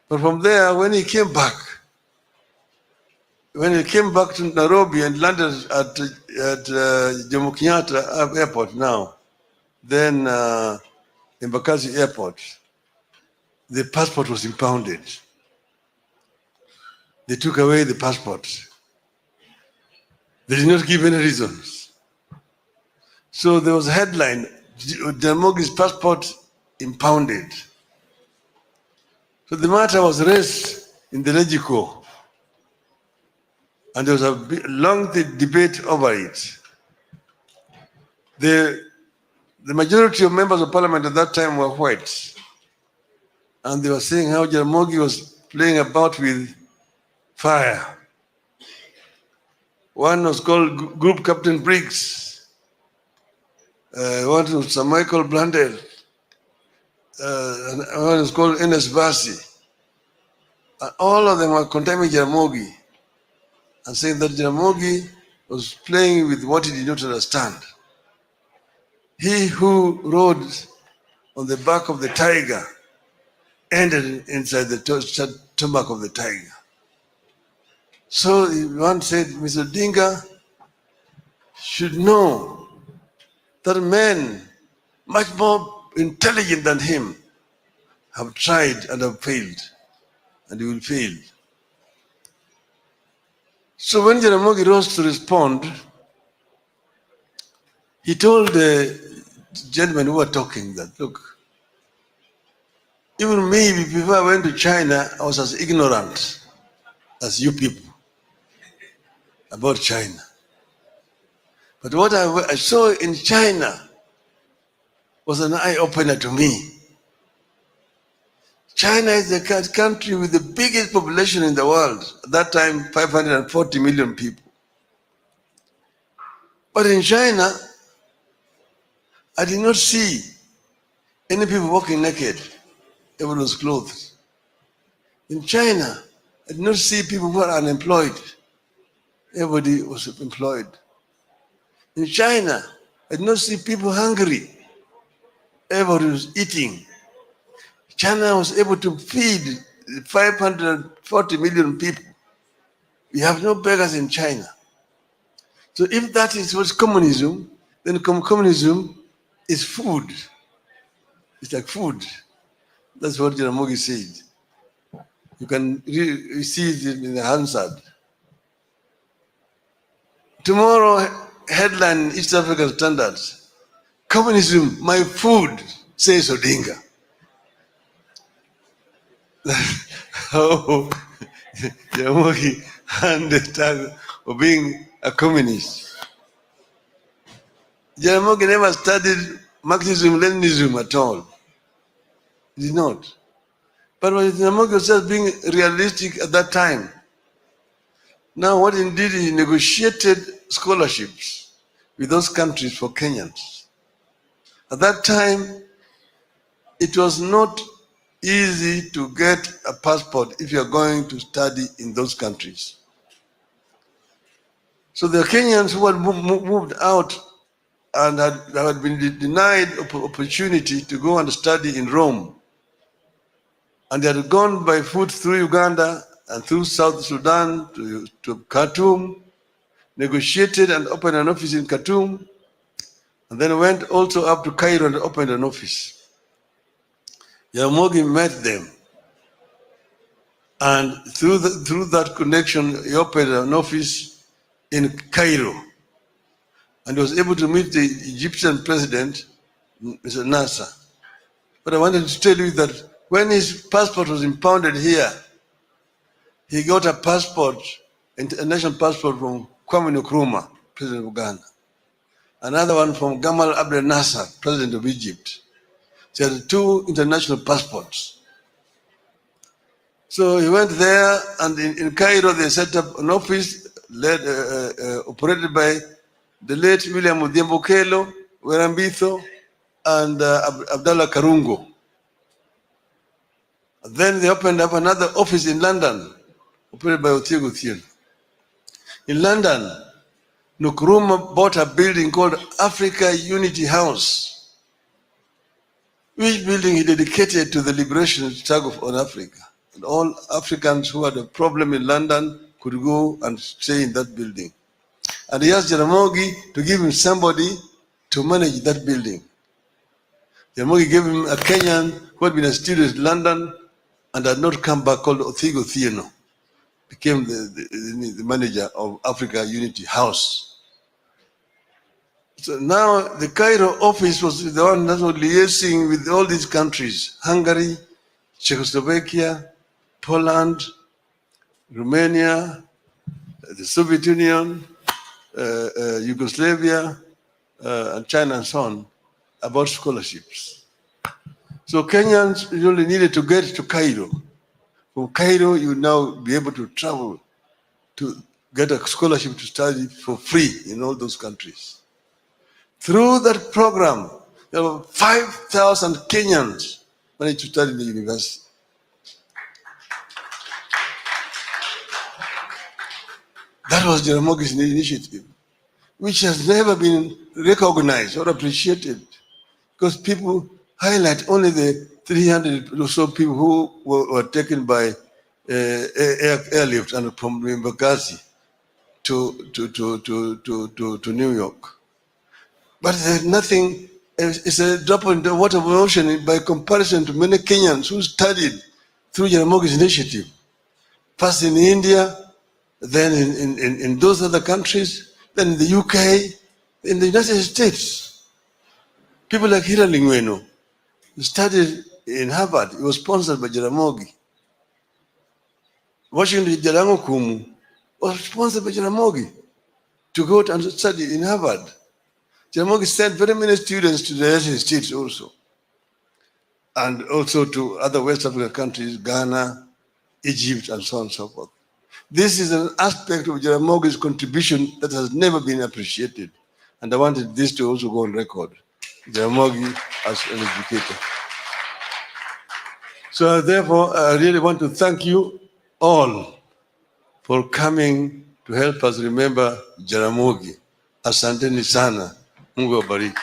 But from there, when he came back to Nairobi and landed at Jomo Kenyatta Airport now, then Embakasi Airport, the passport was impounded. They took away the passport. They did not give any reasons. So there was a headline, Jaramogi's passport impounded. So the matter was raised in the Legico, and there was a long debate over it. The majority of members of parliament at that time were white, and they were saying how Jaramogi was playing about with fire. One was called Group Captain Briggs, one was Sir Michael Blundell, and one was called Enes Vasi. And all of them were condemning Jaramogi and saying that Jaramogi was playing with what he did not understand. He who rode on the back of the tiger ended inside the stomach of the tiger. So one said, Mr. Odinga should know that men much more intelligent than him have tried and have failed, and he will fail. So when Jaramogi rose to respond, he told the gentlemen who were talking that, look, even me, before I went to China, I was as ignorant as you people about China. But what I saw in China was an eye-opener to me. China is the country with the biggest population in the world. At that time, 540 million people. But in China, I did not see any people walking naked. Everyone was clothed. In China, I did not see people who are unemployed. Everybody was employed. In China, I did not see people hungry. Everybody was eating. China was able to feed 540 million people. We have no beggars in China. So if that is what's communism, then communism is food. It's like food. That's what Jaramogi said. You can see it in the Hansard. Tomorrow, headline East African Standards. Communism, my food, says Odinga. How Jaramogi and the tag of being a communist. Jaramogi never studied Marxism-Leninism at all. He did not. But Jaramogi was just being realistic at that time. Now what he did, he negotiated scholarships with those countries for Kenyans. At that time, it was not easy to get a passport if you're going to study in those countries. So the Kenyans who had moved out and had been denied opportunity to go and study in Rome, and they had gone by foot through Uganda and through South Sudan to Khartoum, negotiated and opened an office in Khartoum, and then went also up to Cairo and opened an office. Jaramogi met them, and through that connection, he opened an office in Cairo, and was able to meet the Egyptian president, Mr. Nasser. But I wanted to tell you that when his passport was impounded here, he got a passport, a national passport from Kwame Nkrumah, president of Ghana. Another one from Gamal Abdel Nasser, president of Egypt. So he had 2 international passports. So he went there, and in Cairo they set up an office operated by the late William Odhiambo Kelo, Werambitho, and Abdallah Karungo. And then they opened up another office in London, operated by Otiego Thiel. In London, Nkrumah bought a building called Africa Unity House, which building he dedicated to the liberation struggle on Africa. And all Africans who had a problem in London could go and stay in that building. And he asked Jaramogi to give him somebody to manage that building. Jaramogi gave him a Kenyan who had been a student in London and had not come back, called Otiego Thiel, became the manager of Africa Unity House. So now the Cairo office was the one that was liaising with all these countries: Hungary, Czechoslovakia, Poland, Romania, the Soviet Union, Yugoslavia, and China and so on, about scholarships. So Kenyans really needed to get to Cairo. From Cairo, you now be able to travel to get a scholarship to study for free in all those countries. Through that program, there were 5,000 Kenyans managed to study in the university. That was Jaramogi's initiative, which has never been recognized or appreciated, because people highlight only the 300 or so people who were taken by airlift and from Embakasi to New York. But there's nothing, it's a drop in the water of the ocean by comparison to many Kenyans who studied through Jaramogi's initiative. First in India, then in those other countries, then in the UK, in the United States. People like Hilary Ngweno studied in Harvard. It was sponsored by Jaramogi. Washington Jalango Kumu was sponsored by Jaramogi. to go and study in Harvard. Jaramogi sent very many students to the United States also, and also to other West African countries, Ghana, Egypt, and so on and so forth. This is an aspect of Jaramogi's contribution that has never been appreciated. And I wanted this to also go on record. Jaramogi as an educator. So therefore, I really want to thank you all for coming to help us remember Jaramogi. Asanteni sana. Mungu awabariki.